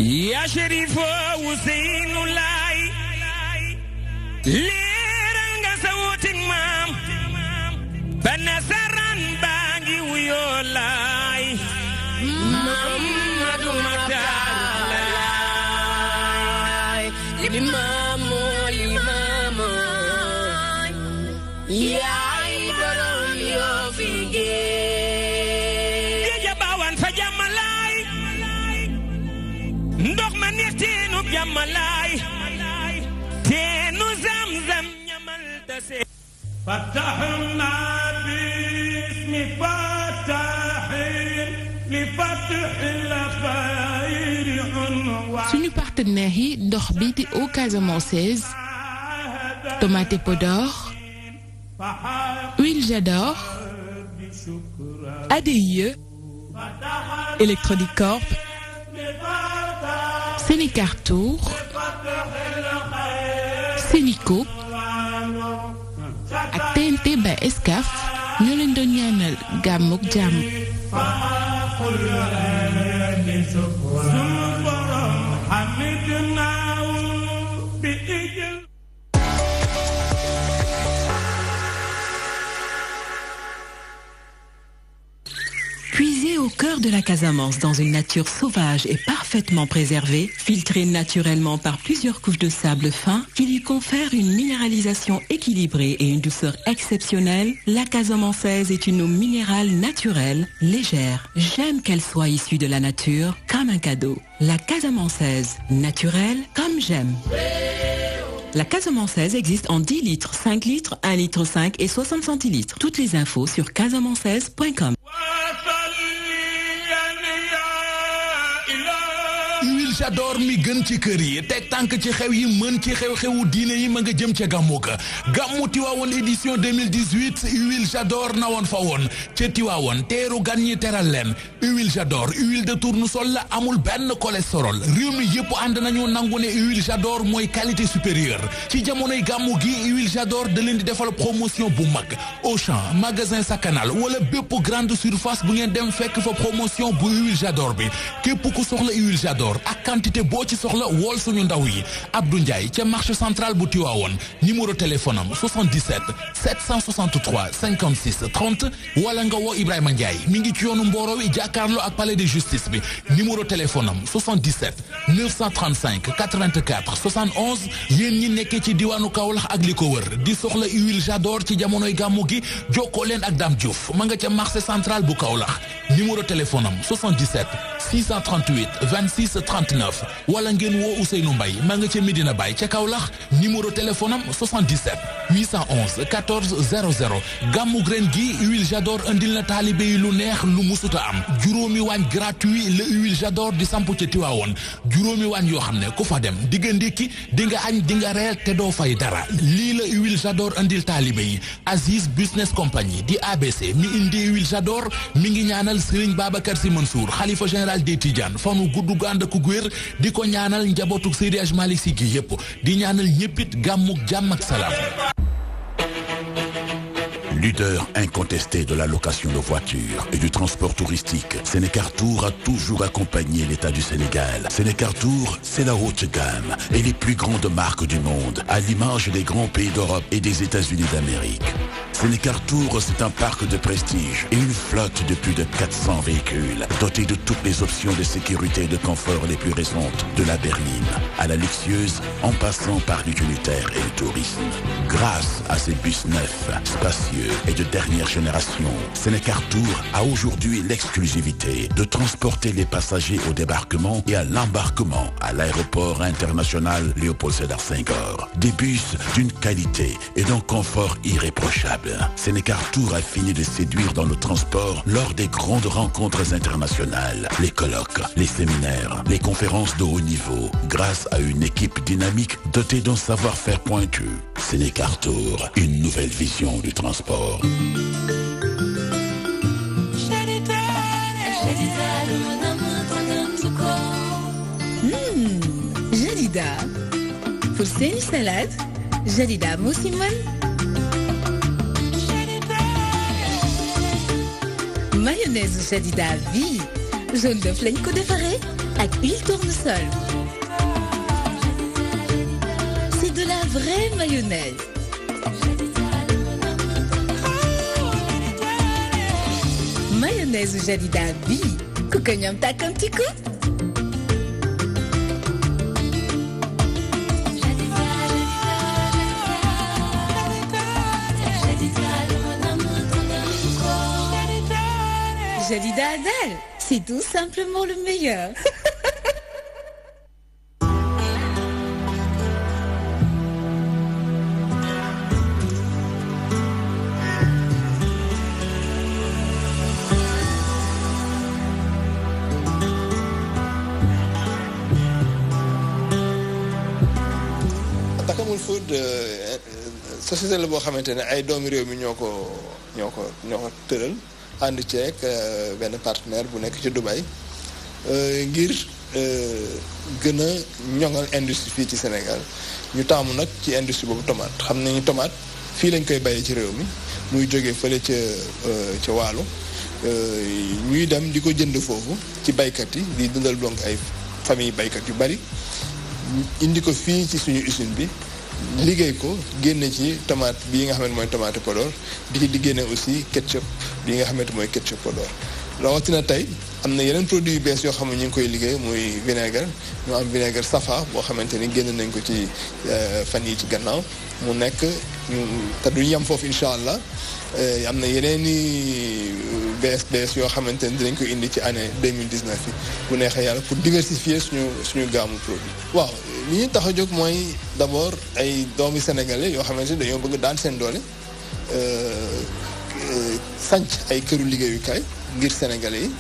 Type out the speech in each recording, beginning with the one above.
Ya Sherifo Ousseynou Laay leeral nga sa wutik maam ba nasaraan baa ngi wuyoo laay Mamadu Matar Laay limaamu yaay borom yoo fi géej baawan fa jàmmalaay ndox ma neex teenu jàmmalaay teenu Zamzam ñamal tase fatahna bismi fatahin li fatihil xayri unwa suñu partenaires yi ndox bi di Eau Casamançaise Tomate Podor Huile J'adore ADIE Electronic Corp Sénécartour Sénico ak TNT by Escaf ñoo leen doon ñaanal gàmm ak jàmm. Puisé au cœur de la Casamance dans une nature sauvage et parfaitement préservée, filtrée naturellement par plusieurs couches de sable fin qui lui confèrent une minéralisation équilibrée et une douceur exceptionnelle, la Casamançaise est une eau minérale naturelle, légère. J'aime qu'elle soit issue de la nature comme un cadeau. La Casamançaise, naturelle comme j'aime. La Casamançaise existe en 10 litres, 5 litres, 1 litre 5 et 60 centilitres. Toutes les infos sur casamançaise.com. Huile J'adore mi gën ci kër yi teg tànk ci xew yi mën ci xew-xewu diine yi ma nga jëm ca gàmmu ga gàmmu Tiwaawoon édition 2018 Huile J'adore na woon fa woon ca Tiwaawoon teeru gan ñi teral leen Huile J'adore huile de tournesol la amul benn cholestérol réew mi yëpp ànd nañu nangu ne Huile J'adore mooy qualité supérieure ci jamonoy gàmmu gi Huile J'adore da leen di defal promotion bu mag Auchan magasin Sakanal wala bépp grande surface bu ngeen dem fekk fa promotion bu Huile J'adore bi képp ku soxla Huile J'adore ak quantité boo ci soxla wool suñu ndaw yi Abdou Ndiaye ca marché central bu Tivaouane numéro téléphone am 77 763 56 30 wala nga woo Ibrahima Ndiaye mi ngi ci yoonu Mboro wi jàkkaarloo ak palais de justice bi numéro téléphone am 77 935 84 71 yéen ñi nekkee ci diwaanu Kaolack ak li ko wër di soxla Huile J'adore ci jamonoy gàmmu gi jokkoo leen ak Dame Diouf ma nga ca marché central bu Kaolack numéro téléphone am 77 638 26 39 wala ngeen woo Ousseynou Mbaye ma nga ca Medina Baye ca Kaolack numéro téléphone am 77 811 14 00 gàmmu ren gi Huile J'adore andil na taalibe yi lu neex lu musuta am juróomi waañ gratuit la Huile J'adore di samp ca Tiwaawoon juróomi waañ yoo xam ne ku fa dem di nga ndékki di nga añ di nga reer te doo fay dara lii la Huile J'adore andil taalibe yi Aziz Business Company di ABC mi indi Huile J'adore mi ngi ñaanal Serigne Babacar Sy Mansour xalifa général des Tidianes fanu gudd gu ànd ak guér di ko ñaanal njabootu Seydi Hadji Malick Sy gi yépp di ñaanal ñéppit gàmmuk jàmm ak salaam. Leader incontesté de la location de voitures et du transport touristique, Sénécartour a toujours accompagné l'État du Sénégal. Sénécartour, c'est la haute gamme et les plus grandes marques du monde, à l'image des grands pays d'Europe et des États-Unis d'Amérique. Sénécartour, c'est un parc de prestige et une flotte de plus de 400 véhicules, dotés de toutes les options de sécurité et de confort les plus récentes, de la berline à la luxueuse, en passant par l'utilitaire et le tourisme. Grâce à ces bus neufs, spacieux et de dernière génération, Sénécartour a aujourd'hui l'exclusivité de transporter les passagers au débarquement et à l'embarquement à l'aéroport international Léopold Sédar Senghor. Des bus d'une qualité et d'un confort irréprochable. Sénécartour a fini de séduire dans le transport lors des grandes rencontres internationales, les colloques, les séminaires, les conférences de haut niveau, grâce à une équipe dynamique dotée d'un savoir-faire pointu. Sénécartour, une nouvelle vision du transport. Jadida. Pour une salade, Jadida Moussiman. Mayonnaise Jadida vie jaune d'œuf lañ ko defaree ak huile tournesol. C'est de la vraie mayonnaise. Mayonnaise Jadida bii ku ko ñam tàkkamti ko. Jadida Adal, c'est tout simplement le meilleur. Takamul Food société la boo xamante ne ay doomi réew mi ñoo ko tëral ànd ceeg benn partenaire bu nekk ci Dubaï ngir gën a ñoŋal industrie fii ci Sénégal ñu taamu nag ci industrie boobu tomate xam nañu tomate fii lañ koy bayee ci réew mi muy jógee fële ca Waalo ñuy dem di ko jënd foofu ci baykat yi di dundal donc ay famille baykat yu bari indi ko fii ci suñu usine bi liggéey ko génne ci tomate bii nga xamante mooy tomate Podor di génne aussi ketchup bii nga xamante mooy ketchup Podor rawatina tey am na yeneen produits yu bees yoo xam ne ñu ngi koy liggéey muy vinaigre ñu am vinaigre Safa boo xamante ni génn nañ ko ci fan yi ci gannaaw mu nekk te duñ yem foofu incha allah am na yeneen i bees yoo xamante ni dinañ ko indi ci année 2019 bi bu neexee yàlla pour diversifier suñu gaamu produit. waaw li ñu tax a jóg mooy d'abord ay doomi sénégalais yoo xamante ni dañoo bëgg daan seen doole sanc ay këru liggéeyukaay ngir sénégalais yi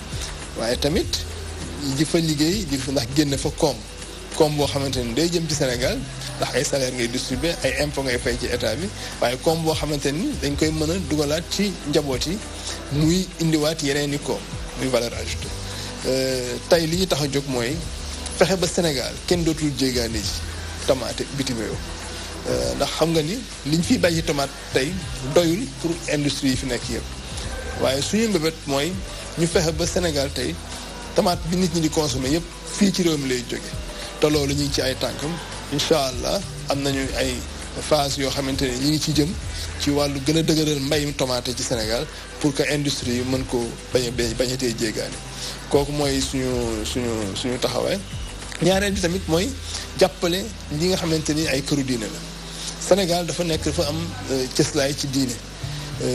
waaye tamit di fa liggéey di fa ndax génne fa koom boo xamante ni day jëm ci Sénégal ndax ay salaire ngay distribuer ay impôt ngay fay ci état bi waaye koom boo xamante ni dañ koy mën a dugalaat ci njaboot yi muy indiwaat yeneen i koom muy valeur ajoutée tey li ñu tax a jóg mooy fexe ba Sénégal kenn dootul jéegaane ji tomate bitim réew ndax xam nga ni liñ fiy bàyyi tomate tey doyul pour industrie yi fi nekk yëpp waaye suñu mbébét mooy ñu fexe ba Sénégal tey tomate bi nit ñi di consommer yëpp fii ci réew mi lay jóge te loolu ñu ngi ci ay tànkam incha allah am nañu ay phase yoo xamante ne ñi ngi ci jëm ci wàllu gën a dëgëral mbayum tomate ci Sénégal pour que industrie yi mën ko bañatee jéegaane kooku mooy suñu taxawaay. ñaareel bi tamit mooy jàppale ñi nga xamante ni ay këru diine la Sénégal dafa am cëslaay ci diine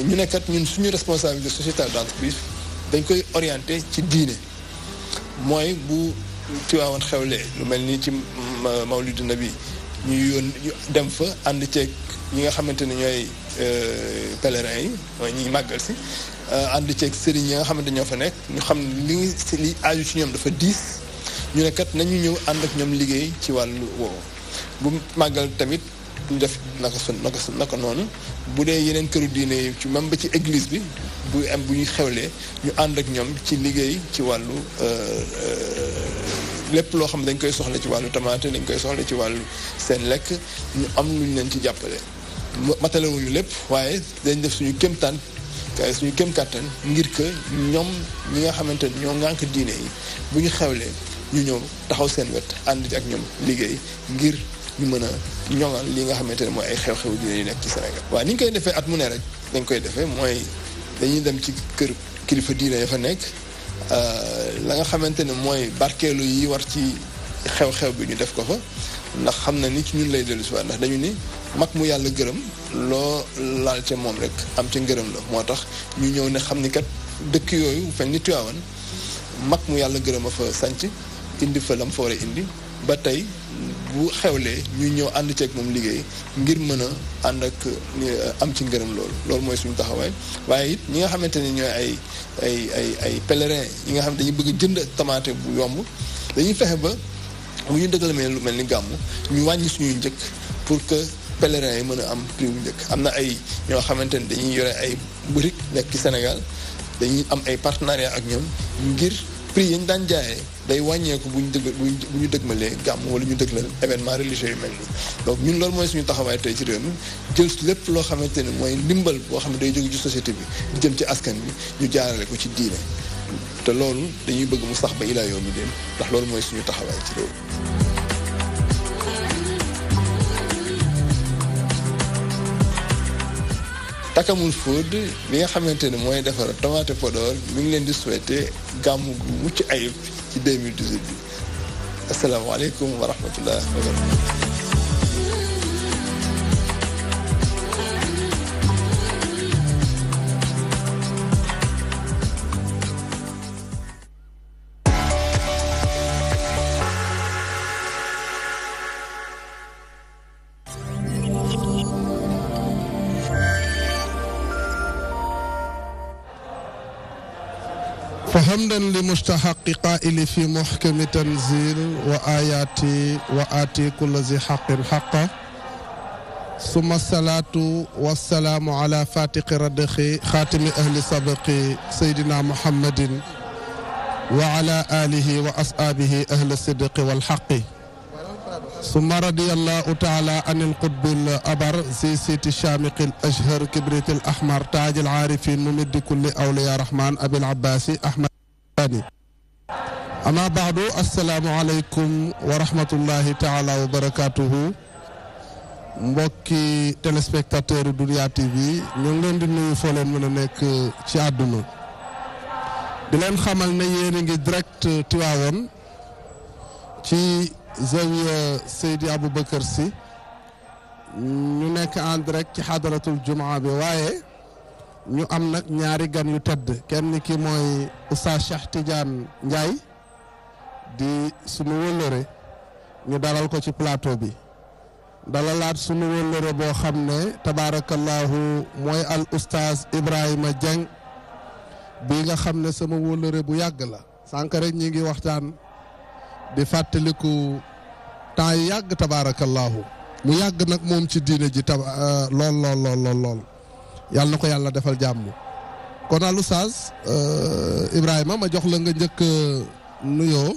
ñu nekkat ñun suñu responsabilité sociétale d'entreprise dañ koy orienté ci diine mooy bu Tiwaawan xewlee lu mel ni ci Mawlidu Nabi ñu dem fa ànd ceeg ñi nga xamante ni ñooy pèlerins yi mooy ñiy màggal si ànd ceeg sëriñ yi nga xamante ñoo fa nekk ñu xam li aaju ci ñoom dafa diis ñu ne kat nañu ñëw ànd ak ñoom liggéey ci wàllu woowu bu màggal tamit ñu def naka noonu bu dee yeneen këru diine yi ci même ba ci église bi bu ñuy xewlee ñu ànd ak ñoom ci liggéey ci wàllu lépp loo xam dañ koy soxla ci wàllu tomate dañ koy soxla ci wàllu seen lekk ñu am luñ leen ci jàppale matalewuñu lépp waaye dañ def suñu kéem kàttan ngir que ñoom ñi nga xamante ni ñoo ngànk diine yi bu ñu xewlee ñu ñëw taxaw seen wet ànd ak ñoom liggéey ngir ñu mën a ñoŋal li nga xamante ne mooy ay xew-xew diine yu nekk ci Sénégal. waaw ni ñu koy defee at mu ne rek dañ koy defee mooy dañuy dem ci kër kilifa diine ya fa nekk la nga xamante ne mooy barkeelu yi war ci xew-xew bi ñu def ko fa ndax xam na ni ci ñun lay dellu si waat ndax dañu ni mag mu yàlla gërëm loo laal ca moom rek am ca ngërëm la moo tax ñu ñëw ne xam ni kat dëkk yooyu fel ni Tiwaawan mag mu yàlla gërëm a fa sanc indi fa lam fa war a indi ba tey bu xewlee ñu ñëw ànd ceeg moom liggéey ngir mën a ànd ak am ci ngërëm loolu mooy suñu taxawaay waaye it ñi nga xamante ni ñooy ay pèlerins yi nga xam ne dañuy bëgg jënd tomate bu yomb dañuy fexe ba bu ñu dëggalamee lu mel ni gàmmu ñu wàññi suñuy njëkk pour que pèlerins yi mën a am prix bu njëkk am na ay ñoo xamante ni dañuy yore ay boutique nekk ci Sénégal dañuy am ay partenariat ak ñoom ngir prix yi ñu daan jaayee day wàññeeku bu ñu dëgmalee gàmm wala ñu dëglal événement religieux yu mel nii donc ñun loolu mooy suñu taxawaay tey ci réew mi jël lépp loo xamante ne mooy ndimbal boo xam ne day jóge ci société bi di jëm ci askan bi ñu jaarale ko ci diine te loolu dañuy bëgg mu sax ba ilaa yawmi diin ndax loolu mooy suñu taxawaay ci réew Takamul Food bi nga xamante ne mooy defar tomate Podor mi ngi leen di souhaiter gàmmu gu mucc ayib ci 2018 bi asalaamaaleykum wa rahmatullah wa barakatuh فحمدا لمستحق قائل في محكم تنزيل وآياتي وآتي كل ذي حق حقه ثم الصلاة والسلام على فاتق ردخ خاتم أهل سبق سيدنا محمد وعلى آله وأصحابه أهل الصدق والحق ثم رضي الله تعالى عن القطب الأبر زي سيت الشامق الأشهر كبريت الأحمر تاج العارفين ممد كل أولياء الرحمن أبي العباس أحمد ثاني أما بعد السلام عليكم ورحمة الله تعالى وبركاته mbokki téléspectateur Dunya TV ñu ngi leen di nuyu foo leen mën a nekk ci àdduna di leen xamal ne yéen a ngi direct Tivaouane ci Zawiya Seydi Aboubacar Sy ñu nekk en direct ci xadaratul jumaa bi waaye ñu am nag ñaari gan yu tedd kenn ki mooy Oustaz Cheikh Tidiane Ndiaye di sunu wëllëre ñu dalal ko ci plateau bi dalalaat sunu wëllëre boo xam ne tabaarakallahu mooy al Oustaz Ibrahima Dieng bi nga xam ne sama wëllëre bu yàgg la sànq rek ñi ngi waxtaan di fàttaliku temps yi yàgg tabaarakallahu mu yàgg nag moom ci diine ji lool yàlla na ko yàlla defal jàmm kon al Oustaz Ibrahima ma jox la nga njëkk nuyoo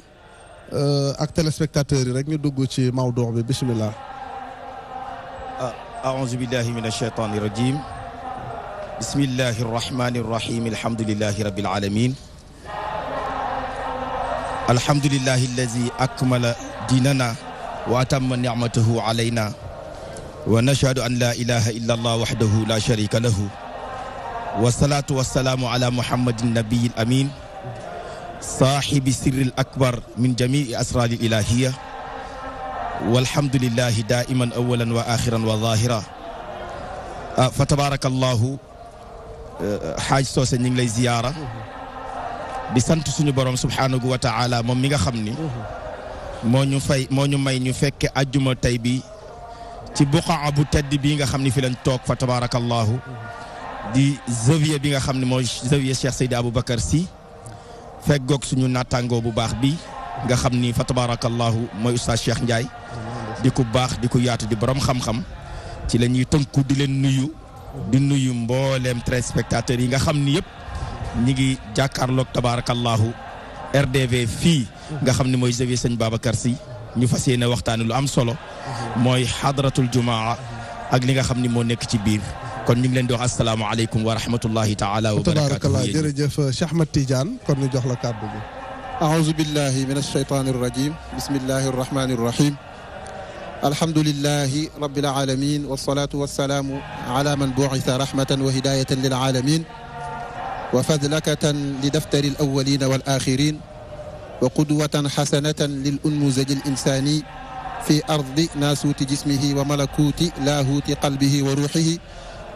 ak téléspectateurs yi rek ñu dugg ci mawduu bi bismillah أعوذ بالله من الشيطان الرجيم بسم الله الرحمن الرحيم الحمد لله رب العالمين الحمد لله الذي أكمل ديننا وأتم نعمته علينا ونشهد أن لا إله إلا الله وحده لا شريك له والصلاة والسلام على محمد النبي الأمين صاحب السر الأكبر من جميع أسرار الإلهية والحمد لله دائما أولا وآخرا وظاهرا فتبارك الله حاج سوسة نيغ لاي زيارة di sant suñu borom subhanahu wa ta'ala moom mi nga xam ni moo ñu may ñu fekke ajjuma tey bi ci buqaa bu tedd bi nga xam ni fi lañ toog fa tabarakallahu di zawiya bi nga xam ne mooy zawiya Cheikh Seydi Aboubacar Sy feggoog suñu nattangoo bu baax bi nga xam ni fa tabarakallahu mooy Oustaz Cheikh Ndiaye di ku baax di ku yaatu di borom xam-xam ci la ñuy tënku di leen nuyu mbooleem téléspectateurs yi nga xam ni yëpp ñi ngi jàkkaarloog tabarakallahu RDV fii nga xam ne mooy zawiya sëñ Babacar Sy ñu fas yéene waxtaane lu am solo mooy hadratul jumaa ak li nga xam ni moo nekk ci biir kon ñu ngi leen di wax asalaamaaleykum wa rahmatullahi taala wa barakatuh tabarakallah jërëjëf Cheikh Ahmed Tidiane kon ñu jox la kàddu bi أعوذ بالله من الشيطان الرجيم بسم الله الرحمن الرحيم الحمد لله رب العالمين والصلاة والسلام على من بعث رحمة وهداية للعالمين وفذلكة لدفتر الأولين والآخرين وقدوة حسنة للأنموذج الإنساني في أرض ناسوت جسمه وملكوت لاهوت قلبه وروحه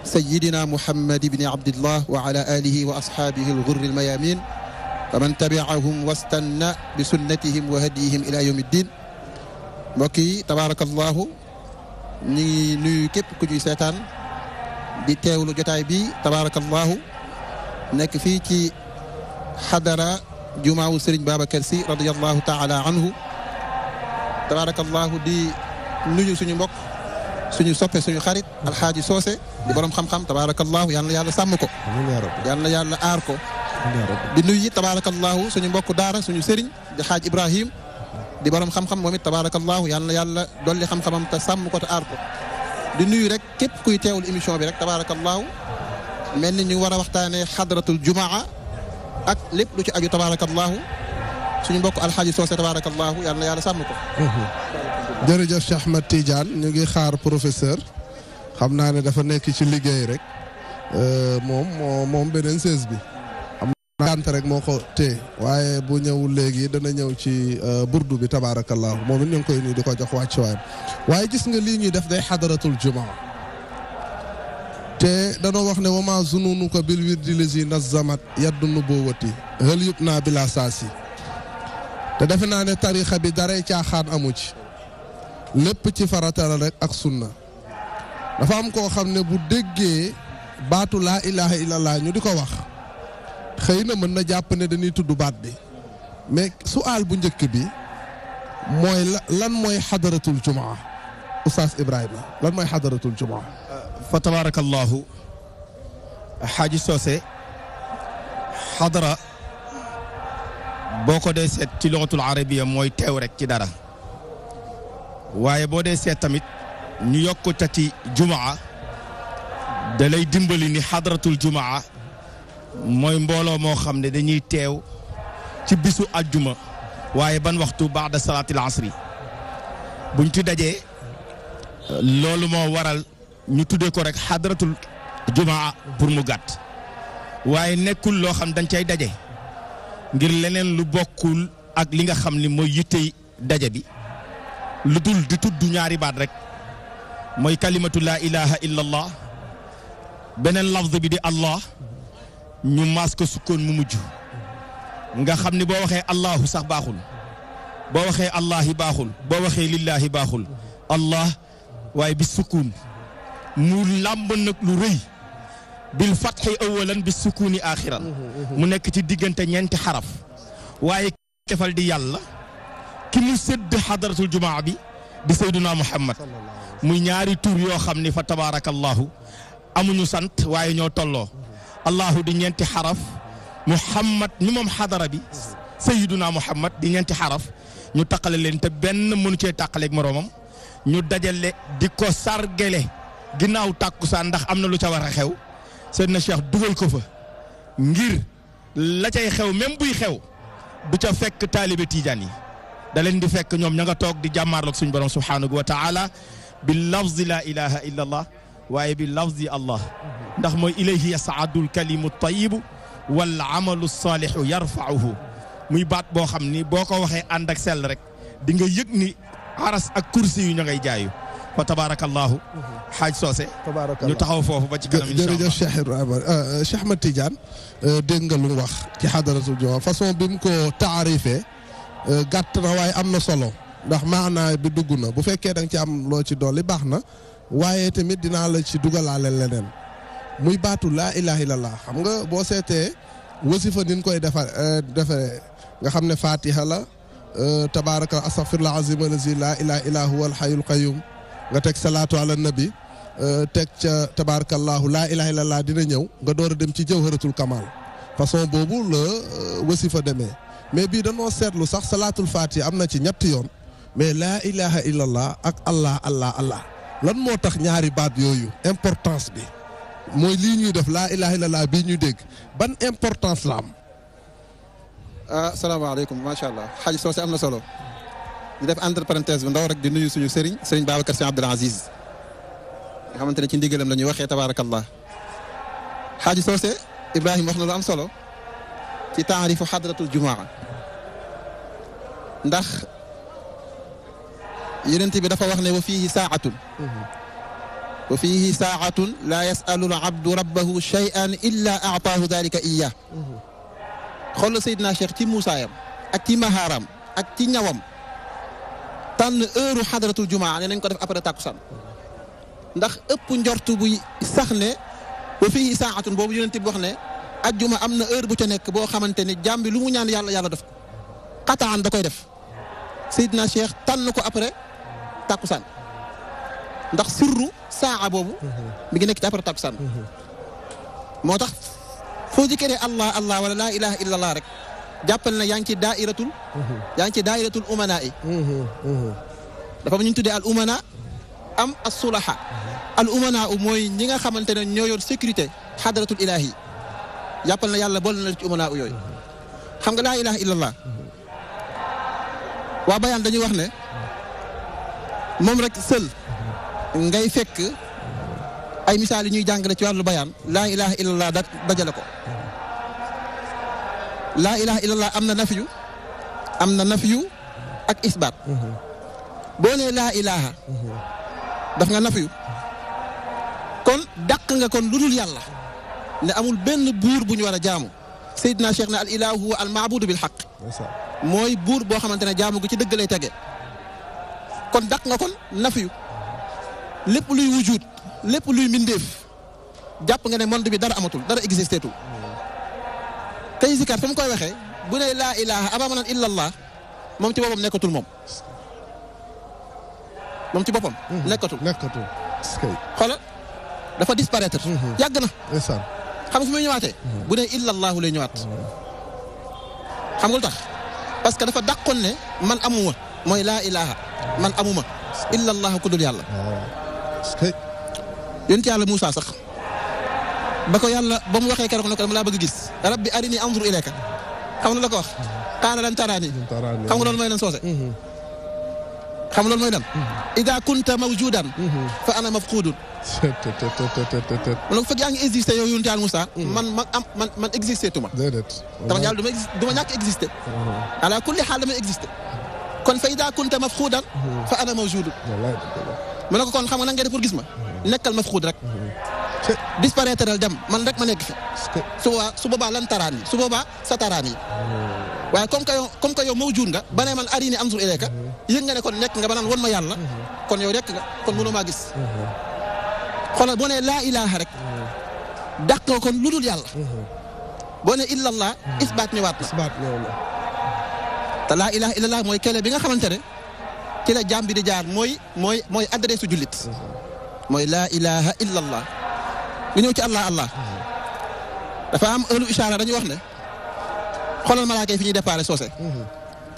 سيدنا محمد بن عبد الله وعلى آله وأصحابه الغر الميامين ومن تبعهم واستنى بسنتهم وهديهم إلى يوم الدين mbokki tabarakallahu ñi nuyu képp ku ñuy seetaan di teewlu jotaay bi tabarakallahu nekk fii ci xadara jumaawu Serigne Babacar Sy radiyallahu taala anhu tabarakallahu di nuyu suñu mbokk suñu soppe suñu xarit alxaaji soose di borom xam-xam tabarakallahu yal na yàlla sàmm ko yal na yàlla aar ko di nuyu tabarakallahu suñu mbokk daara suñu sëriñ di xaaj Ibrahim di borom xam-xam moom it tabarakallahu yal na yàlla dolli xam-xamam te sàmm ko te aar ko di nuyu rek képp kuy teewul émission bi rek tabarakallahu mel ni ñu war a waxtaanee xadratul jumaa ak lépp lu ci aju tabarakallahu suñu mbokk alxaaji Soose tabarakallahu yàlla na yàlla sàmm ko. jërëjëf Cheikh Ahmed Tidiane ñu ngi xaar professeur xam naa ne dafa nekk ci liggéey rek moom beneen sées bi am na gànt rek moo ko téye waaye bu ñëwul léegi dana ñëw ci burdu bi tabarakallahu moom it ñu ngi koy nuyu di ko jox wàcc waayam waaye gis nga lii ñuy def day xadaratul jumaa te danoo wax ne wama zununuka bil wirdi lazi nazamat yaddu nubuwati hal yubna bila saasi te defe naa ne tarixa bi daray caaxaan amu ci lépp ci farata la rek ak sunna dafa am koo xam ne bu déggee baatu laa ilaha illallah ñu di ko wax xëy na mën na jàpp ne dañuy tudd baat bi mais su'aal bu njëkk bi mooy lan mooy xadaratul jumaa Oustaz Ibrahima lan mooy xadaratul jumaa fa tabarakallahu xaaji Soose xadara boo ko dee seet ci luxatul arabiya mooy teew rek ci dara waaye boo dee seet tamit ñu yokk ta ci jumaa da lay dimbali ni xadaratul jumaa mooy mbooloo moo xam ne dañuy teew ci bisu ajjuma waaye ban waxtu baada salaatil asri buñ ci dajee loolu moo waral ñu tuddee ko rek xadaratul jumaa pour mu gàtt waaye nekkul loo xam dañ cay daje ngir leneen lu bokkul ak li nga xam ni mooy yittey daje bi lu dul di tudd ñaari baat rek mooy kalimatu laa ilaha illa allah beneen lafz bi di allah ñu maas ko sukkoon mu mujj nga xam ni boo waxee allahu sax baaxul boo waxee allahi baaxul boo waxee lillahi baaxul allah waaye bi sukkuun mu làmb nag lu rëy bil fatxi awalan bi sukkuuni axiran mu nekk ci diggante ñeenti xaraf waaye defal di yàlla ki mu sédd xadaratul jumaa bi di sayduna muhammad muy ñaari tur yoo xam ni fa tabaarakallahu amuñu sant waaye ñoo tolloo allahu di ñeenti xaraf muhammad mi moom xadara bi sayduna muhammad di ñeenti xaraf ñu taqale leen te benn mënu cee tàqaleeg moroomam ñu dajale di ko sargele ginnaaw tàkkusaan ndax am na lu ca war a xew Seydina Cheikh dugal ko fa ngir la cay xew même buy xew du ca fekk taalibe tiijaan yi da leen di fekk ñoom ña nga toog di jàmmaarloog suñu borom subhanahu wa taala bi lafzi la ilaha illa allah waaye bi lafzi allah ndax mooy ilayhi yasaadul kalimu tayibu wal amalu salihu yarfauhu muy baat boo xam ni boo ko waxee ànd ak sell rek di nga yëg ni aras ak kursi yu ña ngay jaayu fa tabarakallahu xaaj Soose ñu taxaw foofu ba ci kanam incha allah jërëjëf Cheikh Ibrahima Cheikh Ahmed Tidiane dégg nga lu mu wax ci xadaratul jumaa façon bi mu ko taarifee gàtt na waaye am na solo ndax maanaa bi dugg na bu fekkee da nga ci am loo ci dolli baax na waaye tamit dinaa la ci dugalaale leneen muy baatu laa ilaha illallah xam nga boo seetee wasifa ni ñu koy defee nga xam ne fatiha la tabaraka astaghfirullah azim alazi laa ilaha illa huwa alhayyul qayyum nga teg salaatu ala nabi teg ca tabarakallahu laa ilaha illallah dina ñëw nga door a dem ci jawharatul kamal façon boobu la wasifa demee mais bii dañoo seetlu sax salaatul fatiha am na ci ñetti yoon mais laa ilaha illallah ak allah allah allah lan moo tax ñaari baat yooyu importance bi mooy lii ñuy def laa ilaha illallah bii ñuy dégg ban importance la am. asalaamaaleykum macha allah xaaj Soose am na solo di def entre parenthèse bu ndaw rek di nuyu suñu sëriñ sëriñ Babacar Sy Abdoul Aziz nga xamante ne ci ndigalam la ñuy waxee tabaarakallah xaaj Soose Ibrahima wax na lu am solo ci taarifu xadratul jumaa ndax yonent bi dafa wax ne wa fiihi saa'atun wa fiihi saa'atun laa yas'alu al-abdu rabbahu shay'an illa a'taahu dhalika iyyah xoolal Seydina Cheikh ci muusaayam ak ci mahaaram ak ci ñawam tànn heure xadratul jumaa ne nañ ko def après takkusaan ndax ëpp njortu buy sax ne wa fiihi saa'atun boobu yonent bi wax ne ajjuma am na heure bu ca nekk boo xamante ni jaam bi lu mu ñaan yàlla yàlla def ko xataan da koy def Seydina Cheikh tànn ko après takkusaan ndax sirru saa boobu mi ngi nekk ci après takkusaan moo tax foo jëkkee allah allah wala laa ilaha illa allah rek jàppal na yaa ngi ci daayiratul umana yi dafa ñu tuddee al umana am as sulaha al umana mooy ñi nga xamante ne ñoo yor sécurité xadratul ilahi jàppal na yàlla boole na ci umana yooyu xam nga laa ilaha illallah waa bayaan dañuy wax ne moom rek seul ngay fekk ay misaal yi ñuy jàngale ci wàllu bayaan laa ilaha illallah dajale ko laa ilaha illallah am na nafiyu ak isbaat boo nee laa ilaha daf nga nafiyu kon dàq nga kon lu dul yàlla ne amul benn buur bu ñu war a jaamu Seydina Cheikh na al ilahu huwa al maabudu bil xaq mooy buur boo xamante ne jaamu gi ci dëgg lay tege kon dàq nga kon nafiyu lépp luy wujud lépp luy mbindeef jàpp nga ne monde bi dara amatul dara existé tul kay zikar fa mu koy waxee bu ne laa ilaha abaa ma naan illallah moom ci boppam nekkatul moom ci boppam nekkatul xoolal dafa disparaître yàgg na xam nga fu muy ñëwaatee bu ne illallahu lay ñëwaat xam nga lu tax parce que dafa dàqoon ne man amuma mooy laa ilaha man amuma illallahu ku dul yàlla yonent yàlla Moussa sax ba ko yàlla ba mu waxee keroog ne ko dama laa bëgg gis rabbi arini anzur ilayka xam nga la ko wax qaala lan taraani xam nga loolu mooy lan soose xam nga loolu mooy lan ida kunta mawjudan fa ana mafqudun mu fekk yaa ngi existé yow yonent yàlla Moussa man existé tuma dama yàlla du ma ñàkk existé ala kulli xaal damay existé kon fa ida kunta mafqudan fa ana mawjudun mu ne ko kon xam nga nan ngay def pour gis ma nekkal mafqud rek disparaître dem man rek ma nekk fi su boobaa lan taraan yi su boobaa sa taraan yi waaye comme que yow mawjud nga ba ne man arini anzur ilayka yëg nga ne kon nekk nga ba naan won ma yàlla kon yow rek nga kon mënoo maa gis xoolal boo nee laa ilaha rek dàq nga kon lu dul yàlla boo nee illallah isbaat ñëwaat na te laa ilaha illallah mooy kele bi nga xamante ne ci la jaam bi di jaar mooy adresse su jullit mooy laa ilaha illallah li ñëw ci allah dafa am ëllu ishaara dañuy wax ne xoolal malaayka yi fi ñuy déparé soose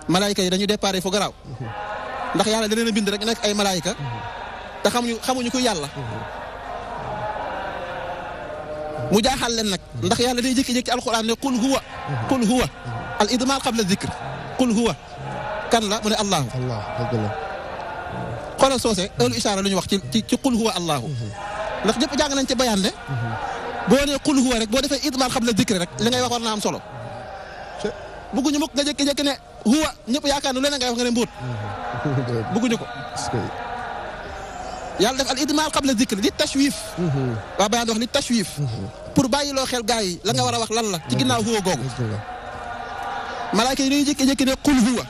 malaayka yi dañuy déparé fu garaaw ndax yàlla da leen a bind rek nekk ay malaayka te xamuñu ko yàlla mu jaaxal leen nag ndax yàlla day jékki-jékki alquran ne qul huwa al idmar qabla dhikr qul huwa kan la mu ne allahu xoolal soose ëllu ishaara lu ñu wax ci qul huwa allahu ndax ñëpp jàng nañ ci bayaan ne boo nee qul huwa rek boo defee idmar qabla dhikr rek li ngay wax war naa am solo bëgguñu mukk nga jékki-jékki ne huwa ñëpp yaakaar ne lu leen ngay wax nga ne mbóot bëgguñu ko yàlla def al idmar qabla dhikr li tashwif waa bayaan wax li tashwif pour bàyyiloo xel gaa yi la nga war a wax lan la ci ginnaaw huwa googu malaaka yi dañuy jékki-jékki ne qul huwa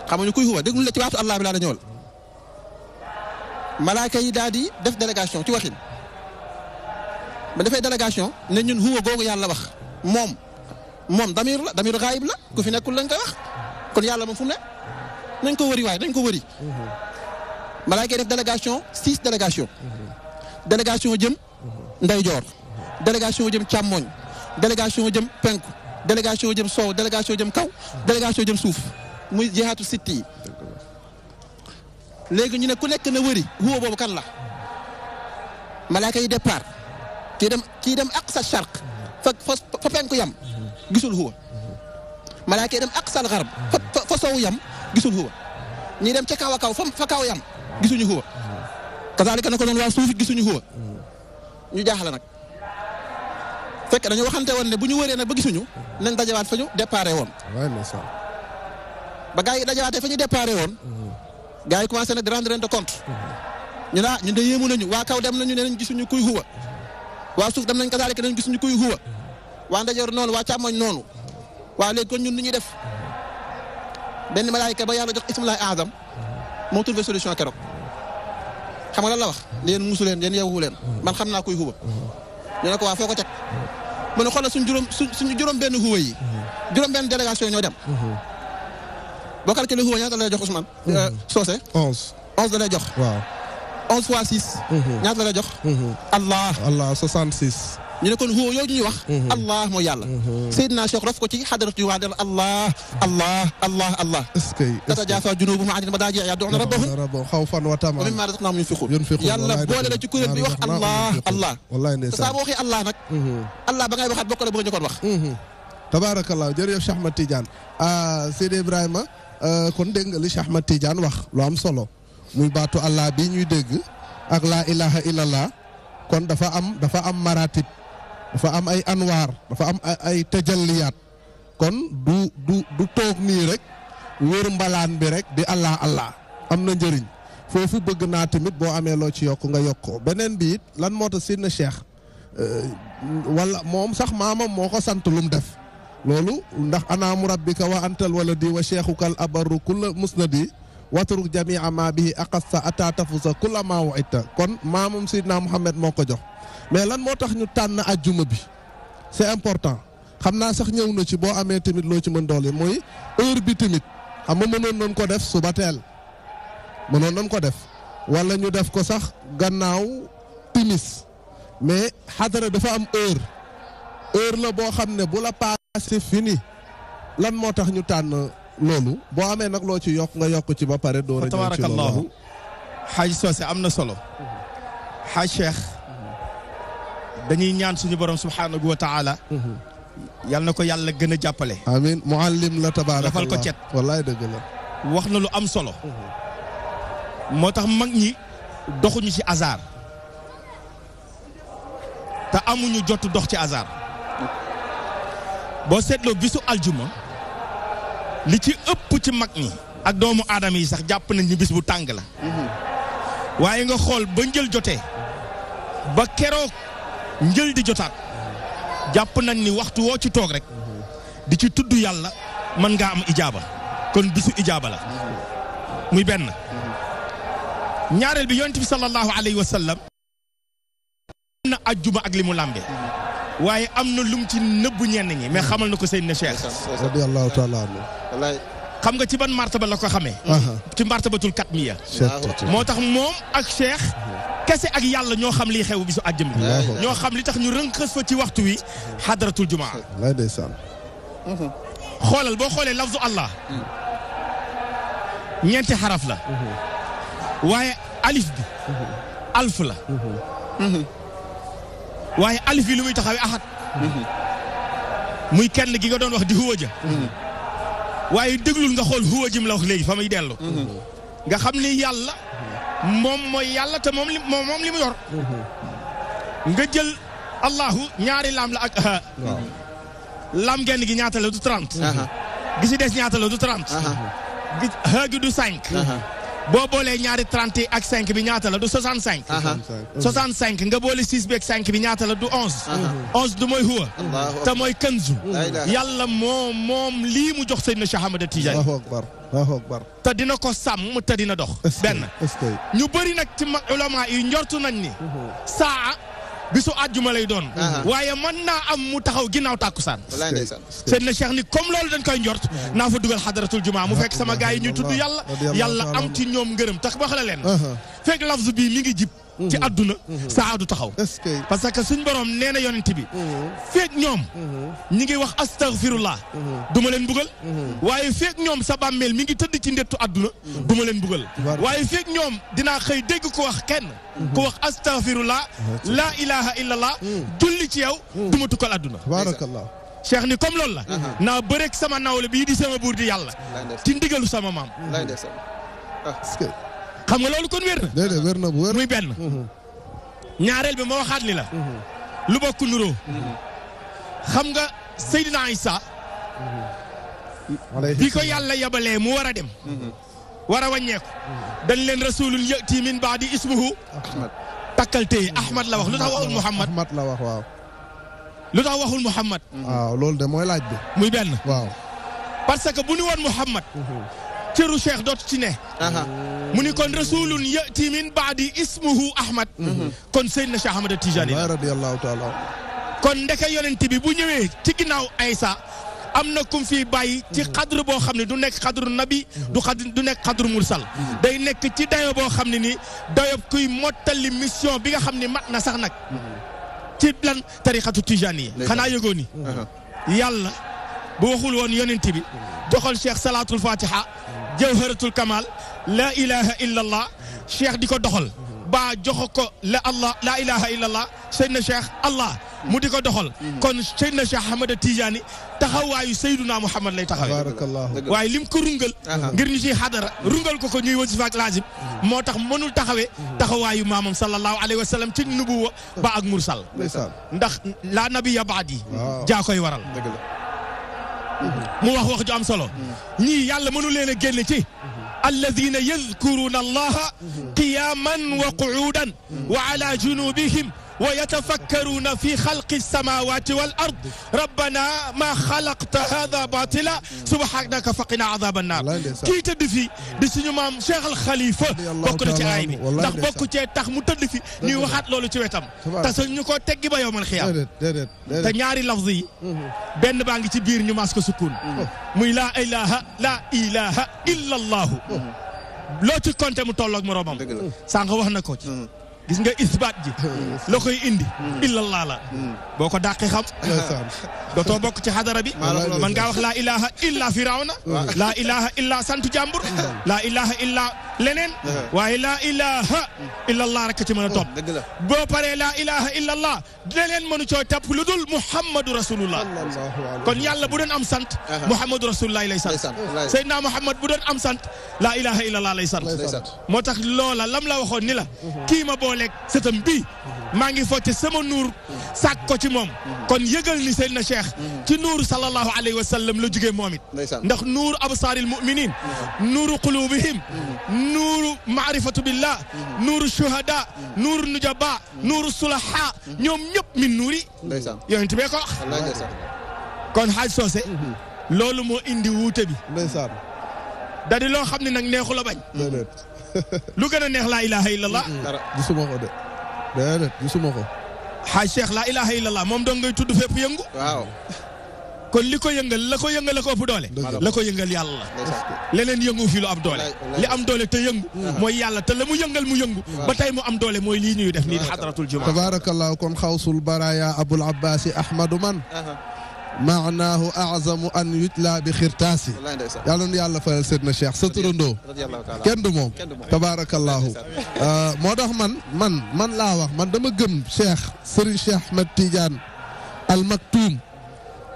xamuñu kuy huwa déglu la ci waatu allah bi laa da ñëwal malaaka yi daal di def délégation ci waxin ba defee délégation ne ñun huwa googu yàlla wax moom damir gaayib la ku fi nekkul lañ koy wax kon yàlla moom fu mu ne nañ ko wëri waaye nañ ko wëri malaaka yi def délégation 6 délégation jëm ndeyjoor délégation jëm càmmoñ délégation jëm penku délégation jëm soow délégation jëm kaw délégation jëm suuf muy jihaatu sitti yi léegi ñu ne ku nekk na wëri huwa boobu kan la malaaka yi départ kii dem aqsa sharq fa penku yam gisul huwa malaaka yi dem aqsal gharb fa sowu yam gisul huwa ñi dem ca kaw a kaw fa kaw yam gisuñu huwa kazalika na ko doon waa suufi gisuñu huwa ñu jaaxle nag fekk dañu waxante woon ne bu ñu wëree nag ba gisuñu nañ dajawaat fa ñu déparé woon ba gaa yi dajawaatee fa ñu déparé woon gaa yi commencé nag di rendre de compte ñu ne ñun de yéemu nañu waa kaw dem nañu ne nañ gisuñu kuy huwa waa suuf dem nañ kazalika nañ gisuñu kuy huwa waa ndajoor noonu waa càmmoñ noonu waa léegi kon ñun nu ñuy def benn malaayika ba yàlla jox ismullahi azam moo trouvé solution keroog xam nga lan la wax yéen musu leen yéen yeewu leen man xam naa kuy huwa ñu ne ko waa foo ko teg mu ne xoolal suñu juróom benn huwa yi juróom benn délégation yi ñoo dem boo calculé huwa ñaata lay jox Ousmane Socé 11 da lay jox waaw 11 fois 6 ñaata lay jox Allah 66 ñu ne kon huwa yooyu ñuy wax allah mooy yàlla Seydina Cheikh rof ko ci xadaratu wax del allah allah allah allah est-ce que tatajaafaa junuubuhum anil madaaji' yad'uuna rabbahum xawfan wa tamaan wa mimmaa razaqnaahum yunfiquun yàlla boole la ci kuréel bi wax allah allah te saa boo waxee allah nag allah ba ngay waxaat bokk la ba nga njëkkoon wax tabaarakallaa jërëjëf Cheikh Ahmed Tidiane Seydi Ibrahima kon dégg nga li Cheikh Ahmed Tidiane wax lu am solo muy baatu allah bi ñuy dégg ak laa ilaha illallah kon dafa am maratib dafa am ay anwaar dafa am ay tajalliyaat kon du toog nii rek wër mbalaan bi rek di allah allah am na njëriñ foofu bëgg naa tamit boo amee loo ci yokk nga yokk ko beneen bi it lan moo tax Seydina Cheikh wala moom sax maamam moo ko sant lu mu def loolu ndax ana murabbika wa antal waladi wa cheikhukal abarru kulla musnadi watruk jamia ma bihi aqassa ata tafusa kulla ma waita kon maamam Seydina Mouhamed moo ko jox mais lan moo tax ñu tànn ajjuma bi c'est important xam naa sax ñëw na ci boo amee tamit loo ci mën doole mooy heure bi tamit xam nga mënoon nañ ko def suba teel mënoon nañ ko def wala ñu def ko sax gannaaw timis mais xadara dafa am heure la boo xam ne bu la passé fini lan moo tax ñu tànn loolu boo amee nag loo ci yokk nga yokk ci ba pare door a ñëw ci loolu tabarakallahu xaaj Socé am na solo xaaj Cheikh dañuy ñaan suñu borom subhanahu wa taala yal na ko yàlla gën a jàppale amiin muallim la tabarakallah dafal ko cet wallaay dëgg la wax na lu am solo moo tax mag ñi doxuñu ci hasard te amuñu jot dox ci hasard boo seetloo bisu aljuma li ci ëpp ci mag ñi ak doomu aadama yi sax jàpp nañ ni bis bu tàng la waaye nga xool ba njël jotee ba keroog njël di jotaat jàpp nañ ni waxtu woo ci toog rek di ci tudd yàlla mën ngaa am ijaaba kon bisu ijaaba la muy benn ñaareel bi yonent bi sallallahu alayhi wa sallam am na ajjuma ak li mu làmbe waaye am na lum ci nëbb ñenn ñi mais xamal na ko Seydina Cheikh radiyallahu taala anhu xam nga ci ban martaba la ko xamee ci martabatul katmiya moo tax moom ak Cheikh kese ak yàlla ñoo xam liy xew bisu àjjuma bi ñoo xam li tax ñu rënkës fa ci waxtu wi xadratul jumaa lay ndeysaan xoolal boo xoolee lafzu allah ñeenti xaraf la waaye alif bi alf la waaye alif bi lu muy taxawee ahad muy kenn gi nga doon wax di huwa ja waaye déglul nga xool huwa jim la wax léegi fa muy dellu nga xam ni yàlla moom mooy yàlla te moom li mu yor nga jël allahu ñaari laam la ak laam genn gi ñaata la du 30 gi si des ñaata la du 30 gi du 5 boo boolee ñaari 30 ak 5 bi ñaata la du 65 65 nga boole 6 bi ak 5 bi ñaata la du 11 du mooy huwa te mooy kanzu yàlla moom lii mu jox Seydina Cheikh Ahmed Tidiane Allahu akbar te dina ko sàmm te dina dox benn ñu bëri nag ci ulama yi njortu nañ ni saa bisu àjjuma lay doon waaye mën naa am mu taxaw ginnaaw tàkkusaan Seydina Cheikh ni comme loolu dañ koy njort naa fa dugal xadaratul jumaa mu fekk sama gars yi ñu tudd yàlla am ci ñoom ngërëm tax wax la leen fekk lafzu bii mi ngi jib ci àdduna saa du taxaw parce que suñ borom nee na yonent bi feek ñoom ñi ngi wax astaghfirullah du ma leen bugal waaye feek ñoom sa bàmmeel mi ngi tëdd ci ndettu àdduna du ma leen bugal waaye feek ñoom dinaa xëy dégg ko wax kenn ku wax astaghfirullah laa ilaha illallah julli ci yow du ma tukkal àdduna barakallah Cheikh ni comme loolu la naa bëreeg sama nawle bii di sama buur di yàlla ci ndigalu sama maam xam nga loolu kon wér na déedéet wér na bu wér muy benn ñaareel bi ma waxaat ni la lu bokk nuroo xam nga Seydina Isa bi ko yàlla yabalee mu war a dem war a wàññeeku dañ leen rasulun yati min baadi ismuhu takkal téye Ahmad la wax lu tax waxul Muhammad Ahmad la wax waaw lu tax waxul Muhammad waaw loolu de mooy laaj bi muy benn waaw parce que bu ñu woon Muhammad cëru Cheikh dootu ci ne mu ni kon rasulun yati min baadi ismuhu Ahmad kon Seydina Cheikh Ahmed Tidiane radiyallahu taala kon ndeke yonent bi bu ñëwee ci ginnaaw Aysa am na kum fii bàyyi ci xadru boo xam ne du nekk xadru nabi du nekk xadru mursal day nekk ci dayo boo xam ne ni dayob kuy mottali mission bi nga xam ne mat na sax nag ci lan tariqatu tijani xanaa yëgoo ni yàlla bu waxul woon yonent bi doxal cheikh salatul fatiha jawharatul kamal la ilaha illa allah cheikh di ko doxal ba jox ko la allah la ilaha illa allah seydina cheikh allah mu di ko doxal kon seydina cheikh Ahmad Tidiane taxawaayu Seyduna Muhammad lay taxawee waaye lim ko rungal ngir ñu ci xadara rungal ko ñuy wasifa ak laazim moo tax mënul taxawee taxawaayu maamam sallallahu alayhi wa sallam ci nubuwa ba ak mursal ndax la nabiya baadi jaa koy waral mu wax ju am solo ñii yàlla mënu leen a génne ci alladina yadkuruna allaha qiyaman wa qu'udan wa ala junubihim ويتفكرون في خلق السماوات والأرض ربنا ما خلقت هذا باطلا سبحانك فقنا عذاب النار كي تدفي دي سينو مام شيخ الخليفة بوكو na ci ay bi ndax bokku ci tax mu tëdd fi ñuy waxaat loolu ci wetam ta sa ñu ko teggi ba yowmal xiyaam te ñaari lafz yi benn baa ngi ci biir ñu mas ko sukun muy la ilaha illa allah loo ci compté mu tolloog moroomam sànq wax na ko ci gis nga isbaat ji la koy indi illallah la boo ko dàqee xam dootoo bokk ci xadara bi man ngaa wax laa ilaha illa firawna laa ilaha illa santu jàmbur laa ilaha illa leneen waaye laa ilaha illallah rek ci mën a topp boo paree laa ilaha illallah leneen mënu coo topp lu dul muhammadu rasulullah kon yàlla bu doon am sant muhammadu rasulullah lay sant seydina muhammad bu doon am sant laa ilaha illallah lay sant moo tax loola lam la waxoon ni la kii ma boole sëtam bii maa ngi focc sama nuur sàkk ko ci moom kon yëgal ni Seydina Cheikh ci nuuru sallallahu alayhi wa sallam la jógee moom it ndax nuuru absaaril muminin nuuru qulubihim nuuru maarifatu billah nuuru shuhada nuuru nujaba nuuru sulaha ñoom ñëpp min nuuri yonent bee ko wax kon xaaj soose loolu moo indi wuute bi da di loo xam ne nag neexu la bañ lu gën a neex laa ilaha illallah gisuma ko de déedéet gisuma ko xaaj Cheikh laa ilaha illallah moom dong ngay tudd fépp yëngu waaw kon li ko yëngal la ko yëngal la ko ëpp doole la ko yëngal yàlla leneen yëngu fi lu am doole li am doole te yëngu mooy yàlla te la mu yëngal mu yëngu ba tey mu am doole mooy lii ñuy def nii xadratul jumaa tabarakallahu kon xawsul baraya abul abbasi ahmadu man maanaahu azamu an yutla bi xirtaasi yàlla na yàlla fayal Seydina Cheikh sa turandoo kenn du moom tabarakallahu moo tax man laa wax man dama gëm Cheikh Serigne Cheikh Ahmed Tidiane al Maktoum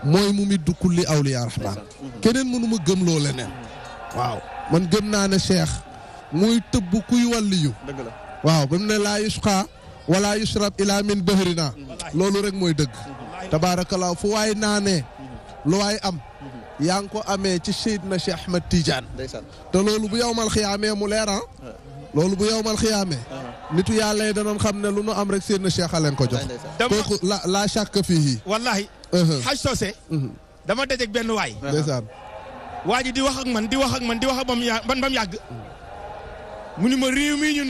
mooy mu middu kulli awliya rahman keneen mënu ma gëm loo leneen waaw man gëm naa ne Cheikh muy tëbb kuy wàlliyu waaw ba mu ne laa yusqa wala yushrab ila min bahrina loolu rek mooy dëgg tabaarakallaa fu waay naanee lu waay am yaa ngi ko amee ci Seydina Cheikh Ahmed Tidiane te loolu bu yowmal xiyaamee mu leer loolu bu yowmal xiyaamee nitu yàlla yi danañ xam ne lu nu am rek Seydina Cheikh a leen ko jox kooku la shakka fii wallahi xaj soose dama dajeeg benn waay ndeysaan waa ji di wax ak man di wax ak man di wax ak ba mu yàgg mu ni ma réew mi ñu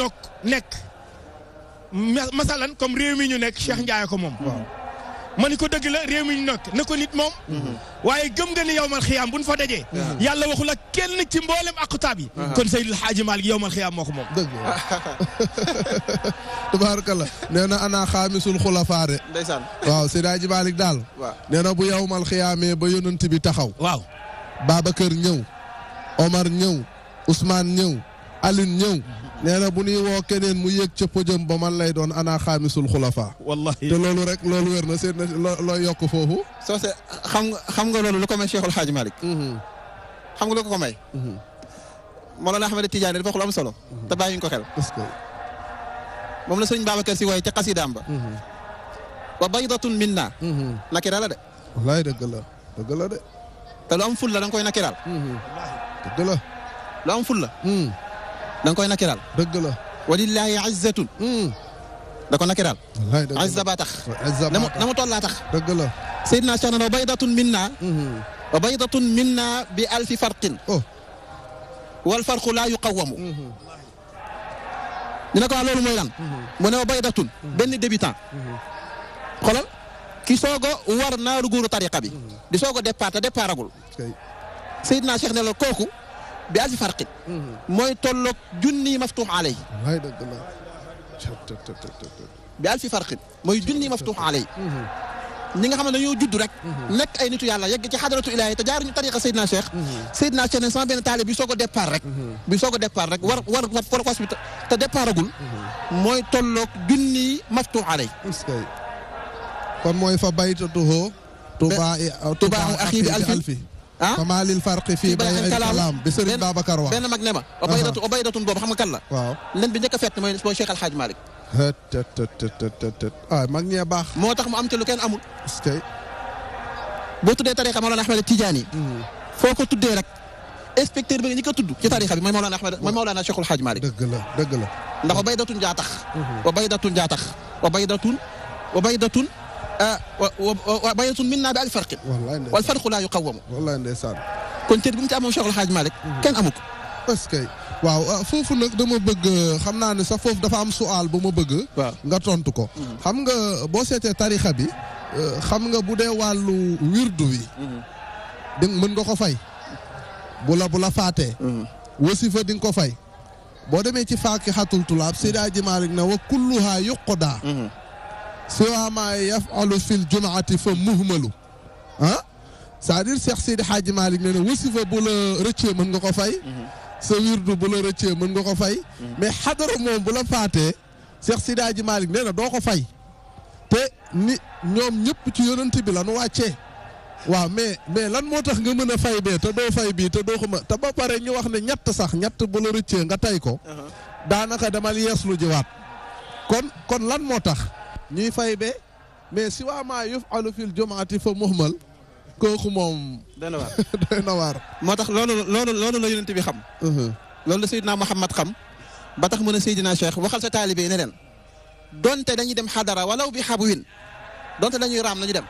nekk masalan comme réew mi ñu nekk Cheikh Ndiaye ko moom ma ni ko dëgg la réew mi ñu nekk na ko nit moom waaye gëm nga ni yowmal xiyaam bu ñu fa dajee yàlla waxul ak kenn ci mboolem aqtaab yi kon Seydil Haaji Maalik yowmal xiyaam moo ko moom dëgg tabarakallah nee na ana xaamisul xulafaare ndeysaan waaw Seydi Haaji Maalik daal nee na bu yowmal xiyaamee ba yonent bi taxaw waaw Babacar ñëw Omar ñëw Ousmane ñëw Alioune ñëw nee na bu ñuy woo keneen mu yéeg ca podium ba man lay doon ana xaamisul xulafa wallahi te loolu rek loolu wér na seen loo yokk foofu soo se xam nga loolu lu ko may Cheikhul Hadji Malick xam nga lu ko may Mawlana Ahmed Tidiane dafa wax lu am solo te bàyyi ñu ko xel moom la sëriñ Babacar Si wooye ca xasidaam ba wa baydatun minna nakira la de wallaay dëgg la de te lu am ful la da nga koy nakiraal dëgg la lu am ful la da nga koy nakiraal dëgg la walillahi izzatun da ko nakiraal wallaay dëgg la izza ba tax na mu tollaa tax dëgg la Seydina Cheikh na wa baydatun minna wa baydatun minna bi alfi farqin wal farqu laa yuqawamu dina ko wax loolu mooy lan mu ne wa baydatun benn débutant xoolal ki soog a war naaru góoru tariqa bi di soog a départ te départ agul Seydina Cheikh ne la kooku bi alfi farqin mooy tolloog junni maftuux alay wallaay dëgg la bi alfi farqin mooy junni maftuux alay ñi nga xam ne dañoo judd rek nekk ay nitu yàlla yegg ci xadaratu ilaahi te jaaruñu tariqa Seydina Cheikh Seydina Cheikh ne sama benn taalibe bi soog a départ rek war was bi te départ agul mooy tolloog junni maftuux alay kon mooy fa baytatuhu tubaa axi bi alfi fama lil farqi fii bay al kalaam bi Serigne Babacar wax benn mag ne ma obaydatun boobu xam nga kan la waaw len bi njëkk a fett mooy Cheikh Al Hadj Malick mag ñee baax moo tax mu am te lu kenn amul boo tuddee tariqa Mawlana Ahmed Tidiane foo ko tuddee rek inspecteur bi nga ñi ko tudd ci tariqa bi mooy Mawlana Ahmed mooy Mawlana Cheikh Al Hadj Malick dëgg la ndax obaydatun jaa tax obaydatun min naa bi al farqin wal farqu laa yuqawwamu wallaay ndeysaan kon cër bi mu ci amoon Cheikh Al Hadj Malick kenn amu ko est-ce que waaw foofu nag dama bëgg xam naa ne sax foofu dafa am su'aal bu ma bëgg nga tontu ko xam nga boo seetee tarixa bi xam nga bu dee wàllu wirdu wi di mën nga ko fay bu la faatee wasifa di nga ko fay boo demee ci Faakihatul Tulaab Seydi Hadji Malick ne wa kulluha yuqda siwa ma yafalu fil jumaati fa muhmalu c'est-à-dire Cheikh Seydi Hadji Malick ne wasifa bu la rëccee mën nga ko fay sa wirdu bu la rëccee mën nga ko fay mais xadara moom bu la faatee Cheikh Seydi Hadji Malick nee na doo ko fay te ni ñoom ñëpp ci yonent bi la nu wàccee waaw mais lan moo tax nga mën a fay bee te doo fay bii te doo ko te ba pare ñu wax ne ñett bu la rëccee nga tay ko daanaka demal yeeslu jiwaat kon lan moo tax ñuy fay bee mais si waa maa yufalu fil jumaati fa muhmal kooku moom doy na waar moo tax loolu la yonent bi xam loolu la Seydina Muhammad xam ba tax mën a Seydina Cheikh waxal sa taalibe yi ne leen donte dañuy dem xadara walaw bi xabwin donte dañuy raam nañu dem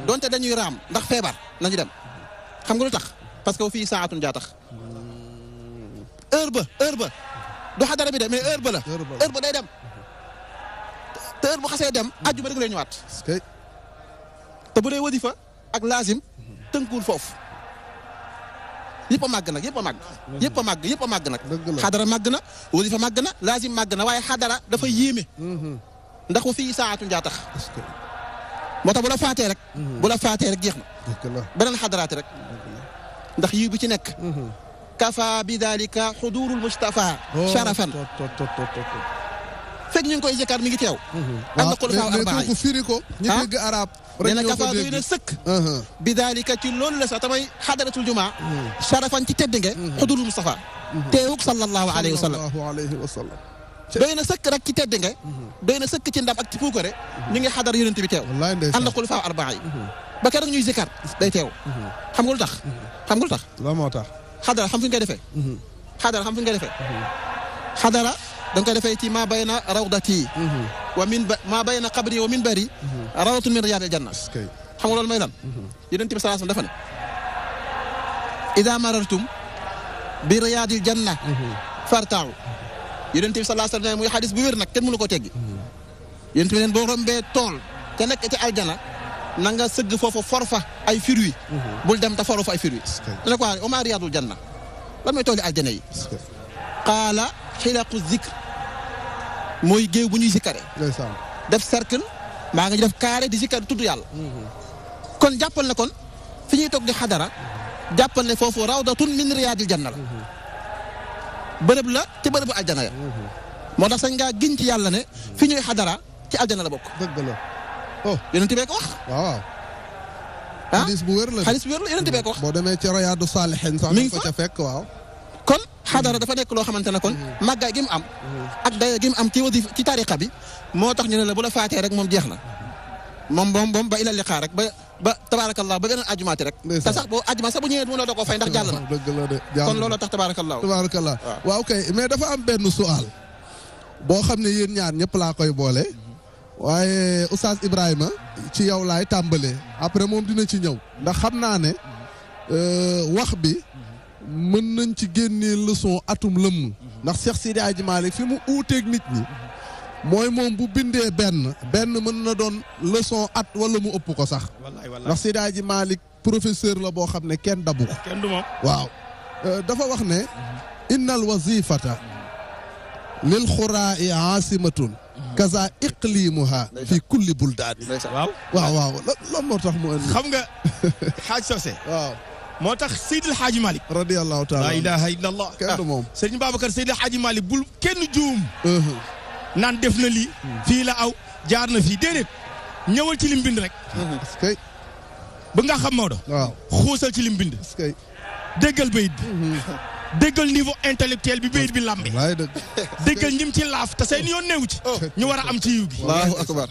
donte dañuy raam ndax feebar nañu dem xam nga lu tax parce que fii saatun jaa tax heure ba du xadara bi de mais heure ba la heure ba day dem te heure bu xasee dem àjjuma rek lay ñëwaat te bu dee wadifa ak laazim tënkuwul foofu yëpp a màgg nag yëpp a màgg nag xadara màgg na wadifa màgg na laazim màgg na waaye xadara dafa yéeme ndax wa fii saatun jaa tax moo tax bu la faatee rek jeex na beneen xadaraati rek ndax yiw bi ci nekk kafa bi dalika xudurul mustafa sharafan fekk ñu ngi koy zikar mi ngi teew ànd ak xulafaa arbaa yi firi ko ñu dégg arab nee na kafa doy na sëkk bi dalika ci loolu la sax tamay xadaratul jumaa sharafan ci tedd nge xudurul mustafa teewuk sallallahu alayhi wa sallam doy na sëkk rek ci tedd nge doy na sëkk ci ndam ak ci puukare ñu ngi xadar yonent bi teew ànd ak xulafaa arbaa yi ba keroog ñuy zikar day teew xam nga lu tax la moo tax xadara xam fu ñu koy defee xadara da nga koy defee ci maa bayna rawdati wa maa bayna qabri wa minbari rawdatun min riyaadil janna xam nga loolu may lan yonent bi sallallahu alayhi wasallam dafa ne ida marartum bi riyaadil janna fartaaw yonent bi sallallahu alayhi wasallam muy xadis bu wér nag kenn mënu ko teggi yonent bi neen boo rombee tool te nekk ci aljana na nga sëgg foofu forfa ay fruits bul dem te foru fa ay fruits dana ko wa maa riyaadul janna lan mooy tooli aljana yi qaala xilaqu zikr mooy géew bu ñuy zikkare def cercle maa nga def carré di zikkar tudd yàlla kon jàppal ne kon fi ñuy toog di xadara jàppal ne foofu rawdatun min riyaadil janna la bërëb la ci bërëbu aljana ya moo tax sañ ngaa giñ ci yàlla ne fi ñuy xadara ci aljana la bokk dëgg la yonent bee ko wax waaw xadis bu wér la yonent bee ko wax boo demee ci Riyaadu Saalihiin sax mi ngi ko ca fekk waaw kon xadara dafa nekk loo xamante ne kon màggaay gi mu am ak dayo gi mu am ci wadifa ci tariqa bi moo tax ñu ne la bu la faatee rek moom jeex na moom ba ila liqaa rek ba tabaarakallah ba beneen ajumaati rek te sax boo ajuma sax bu ñëwee mënoo doo ko fay ndax jàll na dëgg la de kon looloo tax tabaarakallah waaw kay mais dafa am benn su'aal boo xam ne yéen ñaar ñëpp laa koy boole waaye Oustaz Ibrahima ci yow laay tàmbalee après moom dina ci ñëw ndax xam naa ne wax bi mën nañ ci génnee leçon atum lëmm ndax Cheikh Sidi Hadji Malick fi mu uuteeg nit ñi mooy moom bu bindee benn mën na doon leçon at wala mu ëpp ko sax ndax Sidi Hadji Malick professeur la boo xam ne kenn dabu ko kenn du moom waaw dafa wax ne innal wazifata lil xuraa'i aasimatun kaza iqlimuha fi kulli buldaani. waaw lan moo tax mu indi. xam nga xaaj Socé. waaw moo tax Seydil Hadji Malick. radiyallahu taala. la ilaha illallah. kenn du moom. Serigne Babacar Seydil Hadji Malick bul kenn juum. naan def na lii. fii la aw jaar na fii déedéet. ñëwal ci lim bind rek. ba nga xam Maodo. waaw xuusal ci lim bind. déggal bayit bi. déggal niveau intellectuel bi bayit bi làmbe. déggal ñim ci laaf te seen yoon neewu ci. ñu war a am ci yiw gi. allahu akbar.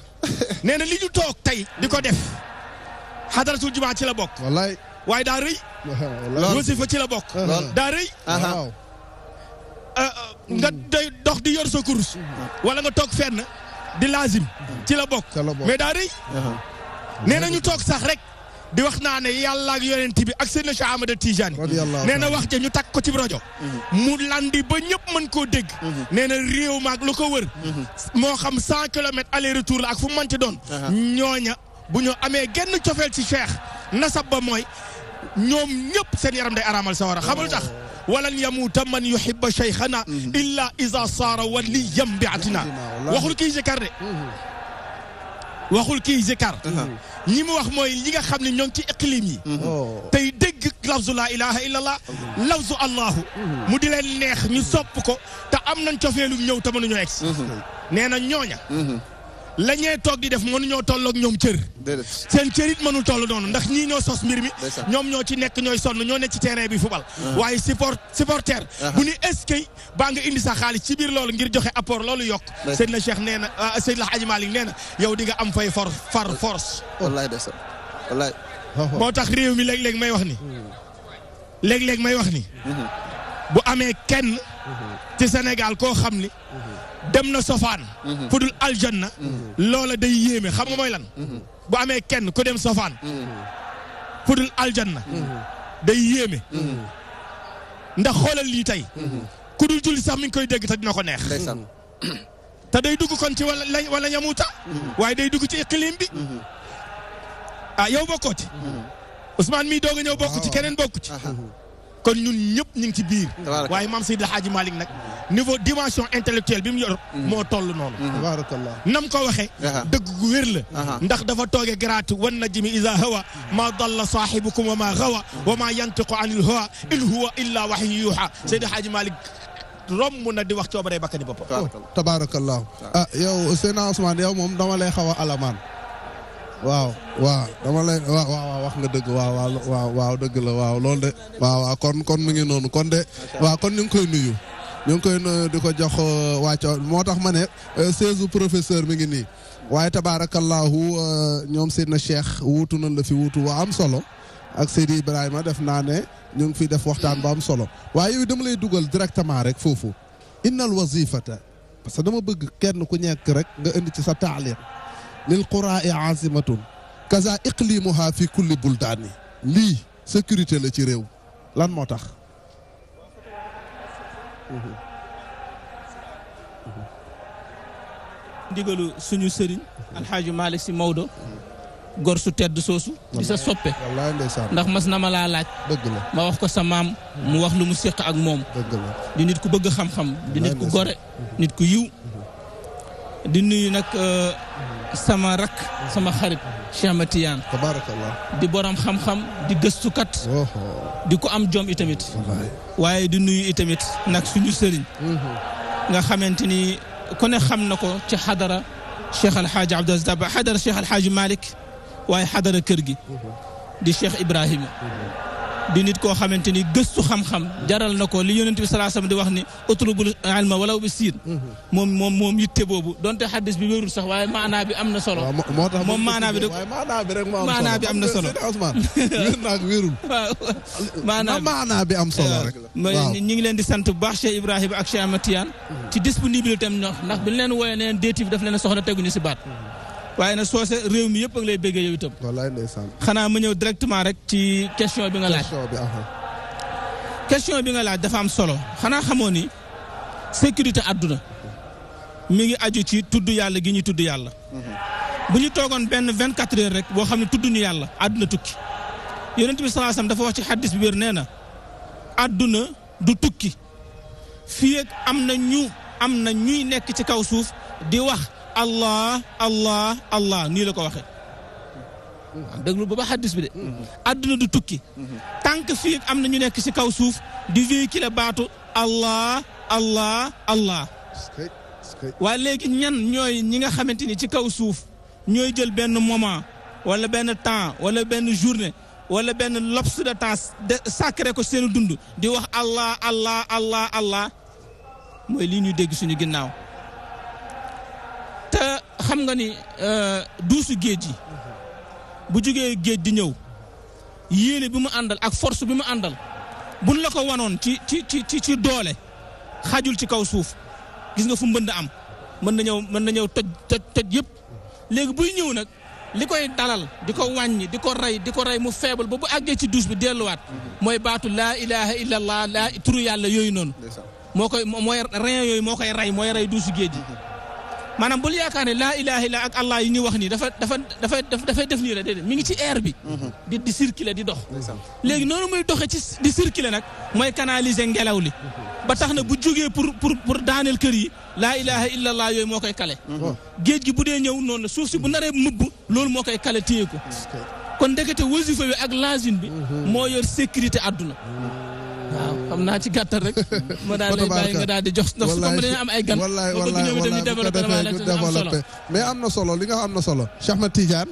nee na li ñu toog tey di ko def. xadaratul jumaa ci la bokk. wallaay. waaye daa rëy. wasifa ci la bokk. daa rëy. nga doy dox di yor sa kurus. wala nga toog fenn di laazim. ci la bokk. mais daa rëy. nee na ñu toog sax rek. di wax naa ne yàlla ak yonent bi ak seen Cheikh Ahmed Tidiane. nee na wax ja ñu takk ko ci rajo. mu landi ba ñëpp mën koo dégg. nee na réew maag lu ko wër. moo xam 100 kilomètres aller retour la ak fu mu mënti doon. ñooña bu ñu amee genn cofeel ci Cheikh nasab ba mooy ñoom ñëpp seen yaram day araamal sawara xamul tax. walan yamuuta man yuhibba cheikhana illa iza saara waliyan bi atina. waxul kii zikar de. waxul kii zikar. ñi mu wax mooy ñi nga xam ne ñoo ngi ci iqlim yi. tey dégg lafzu laa ilaha illallah. lafzu allahu. mu di leen neex ñu sopp ko te am nañ cofeelu ñëw te mënuñoo egg. nee na ñooña. la ñee toog di def mënuñoo tolloog ñoom cër. seen cër it mënul toll noonu ndax ñii ñoo sos mbir mi. ñoom ñoo ci nekk ñooy sonn ñoo nekk ci terrain bi fubal. waaye supporter. bu ni eskay baa nga indi sa xaalis ci biir loolu ngir joxe apport loolu yokk. Seydina Cheikh nee na Seydina Hadji Malick nee na yow di nga am fay far force. wallaay de wallaay. moo tax réew mi léeg-léeg may wax ni. léeg-léeg may wax ni. bu amee kenn. ci Sénégal koo xam ni. dem na sofaan. fu dul aljanna. loola day yéeme xam nga mooy lan. bu amee kenn ku dem sofaan. fu dul aljanna. day yéeme. ndax xoolal lii tey. ku dul julli sax mi ngi koy dégg te dina ko neex. te day dugg kon ci wala ñamuta. waaye day dugg ci iqlim bi. ah yow bokkoo ci. Ousmane mii doog a ñëw bokk ci keneen bokku ci. kon ñun ñëpp ñu ngi ci biir. waaye maam Seydil Hadji Malick nag niveau dimension intellectuelle bi mu yor. moo toll noonu. tabarakallah nam ko waxee. dëgg gu wér la. ndax dafa toogee garaatu wan najmi iza hawa ma dalla saahibukum wa ma gawa wa ma yantiqu anil hawa in huwa illa wahyu yuha Seydil Hadji Malick romb na di wax coobare bakkani boppam. tabarakallah ah yow Seydina Ousmane yow moom dama lay xaw a alamaan. waaw dama lay waaw wax nga dëgg waaw dëgg la waaw loolu de waaw kon mu ngi noonu kon de waaw kon ñu ngi koy nuyu di ko jox wàcco moo tax ma ne 16 professeur mi ngi nii waaye tabaarakallahu ñoom Seydina Cheikh wuutu nañ la fi wuutu waa am solo ak Seydi Ibrahima def naa ne ñu ngi fi def waxtaan ba am solo waaye yow dama lay dugal directement rek foofu innal wazifata parce que dama bëgg kenn ku nekk rek nga indi ci sa taaliq lil quraa'i azimatun kaza iqlimuha fi kulli buldaani lii sécurité la ci réew lan moo tax. ndigalu suñu sëriñ alxaaji Malick Sy Maodo gor su tedd soosu di sa soppe wallaay ndeysaan ndax mas na ma laa laaj dëgg la ma wax ko sa maam mu wax lu mu séq ak moom dëgg la di nit ku bëgg xam-xam di nit ku gore nit ku yiw di nuyu nag sama rak sama xarit Cheikh Ahmed Tidiane tabarakallah di borom xam-xam di gëstukat di ko am jom itamit waaye di nuyu itamit nag suñu sëriñ nga xamante ni ku ne xam na ko ci xadara Cheikh Alhaaji Abdou Aziz Dabakh xadara Cheikh Alhaaji Malick waaye xadara kër gi di Cheikh Ibrahima di nit koo xamante ni gëstu xam-xam jaral na ko li yonent bi sallallahu alayhi wasallam di wax ni utlubul ilma walaw bi siin moom yitte boobu donte xaddis bi wérul sax waaye maanaa bi am na solo. moo tax moom maanaa bi rek maanaa bi am na solo. wér naag wérul. waaw maanaa bi am solo rek. waaw ñu ngi leen di sant bu baax Cheikh Ibrahima ak Cheikh Ahmed Tidiane ci disponibilité am ndax bi ñu leen wooyee ne DTV daf leen soxla teguñu si baat. waaye nag soose réew mi yëpp a ngi lay béggee yow itam. wallaay ndeysaan. xanaa ma ñëw directement rek ci question bi nga laaj. question bi nga laaj dafa am solo xanaa xamoo ni sécurité àdduna mi ngi aju ci tudd yàlla gi ñu tudd yàlla. bu ñu toogoon benn 24 heures rek boo xam ne tudd ñu yàlla àdduna tukki. yonent bi sallallahu alayhi wasallam dafa wax ci xaddis bi wér nee na àdduna du tukki fii ak am na ñuy nekk ci kaw suuf di wax allah allah allah nii la ko waxee déglu ba xaddis bi de àdduna du tukki tànk fii am na ñu nekk ci kaw suuf di véhiculer baatu allah allah allah waaye léegi ñan ñooy ñi nga xamante ni ci kaw suuf ñooy jël benn moment wala benn temps wala benn journée wala benn laps de temps sacré ko seen dund di wax allah allah allah allah mooy lii ñuy dégg suñu ginnaaw te xam nga ni duusu géej yi bu jógee géej di ñëw yéene bi mu àndal ak force bi mu àndal buñ la ko wanoon ci doole xajul ci kaw suuf gis nga fu mbënd am mën na ñëw toj yëpp léegi buy ñëw nag li koy dalal di ko wàññi di ko rey mu faible ba bu àggee ci douche bi delluwaat mooy baatu laa ilaha illallah laa turu yàlla yooyu noonu mooy rein yooyu moo koy rey mooy rey duusu géej gi maanaam bul yaakaar ne laa ilaha illa ak allah yi ñuy wax nii dafay def nii la déedéet mi ngi ci air bi di circuler di dox léegi noonu muy doxee ci di circuler nag mooy canaliser ngelaw li ba tax na bu jógee pour daaneel kër yi laa ilaha illa allah yooyu moo koy kale géej gi bu dee ñëw noonu la suuf si bu naree mëbb loolu moo koy kale téye ko kon ndekete wasifa bi ak lazim bi moo yor sécurité àdduna waaw xam naa ci gàttal rek ma daal lay bàyyi nga daal di jox ndax su ko dañu am ay gan développé mais am na solo li nga am na solo Cheikh Ahmed Tidiane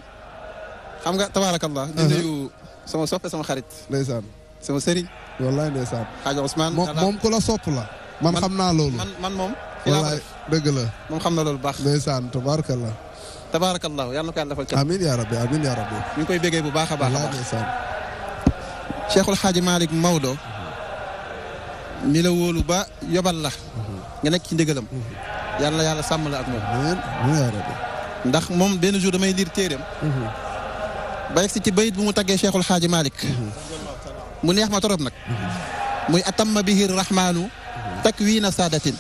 xam nga tabaarakallah di nuyu sama soppe sama xarit ndeysaan sama sëriñ wallaay ndeysaan Hadj Ousmane moom ku la sopp la man xam naa loolu man moom wallaay dëgg la moom xam na loolu baax ndeysaan tabaarakallah tabaarakallah yàlla na ko yàlla defal ca amiin yaa rabbi amiin yaa rabbi ñu ngi koy béggee bu baax a baax wallaay ndeysaan Cheikhul Hadji Malick Maodo mi la wóolu ba yobal la nga nekk ci ndigalam yàlla sàmm la ak moom ndax moom benn jour damay lire téeréem ba yegg si ci bayit bu mu taggee Cheikhul Hadji Malick mu neex ma torop nag muy atamma bihi rahmanu takwina saadatin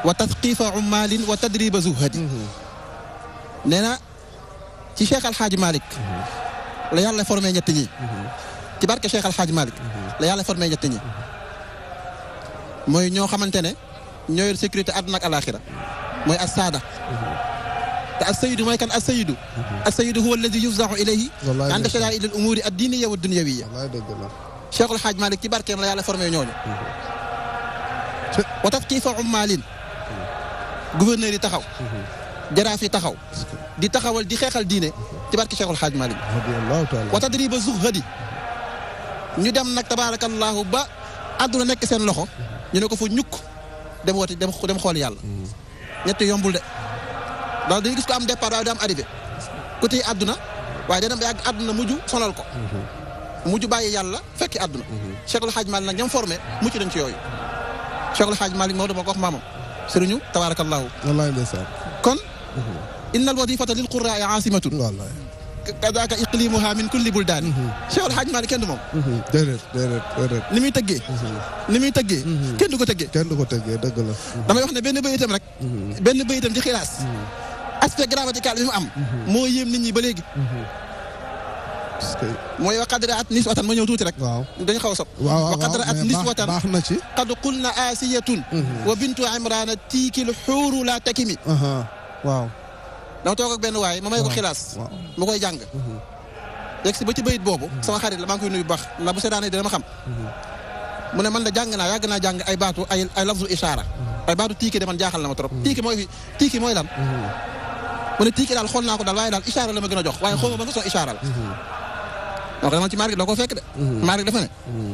wa tasqifa ummalin wa tadriba zuhadi nee na ci Cheikh Al Hadji Malick la yàlla formé ñett ñi ci barke Cheikh Al Hadji Malick la yàlla formé ñett ñi mooy ñoo xamante ne ñoo yor sécurité àdduna ak alaxira mooy as-saada te as-sayyidu mooy kan as-sayyidu as-sayyidu huwa alladi yufzaxu ilayhi anda sharaa'il al-umuuri ad-diiniyya wa ad-dunyawiyya Cheikhul Hadj Malick ci barkeem la yàlla formé ñooñu wa tafkiifa ummaalin gouverneur yi taxaw jaraaf yi taxaw di taxawal di xeexal diine ci barke Cheikhul Hadj Malick wa tadriba zuhadi ñu dem nag tabaarakallahu ba àdduna nekk seen loxo ñu ne ko fa ñukk dem woti dem xool yàlla ñetti yombul de daal dañuy gis ko am départ waaye du am arrivé ku téye àdduna waaye dana yàgg àdduna mujj sonal ko mujj bàyyi yàlla fekki àdduna Cheikhul Hadj Malick nag ñam formé mucc dañ ci yooyu Cheikhul Hadj Malick Maodo moo ko wax maamam sëriñu tabaarakallahu wallaay ndeysaan kon innal wadifata lil qurra'i aasimatun wallaay kadaaka iqlimuha min kulli buldaan Cheikhul Hadj Malick kenn du moom déedéet ni muy tëggee kenn du ko tëggee dëgg la damay wax ne benn bayitam ci xilaas aspect grammatical bi mu am moo yéem nit ñi ba léegi mooy wa qadra at niswatan ma ñëw tuuti rek dañu xaw a sob wa qadra at niswatan baax na ci qad qulna asiyatun wa bintu imrana tiikil xuuru la takimi waaw dama toog ak benn waay ma may ko xilaas ma koy jàng yegg si ba ci bayit boobu sama xarit la maa ngi koy nuyu bu baax ndax bu seetaanee dina ma xam mu ne man da yàgg naa jàng ay baatu ay lafzul ishaara ay baatu tiiki de man jaaxal na ma trop tiiki mooy lan mu ne tiiki daal xool naa ko daal waaye daal ishaara la ma gën a jox waaye xool ma ban façon ishaara la donc dama ci Malick doo ko fekk de Malick dafa ne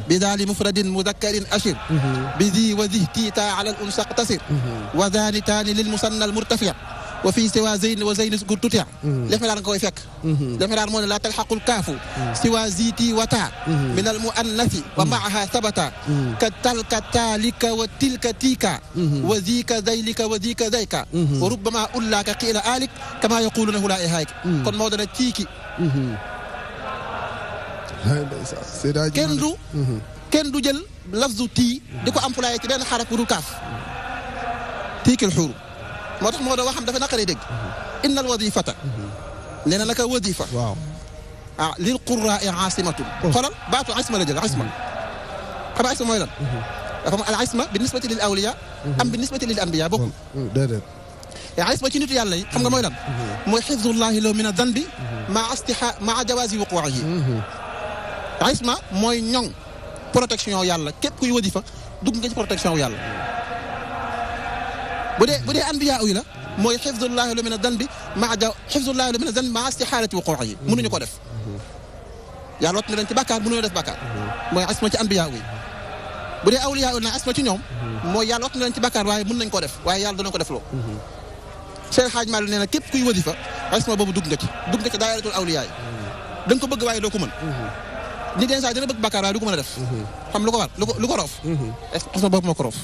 bi daali mufradin mudakkarin ashir bi di wa di tiita ala al unsaq tasir wa daani taani lil musanna al murtafi wa fii siwa zeyn wa zeyn gur tuti def nga koy fekk def nga moo ne laa talxaqul kaafu siwa ziti wa taa min al muannasi wa maaha sabata ka talka taalika wa tilka tiika wa zika zaylika wa zika zayka wa rubbama ullaaka qiila aalik kama yaquluuna hulaa ihaayik kon moo dana tiiki kenn du jël lafzu tii di ko employé ci benn xaraf bu dul kaaf tiikil xuuru moo tax moo da waxam dafa naqaree dégg innal wadifata nee na naka wadifa waaw lil qurra'i aasimatun xoolal baatu asma la jël asma xam nga asma mooy lan dafa am al asma bi nisbati lil awliya am bi nisbati lil anbiya bokkul déedéet isma ci nitu yàlla yi xam nga mooy lan mooy xifdullahi law min ad-danbi maa jawaazi wuquu'ihi isma mooy ñoŋ protection yàlla képp kuy wadifa dugg nga ci protection wu yàlla bu dee anbiya yi la mooy xifdullahi law min ad-danbi xifdullahi law min ad-danbi maa istixaalati wuquu'ihi mënuñu ko def yàlla wat na leen ci bàkkaar mënuñu def bàkkaar mooy isma ci anbiya yi bu dee awliya yi na isma ci ñoom mooy yàlla wat na leen ci bàkkaar waaye mën nañ ko def waaye yàlla dana ko def loo Cheikh Hadj Malick nee na képp kuy wadifa isma boobu dugg nga ci daayiratul awliya yi da nga ko bëgg waaye doo ko mën ni den saa dina bëgg bàkkaar waaye du ko mën a def xam lu ko war lu ko roof isma boobu moo ko roof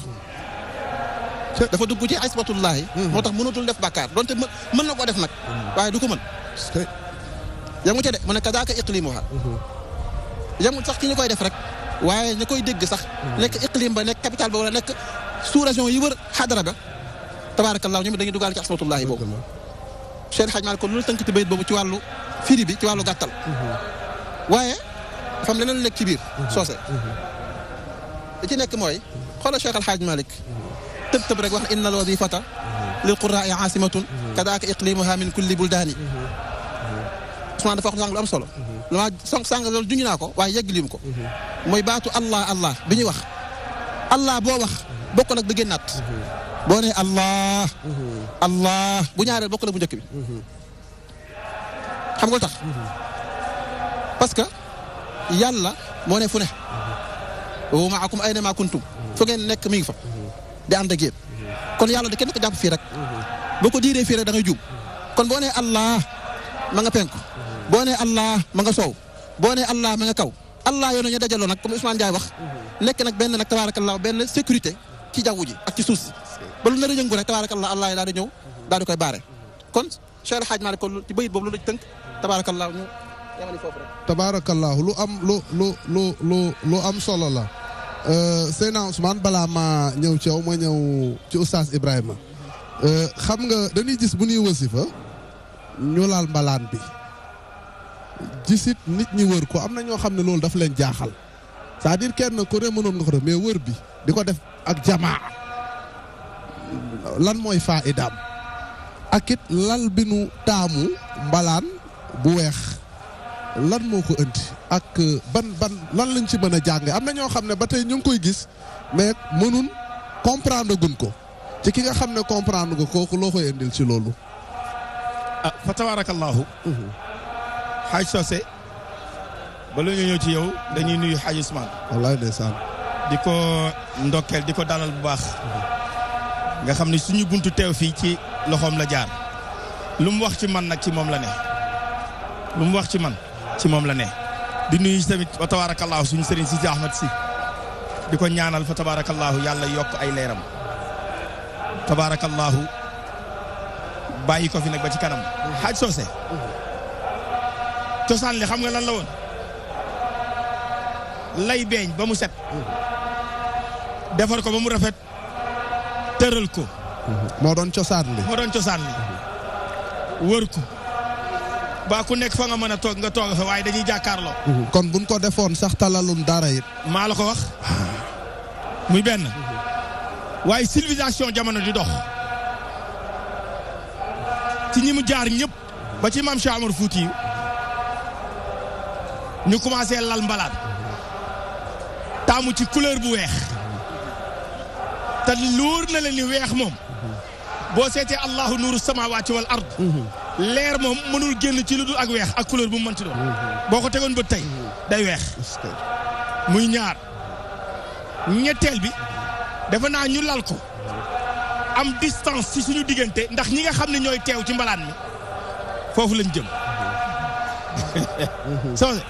dafa dugg ci ismatullahi moo tax mënatul def bàkkaar donte mën na koo def nag waaye du ko mën yamu ca de mu ne kadaaka iqlimuha yamul sax ki ñu koy def rek waaye ñu koy dégg sax nekk iqlim ba nekk capital ba wala nekk sous région yi wër xadara ba tabaarakallaa ñoom dañuy dugal ci ismatullahi boobu Cheikh Hadj Malick ko loolu tënk ci bayit boobu ci wàllu firi bi ci wàllu gàttal waaye dafa am leneen lu nekk ci biir soose li ci nekk mooy xoolal Cheikh Al Hadj Malick tëb rek wax inna al wadifata lil qurra'i aasimatun kadaaka iqlimuha min kulli buldaani Ousmane dafa wax sànq lu am solo dama sànq loolu junj naa ko waaye yeggliim ko mooy baatu allah bi ñuy wax allah boo wax bokkul ak bi génnaat boo nee allah bu ñaareel bokkul ak bu njëkk bi xam nga lu tax parce que yàlla moo ne fu ne wa maakum ayna ma kuntum fu ngeen nekk mi ngi fa di ànd ak yéen kon yàlla da kenn ko jàpp fii rek boo ko diiree fii rek da ngay juum kon boo nee allah ma nga penku boo nee allah ma nga soow boo nee allah ma nga kaw allah yoonu ñu dajaloo nag comme Ousmane Ndiaye wax nekk nag benn nag tabaarakallaa benn sécurité ci jaww ji ak ci suuf si ba lu nar a yëngu rek tabaarakallaa allah yi daal di ñëw daal di koy baare kon Cheikh El Hadj Malick ko ci bayit boobu lu la tënk tabaarakallaa ñu yemali foofu rek. tabaarakallaa lu am solo la Seydina Ousmane balaa ma ñëw ci yow ma ñëw ci oustaz Ibrahima xam nga dañuy gis bu ñuy wasifa ñu laal mbalaan bi gisit nit ñi wër ko am na ñoo xam ne loolu daf leen jaaxal c'est-à-dire kenn ku ne mënoon nga ko def mais wër bi di ko def ak jamaa lan mooy faa'idaam ak it lal bi nu taamu mbalaan bu weex lan moo ko indi ak ban lan lañ ci mën a jànge am na ñoo xam ne ba tey ñu ngi koy gis mais mënun comprendre gun ko ci ki nga xam ne comprendre nga kooku loo koy indil ci loolu fa tabarakallahu xaaj Socé bala ñu ñëw ci yow dañuy nuyu xaaj Ousmane wallaay ndeysaan di ko ndokkeel di ko dalal bu baax nga xam ne suñu buntu teew fii ci loxoom la jaar lu mu wax ci man nag ci moom la ne lu mu wax ci man ci moom la ne di nuyu tamit fa tabarakallahu suñu sëriñ si Ahmad si di ko ñaanal fa tabarakallahu yàlla yokk ay leeram tabarakallahu bàyyi ko fi nag ba ci kanam xaaj Socé cosaan li xam nga lan la woon lay beeñ ba mu set defar ko ba mu rafet tëral ko moo doon cosaan li wër ko ba ku nekk fa nga mën a toog nga toog fa waaye dañuy jàkkaarloo kon buñ ko defoon sax talalum dara it maa la ko wax muy benn waaye civilisation jamono di dox ci ñi mu jaar ñëpp ba ci maam Cheikh Omar Fouti ñu commencé lal mbalaan taamu ci couleur bu weex te luur na leen ni weex moom boo seetee allahu nuuru samaawaati wal ard leer moom mënul génn ci lu dul ak weex ak couleur bu mu mënti doon boo ko tegoon bët tey day weex muy ñaar ñetteel bi dafa naa ñu lal ko am distance ci suñu diggante ndax ñi nga xam ne ñooy teew ci mbalaan mi foofu lañ jëm Socé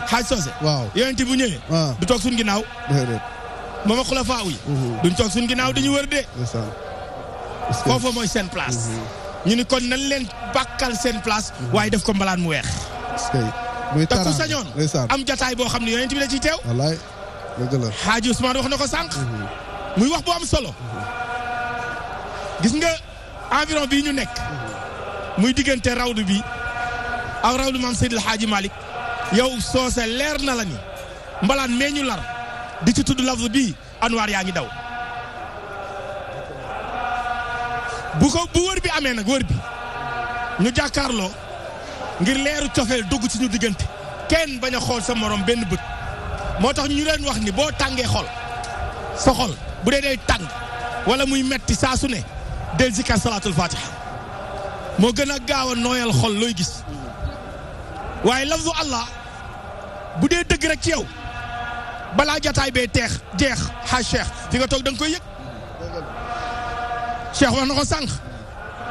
xaaj Socé waaw yonent bu ñëwee du toog suñ ginnaaw moom ak xulafaa yi duñ toog suñ ginnaaw dañu wër de foofu mooy seen place ñu ni kon nañ leen bàkkal seen place waaye def ko mbalaan mu weex te ku sañoon am jataay boo xam ne yonent bi la ciy teew wallaay dëgg la xaaj Ousmane wax na ko sànq muy wax bu am solo gis nga environ bii ñu nekk muy diggante rawdu bi ak rawdu maam Seydil Hadji Malick yow Socé leer na la ni mbalaan mee ñu lar di ci tudd lafz bii anwaar yaa ngi daw bu wër bi amee nag wër bi ñu jàkkaarloo ngir leeru cofeel dugg ci ñu diggante kenn bañ a xool sa morom benn bët moo tax ñu leen wax ni boo tàngee xol sa xol bu dee day tàng wala muy metti saa su ne del zikar salaatul fatiha moo gën a gaaw a nooyal xol looy gis waaye lafzu allah bu dee dëgg rek ci yow balaa jataay bee jeex xaaj cheikh fi nga toog da nga koy yëg cheikh wax na ko sànq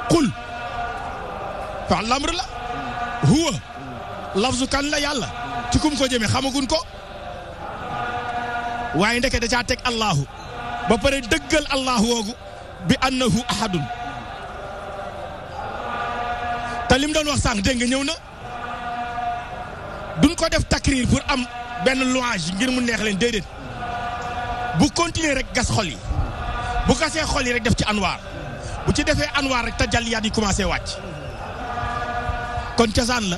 qul fa lamr la huwa lafzu kan la yàlla ci kum ko jëmee xamagun ko waaye ndeke da caa teg allahu ba pare dëggal allahu woogu bi annahu ahadun te lim doon wax sànq dégg nga ñëw na duñ ko def takrir pour am benn louange ngir mu neex leen déedéet bu continuer rek gas xol yi bu gasee xol yi rek def ci anwaar bu ci defee anwaar rek tajalliyaat yi commencé wàcc kon cosaan la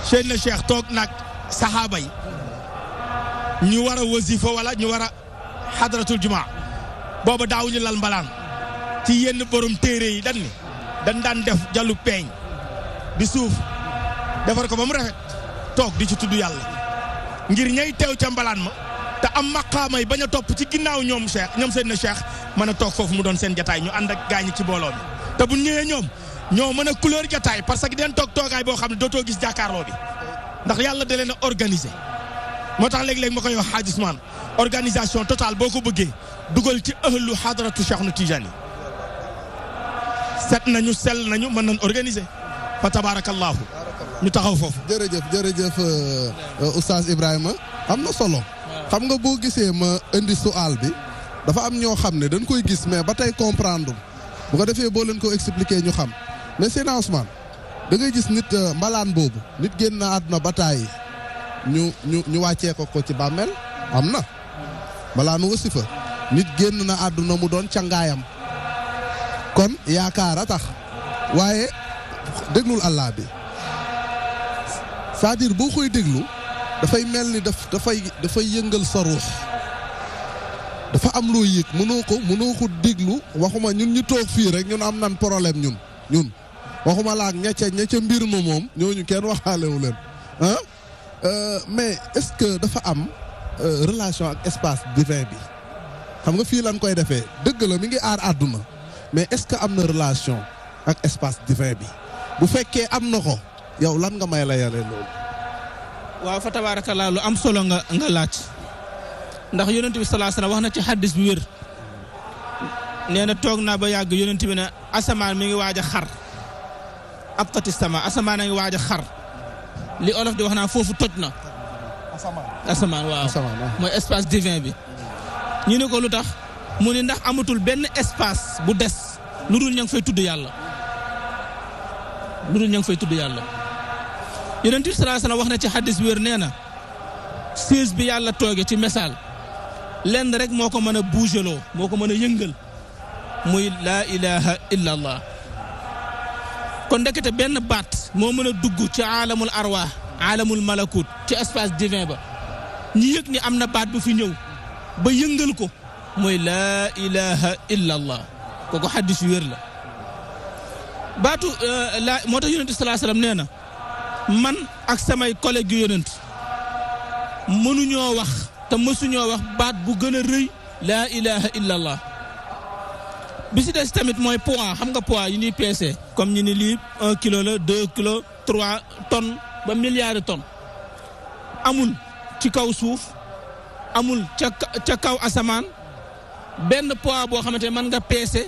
seen na cheikh toog nag saxaaba yi ñu war a wasifa wala ñu war a xadratul jumaa booba daawuñu lal mbalaan ci yenn borom téere yi dañ daan def jallu peeñ di suuf defar ko ba mu rafet toog di ci tudd yàlla ngir ñay teew ca mbalaan ma te am maqaamay bañ a topp ci ginnaaw ñoom seen na cheikh mën a toog foofu mu doon seen jataay ñu ànd ak gaañi ci mbooloo bi te bu ñëwee ñoo mën a couleur jataay parce que den toog toogaay boo xam ne dootoo gis jàkkaarloo bi ndax yàlla da leen a organiser moo tax léeg-léeg ma koy wax Hadj Ousmane organisation totale boo ko bëggee dugal ci ëhlu hadratu Cheikh na Tijani set nañu sell nañu mën nañ organiser fa tabarakallahu ñu taxaw foofu. jërëjëf Oustaz Ibrahima am na solo xam nga boo gisee ma indi sual bi dafa am ñoo xam ne dañ koy gis mais ba tey comprendre bu ko defee boo leen ko expliquer ñu xam mais Seydina Ousmane da ngay gis nit mbalaan boobu nit génn na àdduna ba tàyyi ñu wàccee ko ci bàmmeel am na mbalaanu wasifa nit génn na àdduna mu doon cangaayam kon yaakaar a tax waaye déglul Allah bi c'est-à-dire boo koy déglu dafay mel ni dafay yëngal sa ruux dafa am loo yëg mënoo ko déglu waxuma ñun ñu toog fii rek ñun am nan problème ñun waxuma laak ña ca mbir ma moom ñooñu kenn waxaalewu leen mais est-ce que dafa am relation ak espace divin bi xam nga fii lan koy defee dëgg la mi ngi aar àdduna mais est-ce que am na relation ak espace divin bi bu fekkee am na ko yow lan nga may la yàlla loolu. waaw fa tabaarakallaa lu am solo nga laaj ndax yonent bi sallallahu alayhi wasallam wax na ci xaddis bi wér nee na toog naa ba yàgg yonent bi ne asamaan mi ngi waaj a xar abtati sama asamaan a ngi waaj a xar li olof di wax naa foofu toj na. asamaan waaw mooy espace divin bi. ñu ne ko lu tax mu ne ndax amatul benn espace bu des lu dul ña ngi fay tudd yàlla. yonent bi sallallahu alayhi wasallam wax na ci xaddis bi wér nee na siis bi yàlla tooge ci misaal lenn rek moo ko mën a bougeloo moo ko mën a yëngal muy laa ilaha illa allah kon ndekete benn baat moo mën a dugg ci aalamul arwaax aalamul malakut ci espace divin ba ñi yëg ni am na baat bu fi ñëw ba yëngal ko mooy laa ilaha illa allah kooku xaddis yu wér la baatu moo tax yonent sallallahu alayhi wasallam nee na man ak samay collègues yu yonent mënuñoo wax te mësuñoo wax baat bu gën a rëy laa ilaha illa allah bi si des tamit mooy poids xam nga poids yi ñuy peese comme ñu ni lii 1 kilo la 2 kilos 3 tonnes ba milliards de tonnes amul ci kaw suuf amul ca kaw asamaan benn poids boo xamante ne mën nga peese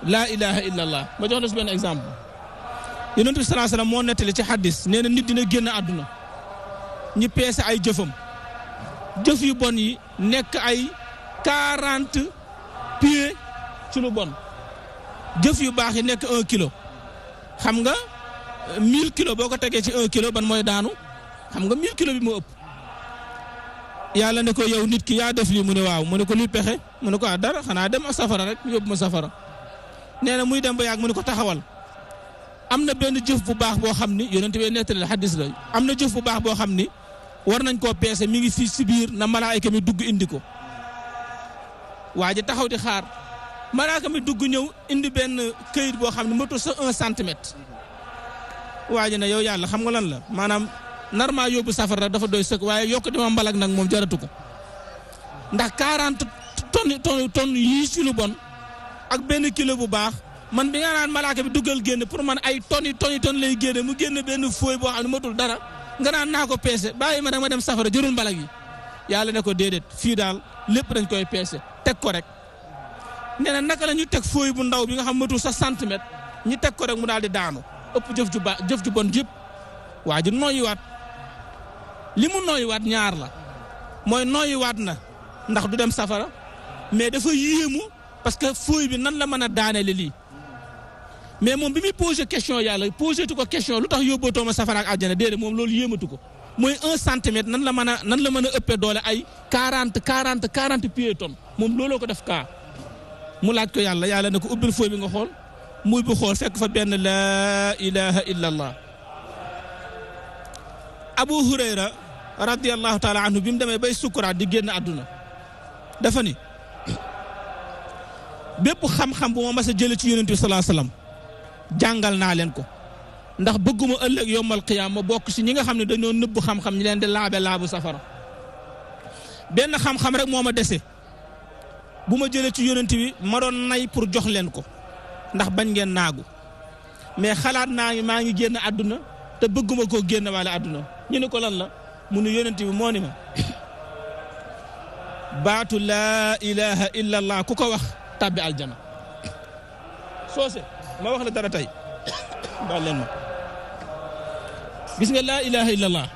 laa ilaha illa allah ma jox la si benn exemple yonent bi sallallahu alayhi wasallam moo nettali ci xaddis nee na nit dina génn àdduna ñi peese ay jëfam jëf yu bon yi nekk ay 40 pieds ci lu bon jëf yu baax yi nekk 1 kilo xam nga 1000 kilos boo ko tegee ci 1 kilo ban mooy daanu xam nga 1000 kilos bi moo ëpp yàlla ne ko yow nit ki yaa def lii mu ne waaw mu ne ko luy pexe mu ne ko dara xanaa dem a safara rek yóbbu ma safara nee na muy dem ba yàgg mu ne ko taxawal am na benn jëf bu baax boo xam ni yonent bi nettali xaddis la am na jëf bu baax boo xam ni war nañ koo peese mi ngi fii si biir na malaayka mi dugg indi ko waa ji taxaw di xaar malaaka mi dugg ñëw indi benn këyit boo xam ne matul sa 1 centimètre waa ji ne yow yàlla xam nga lan la maanaam normal yóbbu safara dafa doy sëkk waaye yokk dima mbalak nag moom jaratu ko ndax 40 tonnes yii ci lu bon ak benn kilo bu baax man bi nga naan malaaka bi duggal génn pour man ay tonnes lay génne mu génn benn fooy boo xam ne matul dara nga naan naa ko peese bàyyi ma nag ma dem safara jërul mbalak yi yàlla ne ko déedéet fii daal lépp dañ koy peese teg ko rek nee na naka la ñu teg fooy bu ndaw bi nga xam matul sa centimètre ñu teg ko rek mu daal di daanu ëpp jëf ju bon jëpp waa ji nooyiwaat li mu nooyiwaat ñaar la mooy nooyiwaat na ndax du dem safara mais dafa yéemu parce que fooy bi nan la mën a daanele lii mais moom bi muy posé question yàlla posé tu ko question lu tax yóbbootoo ma safara ak àjjana déedéet moom loolu yéematu ko mooy 1 centimètre nan la mën a ëppee doole ay 40 piétonnes moom looloo ko def kaa mu laaj ko yàlla ne ko ubbil fooy bi nga xool muy bu xool fekk fa benn laa ilaha illa allah Abu Hurayra radiyallahu taala anhu bi mu demee bay sukkuraat di génn àdduna dafa ni bépp xam-xam bu ma mas a jële ci yonent bi sallallahu alayhi wasallam jàngal naa leen ko ndax bëgguma ëllëg yowmal qiyaam ma bokk si ñi nga xam ne dañoo nëbb xam-xam ñi leen di laabu safara benn xam-xam rek moo ma dese bu ma jëlee ci yonent bi ma doon nay pour jox leen ko ndax bañ ngeen naagu mais xalaat naa ngi maa ngi génn àdduna te bëgguma koo génn wala àdduna ñu ne ko lan la mu nu yonent bi moo ni ma baatu laa ilaha illa allah ku ko wax tàbbi aljana soose ma wax la dara tey baal leen ma gis nga laa ilaha illa allah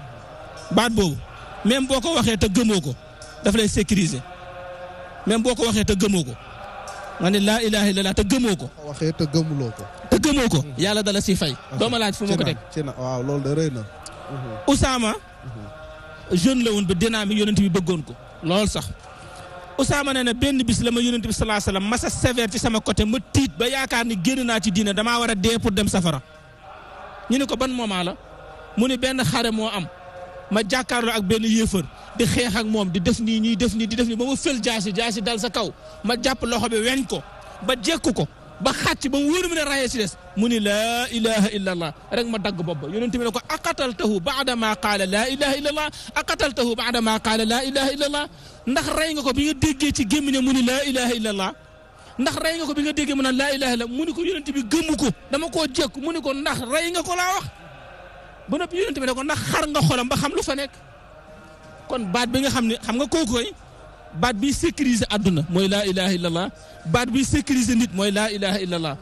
baat boobu même boo ko waxee te gëmoo ko daf lay sécuriser même boo ko waxee te gëmoo ko nga ne laa ilaha illallah te gëmoo ko. waxee te gëmuloo ko. te gëmoo ko yàlla dala si fay. doo ma laaj fu ma ko teg waaw loolu de rëy na. Usaama jeune la woon ba dynamique yonent bi bëggoon ko lool sax Usaama nee na benn bis la ma yonent bi sallallahu alayhi wasallam masa sévère ci sama côté ma tiit ba yaakaar ni génn naa ci diine damaa war a dee pour dem safara ñu ne ko ban moment la mu ne benn xare moo am ma jàkkaarloo ak benn yéefar di xeex ak moom di def nii ñuy def nii di def nii ba ma fël jaasi dal sa kaw ma jàpp loxo bi weñ ko ba jekku ko ba xàcc ba mu wóor mu ne rayee si des mu ni laa ilaha illa allah rek ma dagg bopp ba yonent bi ne ko aqataltahu baada ma qaala laa ilaha illa allah aqataltahu baada ma qaala laa ilaha illa allah ndax rey nga ko bi nga déggee ci gémmiñam mu ni laa ilaha illa allah ndax rey nga ko bi nga déggee mu naan laa ilaha illa mu ni ko yonent bi gëmu ko dama koo jekku mu ni ko ndax rey nga ko laa wax ba noppi yonent bi ne ko ndax xar nga xolam ba xam lu fa nekk kon baat bi nga xam ne xam nga kooku koy baat bi sécuriser àdduna mooy laa ilaha illallah baat bi sécuriser nit mooy laa ilaha illallah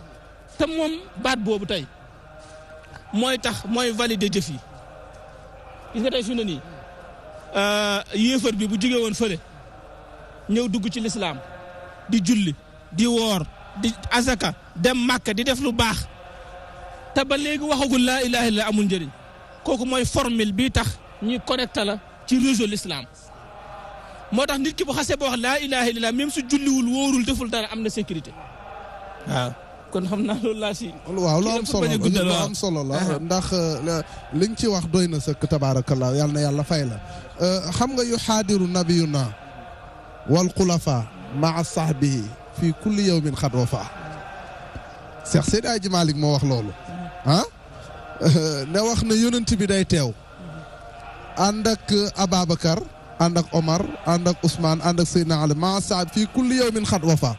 te moom baat boobu tey mooy tax mooy valider jëf yi gis nga tey fi mu ne nii yéefar bi bu jógee woon fële ñëw dugg ci lislaam di julli di woor di azaka dem màkka di def lu baax te ba léegi waxagul laa ilaha illallah amul njëriñ kooku mooy formule bi tax ñuy connecté la ci réseau l'islam moo tax nit ki bu xasee ba wax laa ilaha illallah même su julliwul wóorul deful dara am na sécurité waaw kon xam naa loolu laa si. waaw lu am solo la ndax li nga ci wax doy na sëkk tabaarakallah yàlla na yàlla fay la xam nga yu xaadiru nabiyuna wal xulafa maa sahbihi fii kulli yawmin xad wafa Cheikh Seydi Hadji Malick moo wax loolu ne wax na yonent bi day teew ànd ak Ababacar ànd ak Omar ànd ak Ousmane ànd ak Seydina Ali maa saab fii kulli yawmin xad wafa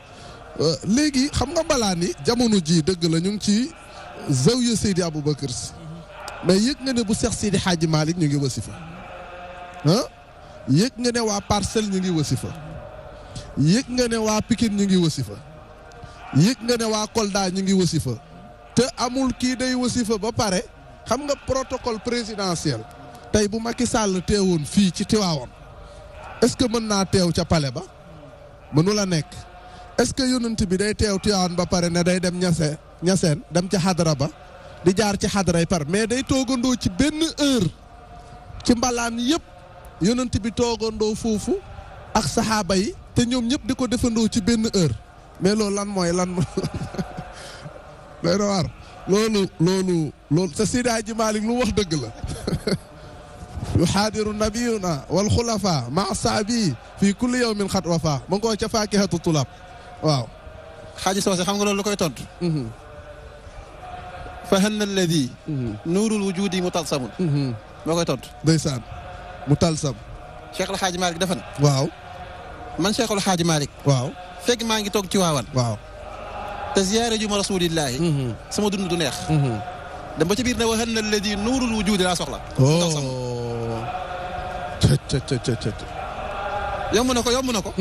léegi xam nga balaa ni jamono ji dëgg la ñu ngi ci zawiya Seydi Aboubacar si mais yëg nga ne bu Cheikh Seydi Hadji Malick ñu ngi wasifa yëg nga ne waa Parcelles ñu ngi wasifa yëg nga ne waa Pikine ñu ngi wasifa yëg nga ne waa Kolda ñu ngi wasifa te amul kii day wasifa ba pare xam nga protocole présidentiel tey bu Macky Sall teewoon fii ci Tivaouane est-ce que mën naa teew ca palais ba mënu la nekk est-ce que yonent bi day teew Tivaouane ba pare ne day dem ñaseen dem ci xadara ba di jaar ci xadara yi par mais day toogandoo ci benn heure ci mbalaan yëpp yonent bi toogandoo foofu ak saxaaba yi te ñoom ñëpp di ko defandoo ci benn heure mais loolu lan mooy lan day na war loolu te Seydi Hadji Malick lu wax dëgg la yuxaadiru nabiyuna wal xulafa ma saabi fii kulli yawmin xat wafa ma ngi ko ca faakihatu tulab waaw xaaji soose xam nga loolu lu koy tontu. fa hanna alladi nuurul wujudi mutalsamun moo koy tontu. ndeysaan mutalsam. Cheikh El Hadj Malick dafa ne. waaw. man Cheikh El Hadj Malick. waaw. fekk maa ngi toog ci waawan. waaw. te ziyaare ju ma rasulillahi. sama dund du neex. dem ba ci biir ne wa hanna alladi nuurul wujudi laa soxla. yomb na ko yomb na ko.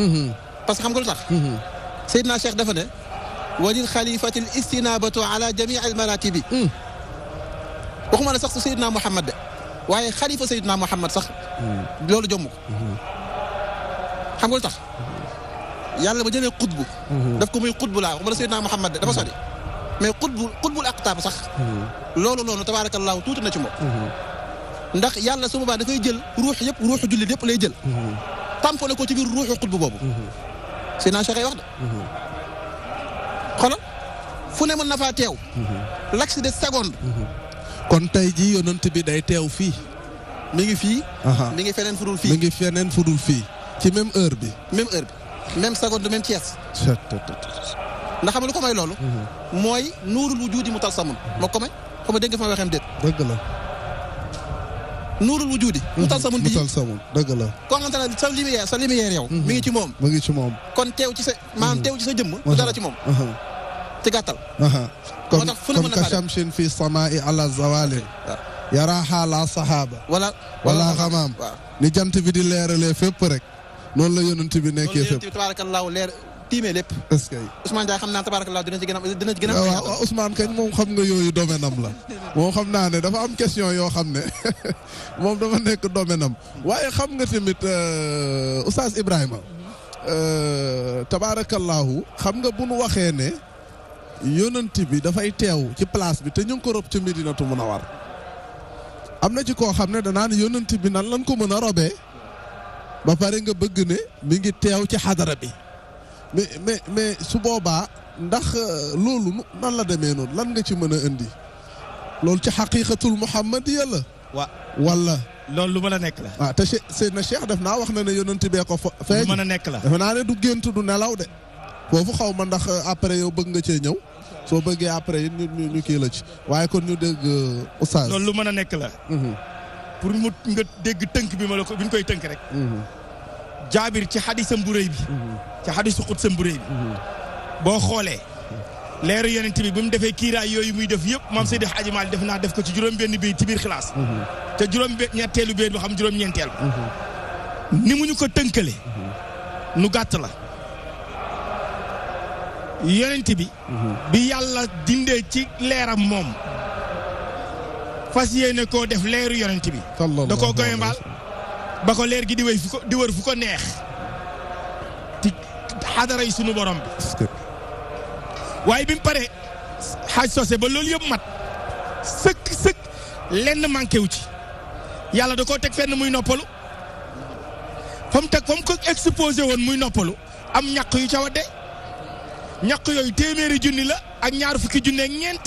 parce que xam nga lu tax. Seydina Cheikh dafa ne. walil xalifatil istinabatu ala jamii al maratibi. waxuma ne sax su Seydina Mouhamed de waaye xalifa Seydina Mouhamed sax. loolu jomb ko. xam nga lu tax. yàlla ba jëlee xutbu. daf ko muy xutbu laa waxuma ne Seydina Mouhamed de dafa sori. mais xutbul aqtaab sax. loolu noonu tabaarakallaahu tuuti na ci moom. ndax yàlla su boobaa dafay jël ruux yëpp ruuxu jullit yëpp lay jël. tamponné ko ci biir ruuxu xutbu boobu. Seydina Cheikh ay wax de. xoolal fu ne mën na faa teew. l'axe de seconde. kon tey jii yonent bi day teew fii. mi ngi fii. mi ngi feneen fudul fii. mi ngi feneen fudul fii. ci même heure bi. même heure bi même seconde même Thiès. ndax xam nga lu ko may loolu. mooy nuurul wujudi mutalsamun moo ko may xam nga dégg nga fa ma waxeem déet. dëgg la. nuurul wujudi. mutalsamun bi mutalsamun dëgg la. koo xamante ne sa lumière yow. mi ngi ci moom. mi ngi ci moom. kon teew ci sa maanaam teew ci sa jëmm. du dara ci moom. ci gàttal. moo tax fu ne mën na comme ka shamsin fi samaa'i ala zawalin. yaraaha la sahaba. wala xamaam. ni jant bi di leeralee fépp rek. noonu la yonent bi nekkee fépp. loolu tabaarakallaahu leer tiimee lépp. est-ce que. Ousmane Ndiaye xam naa tabaarakallaahu dina ci gën a. waaw Ousmane kañ moom xam nga yooyu domaine am la. moom xam naa ne dafa am question yoo xam ne moom dafa nekk domaine am waaye xam nga tamit Oustaz Ibrahima. tabaarakallaahu xam nga bu nu waxee ne. yonent bi dafay teew ci place bi te ñu ngi ko rob ci Medinatu Munawwar am na ci koo xam ne danaa ne yonent bi nan lan ko mën a robee ba pare nga bëgg ne mi ngi teew ci xadara bi mais su boobaa ndax loolu nan la demee noonu lan nga ci mën a indi loolu ci xaqiqatul muhammadiya la. wala. loolu lu mën a nekk la. waaw te Seydina Cheikh def naa wax na ne yonent bee ko feeñ. lu mën a nekk la. dafa naa ne du gént du nelaw de. foofu xaw ma ndax après yow bëgg nga cee ñëw soo bëggee après it ñu kii la ci waaye kon ñu dégg oustaz. loolu lu mën a nekk la. pour mu nga dégg tënk bi ma la ko bi ñu koy tënk rek. jaabir ci xadisam bu rëy bi. ci xadisu xudsam bu rëy bi. boo xoolee. leeru yonent bi bi mu defee kiiraay yooyu muy def yëpp maam Seydi Hadji Malick def naa def ko ci juróom-benn bi ci biir xilaas. te juróom-ñetteelu biir boo xam juróom-ñeenteel. ni mu ñu ko tënkale. nu gàtt la. yonent bi bi yàlla dindee ci leeram moom fas yéene koo def leeru yonent bi da koo goye mbaal ba ko leer gi di wër fu ko neex ci xadara yi sunu borom bi waaye bi mu paree xaaj sose ba loolu yëpp mat sëkk lenn manqué wu ci yàlla da koo teg fenn muy noppalu fa mu ko exposé woon muy noppalu am ñaq yu ca wadde ñaq yooyu téeméeri junni la ak ñaar fukki junni ak ñeent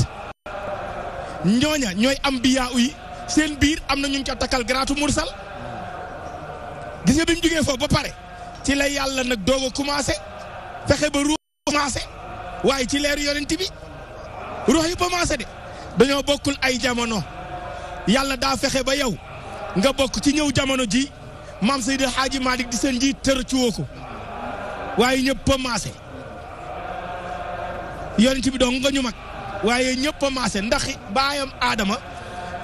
ñooña ñooy ambiya yi seen biir am na ñu ca takkal garaatu mursal gis nga bi mu jógee foofu ba pare ci la yàlla nag doog a commencé fexe ba ruux commencé waaye ci leeru yonent bi ruux yi commencé de dañoo bokkul ay jamono yàlla daa fexe ba yow nga bokk ci ñëw jamono ji maam Seydi Hadji Malick di seen njiit tër ci woo ko waaye ñëpp commencé yonent bi dong nga ñu mag waaye ñëpp a maase ndax baayam aadama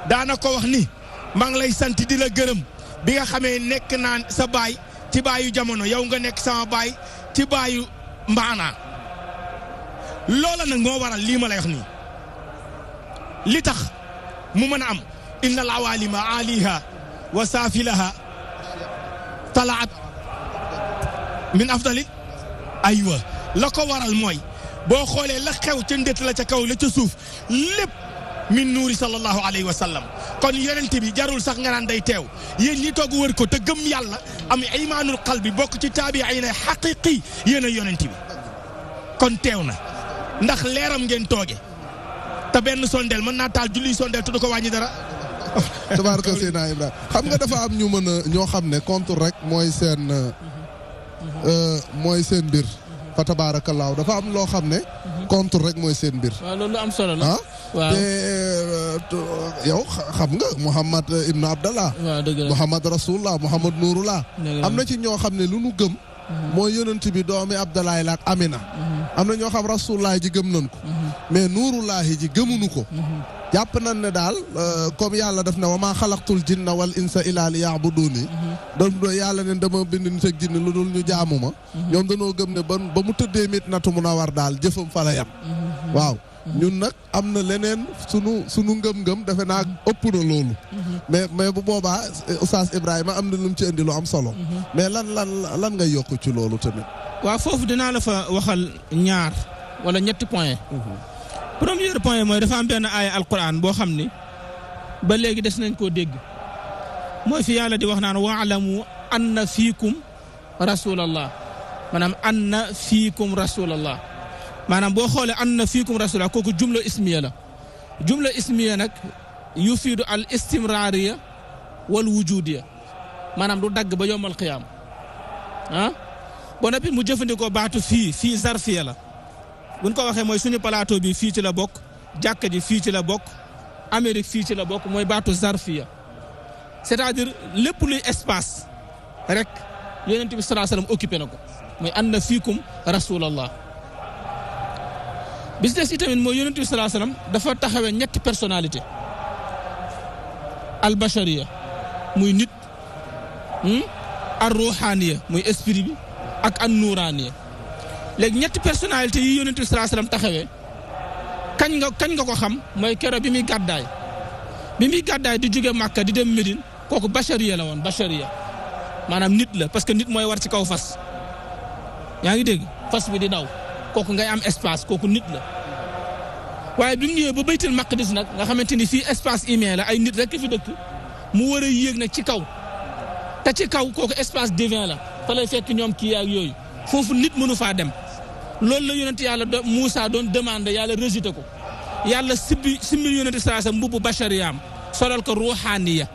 daana ko wax ni maa ngi lay sant di la gërëm bi nga xamee nekk naan sa baay ci baayu jamono yow nga nekk sama baay ci baayu mbaanaa loola nag moo waral lii ma lay wax nii li tax mu mën a am inna al awalima aliha wa saafilaha talaat min afdali aywa la ko waral mooy boo xoolee la xew ca ndët la ca kaw la ca suuf lépp min nuuri sallallahu alayhi wa sallam kon yonent bi jarul sax nga naan day teew yéen ñi toog wër ko te gëm yàlla am imaanul qalbi bokk ci taabi'iin xaqiqi yéen a yonent bi kon teew na ndax leeram ngeen tooge te benn sondeel mën naa taal julli sondeel te du ko wàññi dara. tabaaraka Seydina Ibrahima xam nga dafa am ñoo xam ne contre rek mooy seen mbir fa tabaarakallaahu dafa am loo xam ne contre rek mooy seen mbir waaw loolu am solo la waaw te yow xam nga Muhammad ibnu Abdallah waaw dëgg la Muhammad Rasulullah Muhammad Nuurullah am na ci ñoo xam ne lu nu gëm mooy yonent bi doomi Abdalaay la ak Amina am na ñoo xam Rasulullah ji gëm nañ ko mais Nuurullahi ji gëmuñu ko jàpp nañ ne daal comme yàlla daf ne wa maa xalaqtul jinna wal insa illa li ya'buduni doon yàlla ne dama bind nit ak jinne lu dul ñu jaamu ma ñoom dañoo gëm ne ba mu tëddee Madinatu Munawwara daal jëfam fa la yam waaw ñun nag am na leneen sunu ngëm-ngëm defe naa ëpp na loolu mais bu boobaa Oustaz Ibrahima am na lu mu ci indi lu am solo mais lan ngay yokk ci loolu tamit waaw foofu dinaa la fa waxal ñaar wala ñetti point premier point mooy dafa am benn aaya alquran boo xam ni ba léegi des nañ koo dégg mooy fi yàlla di wax naan waalamu anna fiikum rasulallah maanaam anna fiikum rasulallah maanaam boo xoolee anna fiikum rasulallah kooku jumla ismiya la jumla ismiya nag yufiidu al istimraariya wal wujudiya maanaam du dagg ba yowmal qiyaam boo noppi mu jëfandikoo baatu fii zarfiya la buñ ko waxee mooy suñu plateau bi fii ci la bokk jàkka ji fii ci la bokk Amérique fii ci la bokk mooy baatu zarfiya c'est-à-dire lépp luy espace rek yonent bi sallallahu alayhi wasallam occupé na ko mooy anna fiikum rasulallah bis des itamit mooy yonent bi sallallahu alayhi wasallam dafa taxawee ñetti personnalité al bashariya muy nit ar ruhaniya muy esprit bi ak an nuraniya léegi ñetti personnalité yi yonent bi sallallahu alayhi wasallam taxawee kañ nga ko xam mooy keroog bi muy gàddaay di jóge Makka di dem Médine kooku bachariya la woon bachariya maanaam nit la parce que nit mooy war ci kaw fas yaa ngi dégg fas bi di daw kooku ngay am espace kooku nit la waaye bi mu ñëwee ba Baytul Maqdis nag nga xamante ni fii espace humain la ay nit rek fi dëkk mu war a yéeg nag ci kaw te ci kaw kooku espace divin la fa lay fekk ñoom kii ak yooyu foofu nit mënu faa dem loolu la yonent yàlla Moussa doon demandé yàlla rejeté ko yàlla simbil yonent sallallahu mbubbu bachariyaam solal ko ruuxaaniya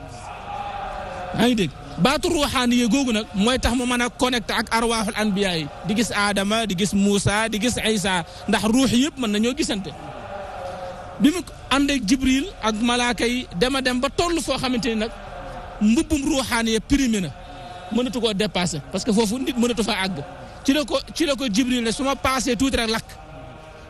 yaa ngi dégg baatu ruuxaaniya googu nag mooy tax mu mën a connecté ak arwaaxul anbiya yi di gis Adama di gis Moussa di gis Isa ndax ruux yëpp mën nañoo gisante bi mu ànd ak Jibril ak malaaka yi dem ba toll foo xamante ni nag mbubbum ruuxaaniya primé na mënatu koo dépassé parce que foofu nit mënatu fa àgg ci la ko Jibril ne su ma paasee tuuti rek lakk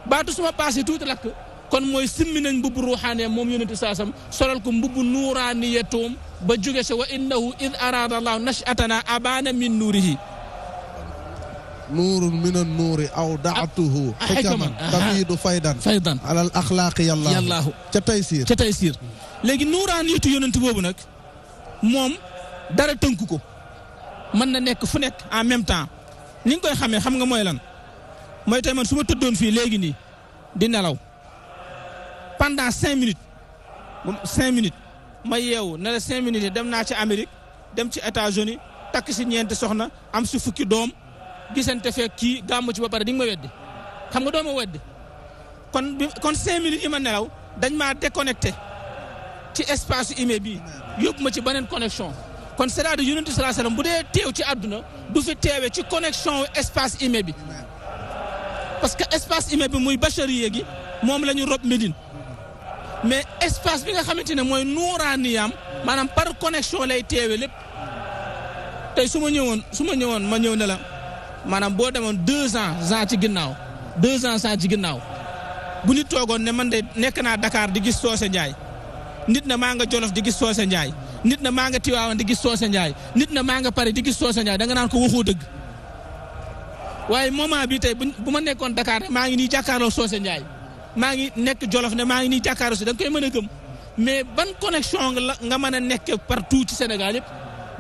baatu su ma paasee tuuti lakk kon mooy simmi nañ mbubbu ruuxaaniya moom yonent saasam solal ko mbubbu nuuraaniyatoom ba jóge sa wa innahu id arada allahu nashatana abana min nuurihi nuurun min an nuuri aw daatuhu xikaman tafiidu faydan alal axlaaqi yallaahu ca taysiir léegi nuuraaniyatu yonent boobu nag moom dara tënku ko mën na nekk fu nekk en même temps ni nga koy xamee xam nga mooy lan mooy tey man su ma tëddoon fii léegi nii di nelaw pendant 5 minutes ma yeewu ne la 5 minutes yi dem naa ci Amérique dem ci États-Unis takk si ñeenti soxna am si fukki doom gisante fekk kii gàmmu ci ba pare di nga ma weddi xam nga doo ma weddi kon 5 minutes yi ma nelaw dañ maa déconnecté ci espace humain bi yóbbu ma ci beneen connexion kon c'est-à-dire yonent sallallahu alayhi wasallam bu dee teew ci àdduna du fi teewee ci connexion espace humain bi parce que espace humain bi muy bachariye gi moom la ñu rob Médine mais espace bi nga xamante ne mooy nuuraaniyam maanaam par connexion lay teewee lépp tey su ma ñëwoon ma ñëw ne la maanaam boo demoon 2 ans ci ginnaaw bu nit toogoon ne man de nekk naa Dakar di gis Socé Ndiaye nit na maa nga Jolof di gis Socé Ndiaye nit na maa nga Tiwaawan di gis Socé Ndiaye nit na maa nga Paris di gis Socé Ndiaye da nga naan ko waxoo dëgg waaye moment bi tey bu ma nekkoon Dakar ne maa ngi nii jàkkaarloo Socé Ndiaye maa ngi nekk Jolof ne maa ngi nii jàkkaarloo si da nga koy mën a gëm mais ban connexion nga mën a nekk partout ci Sénégal yëpp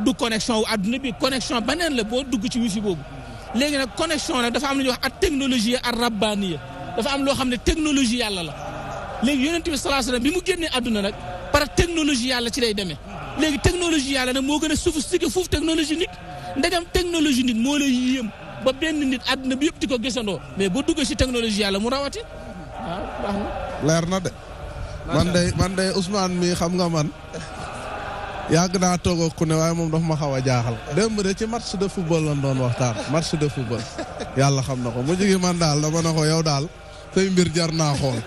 du connexion wu adduna bi connexion beneen la boo dugg ci wifi boobu léegi nag connexion nag dafa am lu ñuy wax ak technologie ar rabbaniya dafa am loo xam ne technologie yàlla la léegi yonent bi sallallahu alayhi wasallam bi mu génnee adduna nag par technologie yàlla ci lay demee léegi technologie yàlla nag moo gën a sophistiqué foofu technologie nit ndegam technologie nit moo lay yéem ba benn nit àdduna bi yëpp di ko gisandoo mais boo duggee si technologie yàlla mu rawati waaw baax na. leer na de. man de Ousmane mi xam nga man yàgg naa toog ak ku ne waaye moom dafa ma xaw a jaaxal. démb de ci match de football lañ doon waxtaan match de football yàlla xam na ko mu jigi man daal dama ne ko yow daal say mbir jar naa xool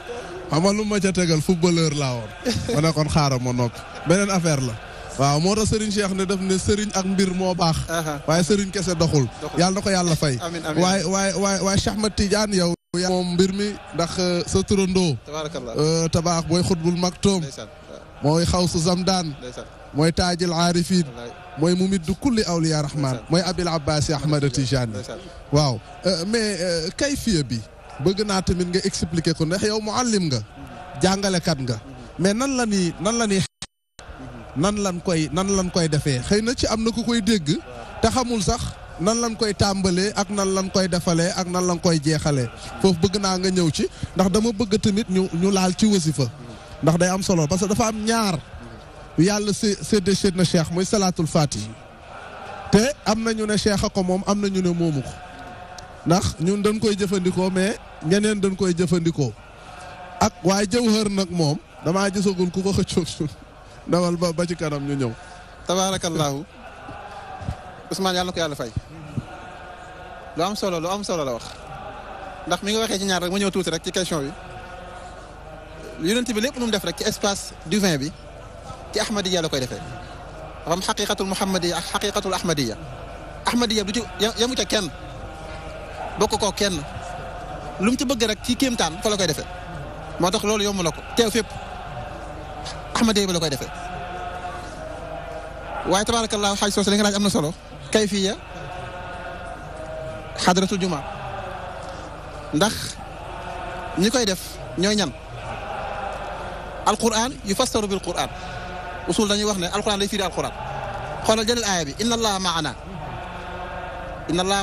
xam nga lu ma ca tegal footballeur laa woon ma ne kon xaaral ma noppi beneen affaire la. waaw moo tax Serigne Cheikh ne def ne Serigne ak mbir moo baax. waaye Serigne kese doxul. yàlla na ko yàlla fay. waaye Cheikh Ahmed Tidiane yow. moom mbir mi ndax sa turandoo. tabaax booy xutbul maktoom. mooy xawsu zamdaan. mooy taajil aarifin. mooy mumiddu kulli awliya rahman. mooy abil abbas Ahmed Tidiane. waaw mais kayfiya bi. bëgg naa tamit nga expliquer ko ndax yow muallim nga. jàngalekat nga. mais nan la ni nan lan koy defee xëy na ci am na ku koy dégg te xamul sax nan lan koy tàmbalee ak nan lan koy defalee ak nan lan koy jeexalee foofu bëgg naa nga ñëw ci ndax dama bëgg tamit ñu laal ci wasifa ndax day am solo parce que dafa am ñaar yàlla séddee na cheikh muy salaatul fatih te am na ñu ne cheikh a ko moom am na ñu ne moomu ko ndax ñun dañ koy jëfandikoo mais ñeneen dañ koy jëfandikoo ak waaye jawhar nag moom damaa gisagul ku ko xëccoo dawal ba ci kanam ñu ñëw. tabaarakallaahu Ousmane yàlla na ko yàlla fay lu am solo la wax ndax mi nga waxee ci ñaar rek ma ñëw tuuti rek ci question bi yonent bi lépp lu mu def rek ci espace divin bi ci ahmadiyya la koy defee dafa am xaqiqatul muhammadiyya ak xaqiqatul ahmadiyya du ci yamu ca kenn bokk koo kenn lu mu ci bëgg rek ci kéemtaan fa la koy defee moo tax loolu yomb na ko teew fépp ahmadiyya ba la koy defee waaye tabaarakallaahu xaaj soose li nga laaj am na solo kayfiya xadratul juma ndax ñi koy def ñooy ñan alquran yufassaru bil quran usul dañuy wax ne alquran day firi alquran xoolal jëlal aaya bi inna allaha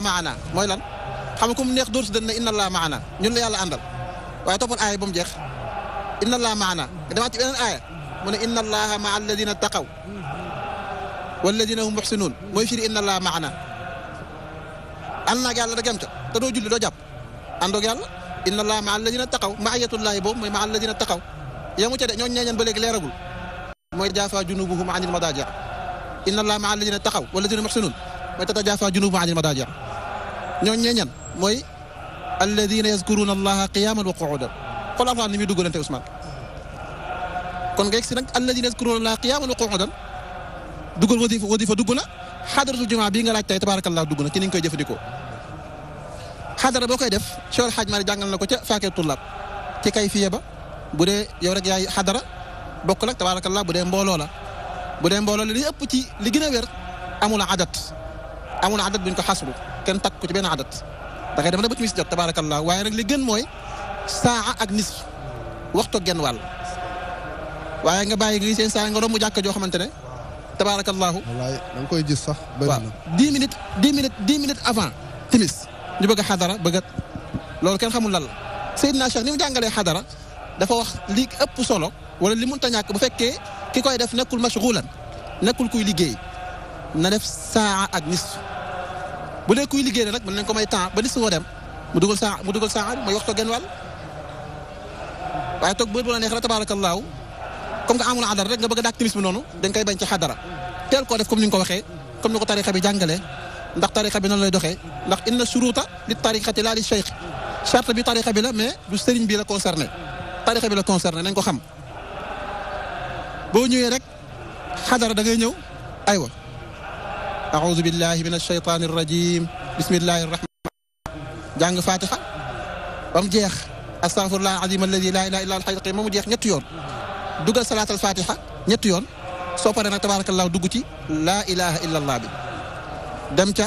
maana mooy lan xam nga ku mu neex dóor si dañ ne inna allaha maana ñun la yàlla àndal waaye toppal aaya ba mu jeex inna allaha maana nga demaat ci beneen aaya mu ne inna allaha maa alladina taqaw walladina hum muxsinuun mooy firi inna allaha maana ànd naag yàlla da gem ca te doo julli doo jàpp àndoog yàlla inna allaha maa alladina taqaw maayatullahi boobu mooy maa alladina taqaw yamu ca de ñooñu ñeeñeen ba léegi leeragul mooy jaafa junubuhum anil madaaji inna allaha maa alladina taqaw walladina muxsinuun mooy tatajaafa junubuhum anil madaaji ñooñu ñeeñeen mooy alladina yazkuruna allaha qiyaman wa qu'udan xool alxuraan ni muy duggalante Ousmane kon nga yegg si nag alladina yazkuruna allaha qiyaman wa qu'udan dugal wadifa dugg na xadaratul jumaa bii nga laaj tey tabarakallah dugg na ci ni ñu koy jëfandikoo xadara boo koy def Cheikh El Hadj Malick jàngal na ko ca Faakir Tullaab ci kayfiya ba bu dee yow rek yaay xadara bokk nag tabarakallah bu dee mbooloo la li ëpp ci li gën a wér amul adat buñ ko xasru kenn takk ko ci benn adat da ngay dem na ba ci mis jot tabarakallah waaye nag li gën mooy saa ak nisf waxtu genn wàll waaye nga bàyyi ngi seen saa nga romb jàkka joo xamante ne tabarakallahu wallaay da nga koy gis sax bëri na 10 minutes avant timis ñu bëgg a xadara loolu kenn xamul lan la Seydina Cheikh ni mu jàngalee xadara dafa wax li ëpp solo wala li mënta ñàkk bu fekkee ki koy def nekkul mashghulan nekkul kuy liggéey na def saa ak nisf bu dee kuy liggéey nag mën nañ ko may temps ba nisf woo dem mu dugal saa mooy waxtu genn wàll waaye toog bët bu la neex rek tabarakallahu comme que amul adara rek nga bëgg a daak timis bi noonu dañ koy bañ ci xadara teel koo def comme ni nga ko waxee comme ni ko tarixa bi jàngalee ndax tarixa bi noonu lay doxee ndax inna shuruta li tarixati laa li cheikh charte bi tarixa bi la mais du sëriñ bi la concerné tarixa bi la concerné nañ ko xam boo ñëwee rek xadara da ngay ñëw aywa a'udhu billahi minash shaytanir rajim bismillahir rahmanir rahim jàng fatiha ba mu jeex astaghfirullah al-azim alladhi la ilaha illa al-hayyul qayyum mu jeex ñetti yoon dugal salaatal fatiha ñetti yoon soo paree nag tabarakallah dugg ci laa ilaha illa allah bi dem ca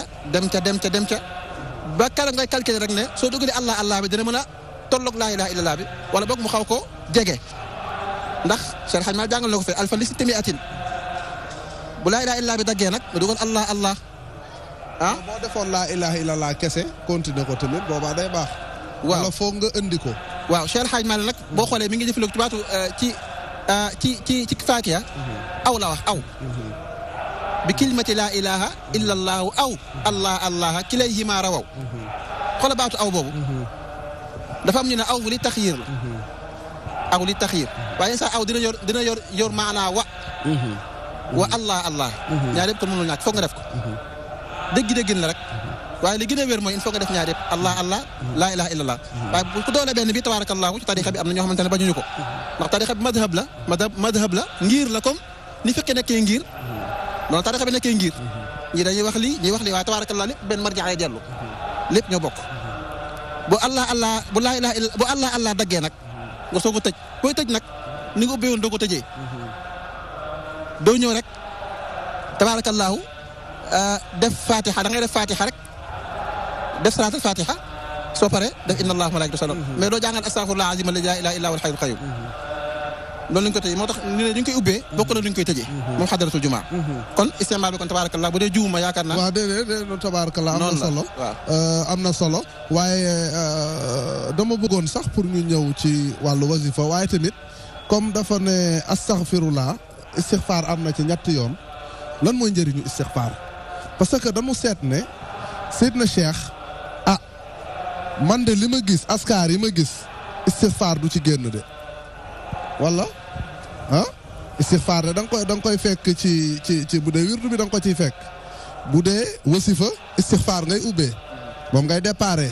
ba kala ngay calculer rek ne soo dugalee allah bi dina mën a tolloog laa ilaha illa allah bi wala boog mu xaw ko jege ndax Cheikh Hadj Mal jàngal na ko fee alfa li si temi atin bu laa ilaha illa bi daggee nag mu dugal allah boo defoon laa ilaha illa allah kese continuer ko tamit boobaa day baax waaw wala foog nga indi ko waaw Cheikh Hadj Mal nag boo xoolee mi ngi jëfandikoo ci baatu ci faakiya aw la wax aw bi kilmati laa ilaha illa allahu aw allah kilayhima rawaw xoola baatu aw boobu dafa am ñu ne aw li taxyir la aw li taxyir waaye saa aw dina yor maanaa wa wa allah allah ñaar yëpp kon mënul ñàkk foog nga def ko dégg la rek waaye li gën a wér mooy il faut nga def ñaar yëpp allah allah laa ilaha illallah waaye bu ko doole benn bi tabarakallahu ci tarixa bi am na ñoo xamante ne bañuñu ko ndax tarixa bi madhab la ngir la comme ni fekkee nekkee ngir noonu tarixa bi nekkee ngir ñi dañuy wax lii ñuy wax lii waaye tabarakallah lépp benn marja ay dellu lépp ñoo bokk bu allah allah bu laa ilaha illa bu allah allah daggee nag nga soo ko tëj koy tëj nag ni nga ubbee woon doo ko tëjee doo ñëw rek tabarakallahu def fatiha da ngay def fatiha rek def salaatul fatiha soo pare def inna allaha malaikatu sallam mais doo jàngal astaghfirullah azim la ilaha illa huwa al-hayyul qayyum loolu lañ ko tëjee moo tax ñu ne dañ koy ubbee bokk na duñ koy tëjee moom xadaratul jumaa kon istimaal bi kon tabarakallah bu dee juuma yaakaar naa waaw déedéet tabarakallah am na solo am na solo waaye dama bëggoon sax pour ñu ñëw ci wàllu wasifa waaye tamit comme dafa ne astaghfirullah istighfar am na ci ñetti yoon lan mooy njëriñu istighfar parce que damu seet ne Seydina Cheikh man de li ma gis askar yi ma gis istighfar du ci génn de wala istighfar de da nga koy fekk ci bu dee wirdu bi da nga ko ciy fekk bu dee wasifa istighfar ngay ubbee moom ngay déparé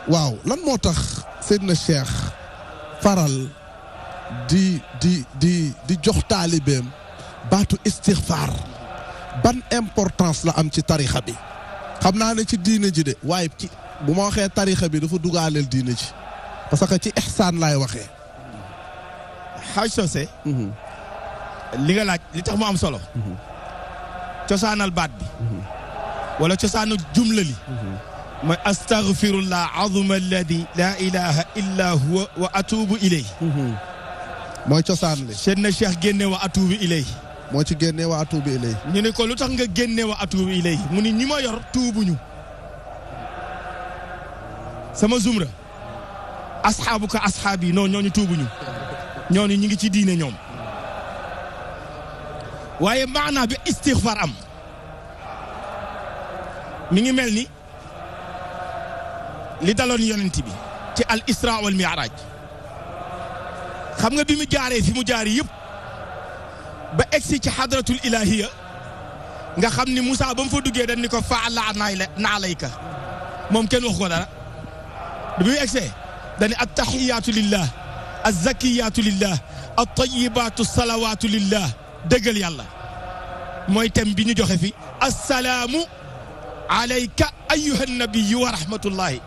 waaw lan moo tax Seydina Cheikh faral di jox taalibeem baatu istighfar ban importance la am ci tarixa bi xam naa ne ci diine ji de waaye ci bu ma waxee tarixa bi dafa dugaaleel diine ji parce que ci ihsaan laay waxee xaaj soose li nga laaj li tax mu am solo cosaanal baat bi wala cosaanal jumla li mooy astaghfirullah azuma alladi la ilaha illa huwa wa atubu ilayhi mooy cosaan li Seydina Cheikh génne wa atubu ilayhi moo ci génne wa atubu ilayhi ñu ne ko lu tax nga génne wa atubu ilayhi mu ni ñi ma yor tuubuñu sama zumra asxaabuka asxaabi non ñooñu tuubuñu ñooñu ñu ngi ci diine ñoom waaye maanaa bi istighfar am mi ngi mel ni li daloon yonent bi ci al isra wal mi'raj xam nga bi mu jaaree fi mu jaar yëpp ba egsi ci hadratul ilahiya nga xam ni Moussa ba mu fa duggee dañ ni ko faala naalayka moom kenn wax ko dara bi mu egsee dañu attahiyaatu lillah azzakiyaatu lillah attayibaatu salawaatu lillah dëggal yàlla mooy thème bi ñu joxe fi assalaamu alayka ayyuha nabiyu wa rahmatullahi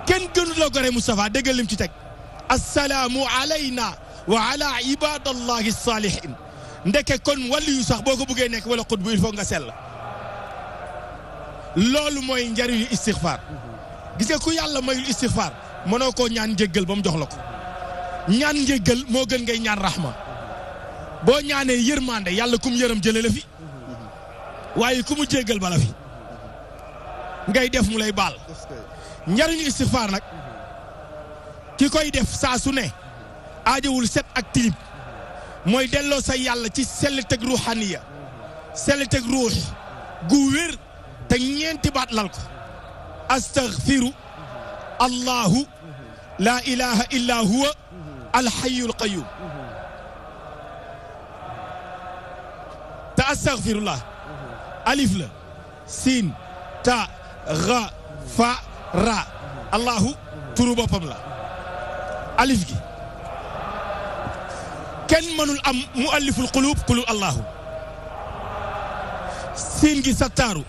kenn gënu la gore Moustapha dëggal lim ci teg assalaamu alayna wa ala ibadallahi salihin ndeke kon waliyu sax boo ko bëggee nekk wala xutbu il faut nga sell loolu mooy njariñu istighfar gis nga ku yàlla mayul istighfar mënoo koo ñaan njéggal ba mu jox la ko ñaan njéggal moo gën ngay ñaan rahma boo ñaanee yërmande yàlla kum yërëm jële la fi waaye ku mu jéggal bala fi ngay def mu lay baal njariñu istighfar nag ki koy def saa su ne aajowul set ak tilim mooy delloo sa yàlla ci selliteg ruuxaniya selliteg ruux gu wér te ñeenti baat lal ko astaghfiru allahu la ilaha illa huwa alhayyul qayyum te astaghfirullah alif la siin ta ra fa ra allahu turu boppam la alif gi kenn mënul am mualliful qulub qulub allahu siin gi sattaaru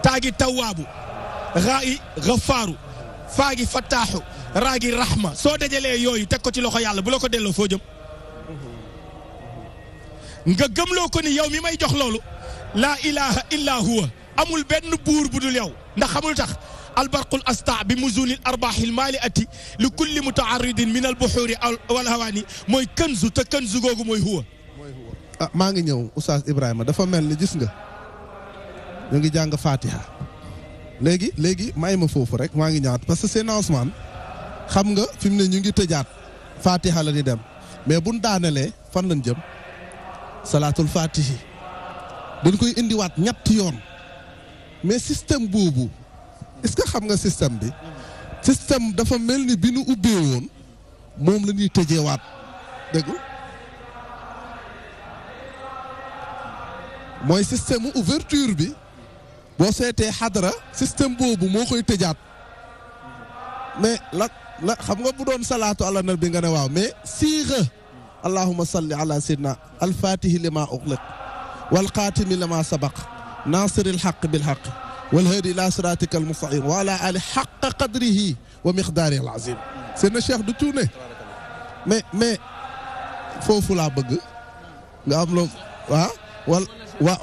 taa gi tawaabu raa gi gafaaru faa gi fattaaxu raa gi rahma soo dajalee yooyu teg ko ci loxo yàlla bu la ko delloo foo jëm nga gëmloo ko ni yow mi may jox loolu laa ilaha illa huwa amul benn buur bu dul yow ndax xamul tax albarqul asta bi muzunil arbaaxil maaliati li kulli mutaaridin min albuxuuri wal hawaani mooy kanzu te kanzu googu mooy huwa maa ngi ñëw Oustaz Ibrahima dafa mel ni gis nga ñu ngi jàng Fatiha léegi may ma foofu rek maa ngi ñaat parce que seen Ousmane xam nga fi mu ne ñu ngi tëjaat Fatiha la di dem mais buñ daanelee fan lañ jëm salaatul Fatihi dañ koy indiwaat ñetti yoon mais système boobu est-ce que xam nga système bi système dafa mel ni bi nu ubbee woon moom la ñuy tëjeewaat dégg mooy système mu ouverture bi boo seetee xadara système boobu moo koy tëjaat mais la xam nga bu doon salaatu ala nabi nga ne waaw mais siixa allahumma salli ala sayyidina alfatihi lima ughliq wal xaatimi lima sabaq nasiril xaq bil xaq wal hadi ila siratika al mustaqim wa ala ali xaq qadrihi wa miqdaarihi al azim c'est na cheikh du tuune mais foofu laa bëgg nga am loo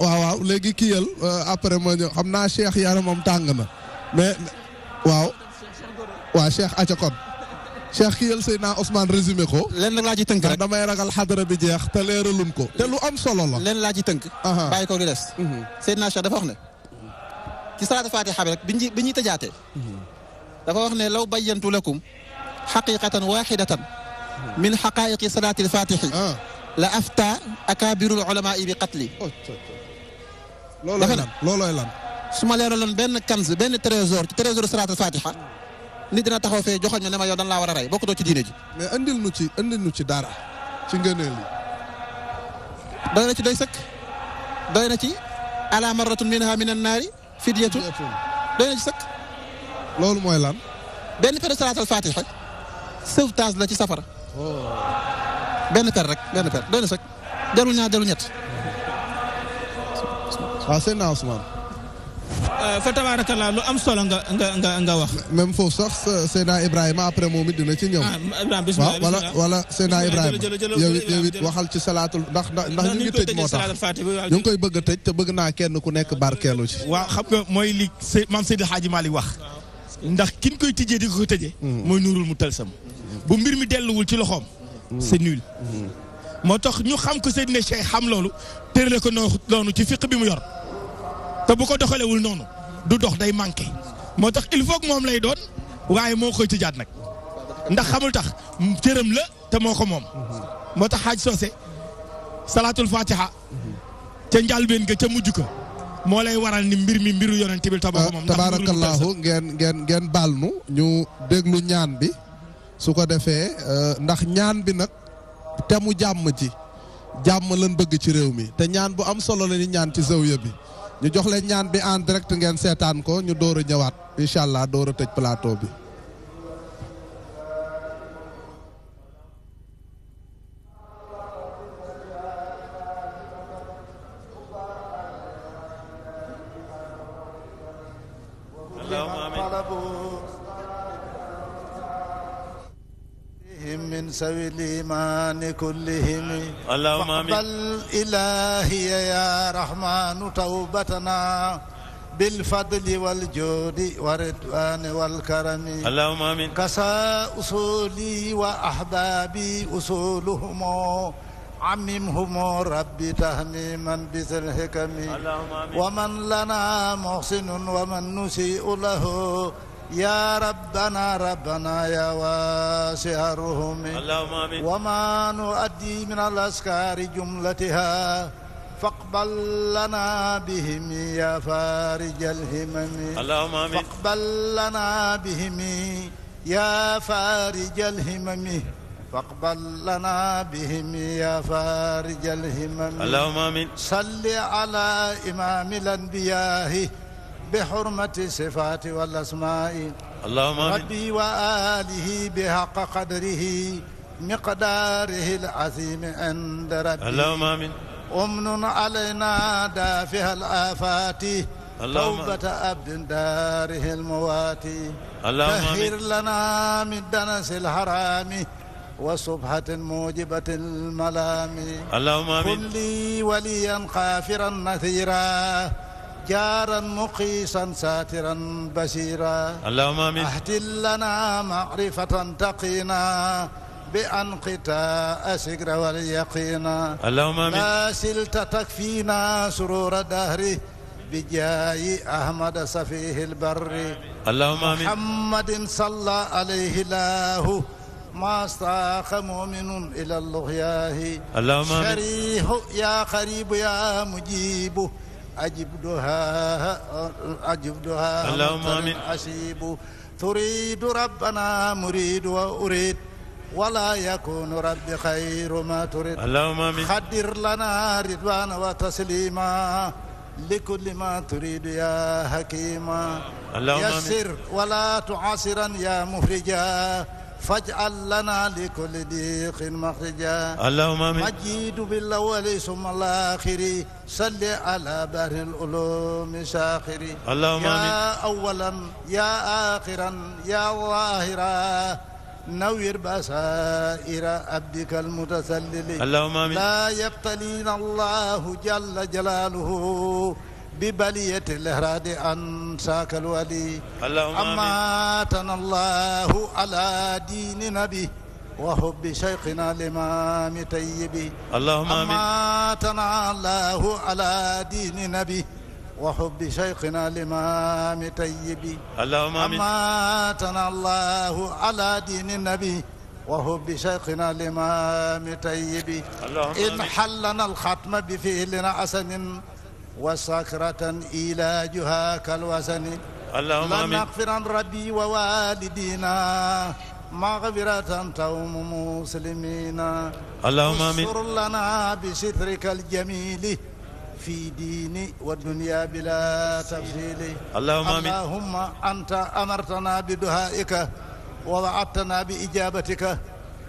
waaw léegi kiyal après ma ñëw xam naa cheikh yaramam tàng na mais waaw cheikh acakon cheikh kiyal Seydina Ousmane résumé ko leen nag laa ci tënk rek damay ragal xadara bi jeex te leeralun ko te lu am solo la leen laa ci tënk bàyyi ko li des Seydina Cheikh dafa wax ne ci salaatu fatiha bi rek bi ñuy tëjaatee dafa wax ne law bayyantu lakum xaqiqatan waxidatan min xaqaiqi salaati alfatihi la afta akabirul ulama bi qatli loolooy lan su ma leeraloon benn kanz benn trésor ci trésor salaatu alfatiha nit dina taxaw fee joxoñ ne ma yow dan laa war a rey bokkutoo ci diine ji mais andil nu ci dara ci ngëneel yi doy na ci doy sëkk doy na ci ala marratun minha min annaari fidyatun doy na ci sëkk loolu mooy lan benn per salaatu alfatiha sauvetage la ci safara benn per rek benn per doy na sëkk dellu ñaar dellu ñett waaw Seydina Ousmane fa tabarakallah lu am solo nga wax même foofu sax Seydina Ibrahima après moom it dina ci ñëw waaw wala Seydina Ibrahima yow it waxal ci salaatul ndax ñu ngi tëj moo tax ñu ngi koy bëgg a tëj te bëgg naa kenn ku nekk barkeelu ci waaw xam nga mooy li maam Seydi Hadji Malick wax ndax kin koy tëjee di ko tëjee mooy nuurul mu talsam bu mbir mi delluwul ci loxoom c'est nul moo tax ñu xam ko Seydina Cheikh xam loolu tërale ko noonu ci fiq bi mu yor te bu ko doxalewul noonu du dox day manqué moo tax il faut que moom lay doon waaye moo koy tëjaat nag ndax xamul tax cëram la te moo ko moom moo tax xaaj soose salaatul fatiha ca njàlbeen ga ca mujj ko moo lay waral ni mbir mi mbiru yonent bi tabax moom tabarakallahu ngeen baal nu ñu déglu ñaan bi su ko defee ndax ñaan bi nag te mu jàmm ci jàmm lañ bëgg ci réew mi te ñaan bu am solo la ni ñaan ci zawiya bi ñu jox leen ñaan bi en direct ngeen seetaan ko ñu door a ñëwaat incha allah door a tëj plateau bi. من سوي الإيمان كلهم اللهم آمين فاقبل إلهي يا رحمن توبتنا بالفضل والجود والرضوان والكرم اللهم آمين كسى أصولي وأحبابي أصولهم عممهم ربي تهميما بذي الحكم ومن لنا محسن ومن نسيء له يا ربنا يا واسع الرحم وما نؤدي من الأذكار جملتها فاقبل لنا بهم يا فارج الهمم اللهم آمين فاقبل لنا بهم يا فارج الهمم فاقبل لنا بهم يا فارج الهمم اللهم آمين صل على إمام الأنبياء بحرمة الصفات والأسماء اللهم آمين ربي وآله بحق قدره مقداره العظيم عند ربي اللهم آمين أمن علينا دافع الآفات توبة عبد داره المواتي طهر لنا من دنس الحرام وصبحة موجبة الملام اللهم آمين كن لي وليا غافرا نثيرا جارا مقيسا ساترا بشيرا اللهم آمين اهدل لنا معرفة تقينا بأنقطاع السكر واليقين اللهم آمين لا سلت تكفينا سرور دهري بجاي أحمد سفيه البر اللهم آمين محمد صلى عليه الله ما استاق مؤمن إلى اللغياه اللهم آمين شريح يا قريب يا مجيب أجب دها اللهم آمين أسيب تريد ربنا مريد وأريد ولا يكون ربي خير ما تريد اللهم آمين خدر لنا رضوان وتسليما لكل ما تريد يا حكيما يسر ولا تعسرا يا مفرجا فاجعل لنا لكل ضيق مخرجا اللهم آمين مجيد بالأول ثم الآخر صل على بحر العلوم ساخر اللهم آمين يا أولا يا آخرا يا ظاهرا نوّر بصائر عبدك المتسلل اللهم آمين لا يبتلينا الله جل جلاله ببلية الإهراد عن ساك الولي اللهم آمين أماتنا الله على دين نبي وحب شيخنا الإمام طيب اللهم آمين أماتنا الله على دين نبي وحب شيخنا الإمام طيب اللهم آمين أماتنا الله على دين النبي وحب شيخنا الإمام طيب إن حلنا الختم بفعلنا حسن وسكرة إيلاجها كالوسن اللهم آمين لنغفرن ربي ووالدينا مغفرة توم مسلمين اللهم آمين استر لنا بسترك الجميل في ديني والدنيا بلا تفصيل اللهم آمين اللهم أنت أمرتنا بدعائك ووعدتنا بإجابتك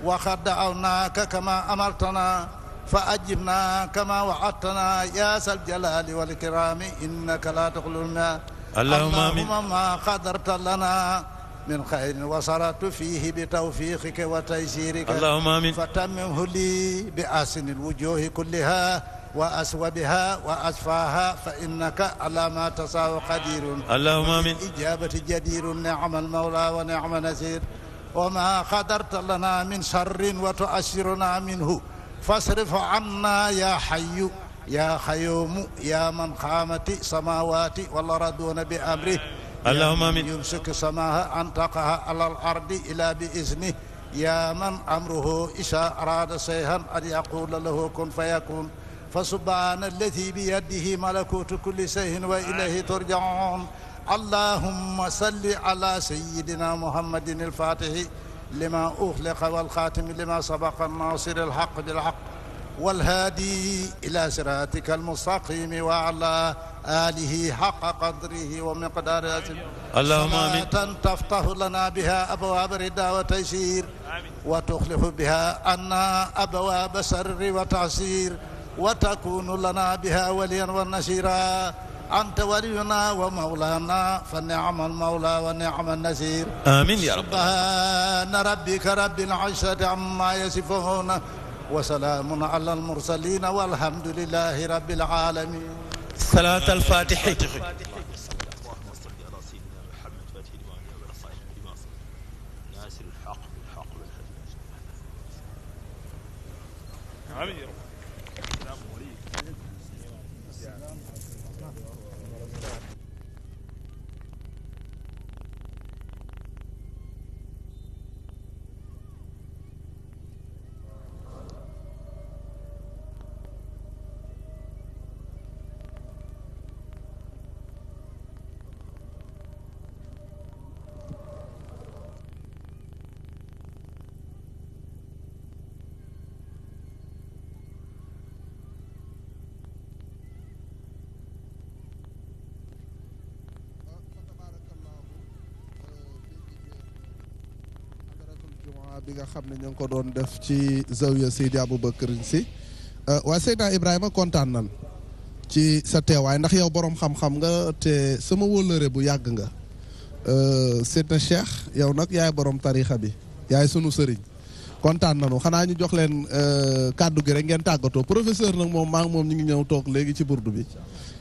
وخدعناك كما أمرتنا فأجبنا كما وعدتنا يا ذا الجلال والإكرام إنك لا تخلف الماء اللهم ما قدرت لنا من خير وصرت فيه بتوفيقك وتيسيرك اللهم آمين فتممه لي بأحسن الوجوه كلها وأسوبها وأصفاها فإنك على ما تشاء قدير اللهم آمين إجابة جدير نعم المولى ونعم النصير وما قدرت لنا من شر وتؤشرنا منه فاصرف عنا يا حي يا خيوم يا من قامت سماوات والأرضون بأمره اللهم آمين يمسك سماها أن تقع على الأرض إلى بإذنه يا من أمره إذا أراد شيئا أن يقول له كن فيكون فسبحان الذي بيده ملكوت كل شيء وإليه ترجعون اللهم صل على سيدنا محمد الفاتح لما أغلق والخاتم لما سبق الناصر الحق بالحق والهادي إلى صراطك المستقيم وعلى آله حق قدره ومقداره اللهم آمين تفتح لنا بها أبواب الرضا وتيسير وتخلف بها عنا أبواب سر وتعسير وتكون لنا بها وليا ونصيرا أنت ولينا ومولانا فنعم المولى ونعم النصير آمين يا رب سبحان ربك رب العزة عما يصفون وسلام على المرسلين والحمد لله رب العالمين صلاة الفاتحة bi nga xam ne ñu ngi ko doon def ci zawiya Seydi Aboubacar Sy waa Seydina Ibrahima kontaan nan ci sa teewaay ndax yow borom xam-xam nga te sama wóllëre bu yàgg nga Seydina Cheikh yow nag yaay borom tarixa bi yaay sunu sëriñ kontaan nanu xanaa ñu jox leen kàddu gi rek ngeen tàggatoo professeur nag moom maa ngi moom ñu ngi ñëw toog léegi ci burdu bi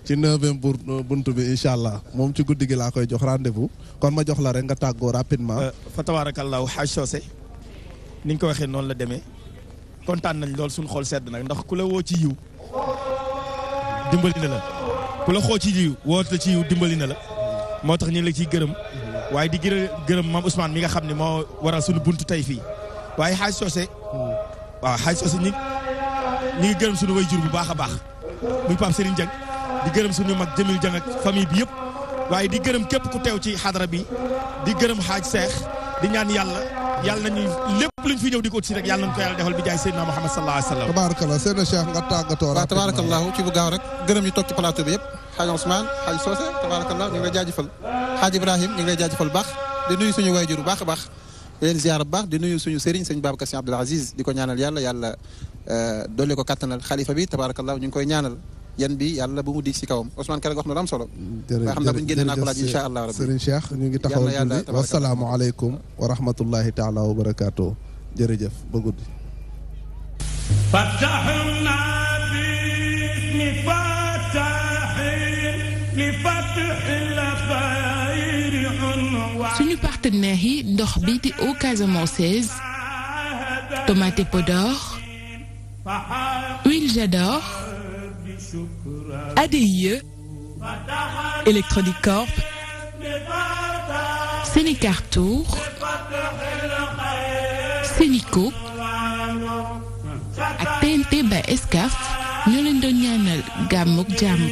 ci 9e buntu bi incha allah moom ci guddi gi laa koy jox rendez-vous kon ma jox la rek nga tàggoo rapidement. fa tabarakallahu Haj Socé ni nga ko waxee noonu la demee kontaan nañ lool suñu xool sedd nag ndax ku la woo ci yiw dimbali na la ku la xoo ci yiw woote ci yiw dimbali na la moo tax ñu ngi la ciy gërëm waaye di gërëm Mame Ousmane mi nga xam ne moo waral suñu buntu tey fii waaye Haj Socé waaw Haj Socé ñi ngi gërëm suñu way jur bu baax a baax muy Pape Serigne Dieng di gërëm suñu mag Jamil Dieng ak famille bi yëpp waaye di gërëm képp ku teew ci xadara bi di gërëm Haj Cheikh di ñaan yàlla nañu lépp luñ fi ñëw di ko ci rek yàlla nañu ko yàlla defal bi jaay Seydina Muhammad sallallahu alayhi wa sallam. tabarakallah seen Cheikh nga tàggatoo. waaw tabarakallahu ci bu gaaw rek gërëm ñu toog ci plateau bi yëpp Hadj Ousmane Hadj Socé tabarakallah ñu ngi lay jaajëfal Hadj Ibrahim ñu ngi lay jaajëfal baax di nuyu suñu waajur bu baax a baax di leen ziar bu baax di nuyu suñu sëriñ sëñ Babacar Sy Abdoul Aziz di ko ñaanal yàlla dolli ko kattanal xalifa bi tabarakallah ñu ngi koy ñaanal yan bi yàlla bu mu dig ci kawam Ousmane Kare wax na lu am solo. jërëjëf xam naa bu ñu génnee naa ko laaj incha allah rabbi Serigne Cheikh ñu ngi taxawal julli wasalaamu aleykum wa rahmatullahi taala wa barakaatu jërëjëf ba guddi. فتحنا باسم فتح لفتح الخير عنوان. suñu partenaires yi ndox bi di eau casamançaise tomate Podor huile Jador ADIE Electronic Corp Sénécartour Sénico ak TNT by Excaf ñoo leen doon ñaanal gàmmuk jàmm.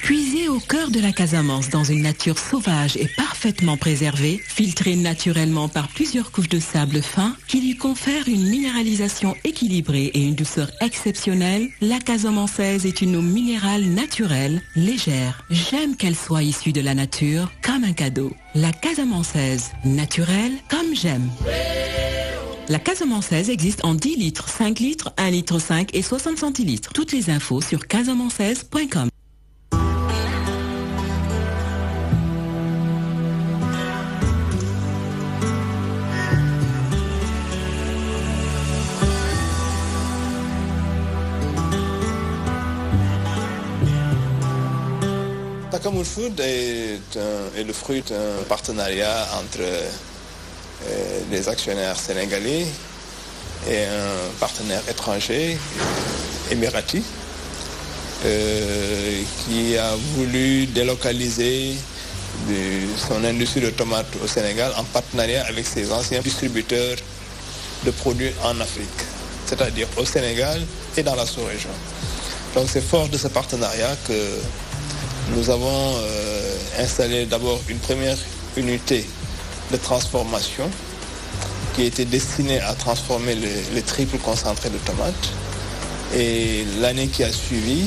Puisé au cœur de la Casamance dans une nature sauvage et parfaitement préservée, filtrée naturellement par plusieurs couches de sable fin qui lui confèrent une minéralisation équilibrée et une douceur exceptionnelle, la Casamançaise est une eau minérale naturelle, légère. J'aime qu'elle soit issue de la nature comme un cadeau. La Casamançaise, naturelle comme j'aime. La Casamançaise existe en 10 litres, 5 litres, 1 litre 5 et 60 centilitres. Toutes les infos sur casamançaise.com. Takamul Food est le fruit d'un partenariat entre des actionnaires sénégalais et un partenaire étranger, émirati, qui a voulu délocaliser son industrie de tomates au Sénégal en partenariat avec ses anciens distributeurs de produits en Afrique, c'est-à-dire au Sénégal et dans la sous-région. Donc c'est fort de ce partenariat que nous avons installé d'abord une première unité de transformation qui était destinée à transformer les triples concentrés de tomates. Et l'année qui a suivi,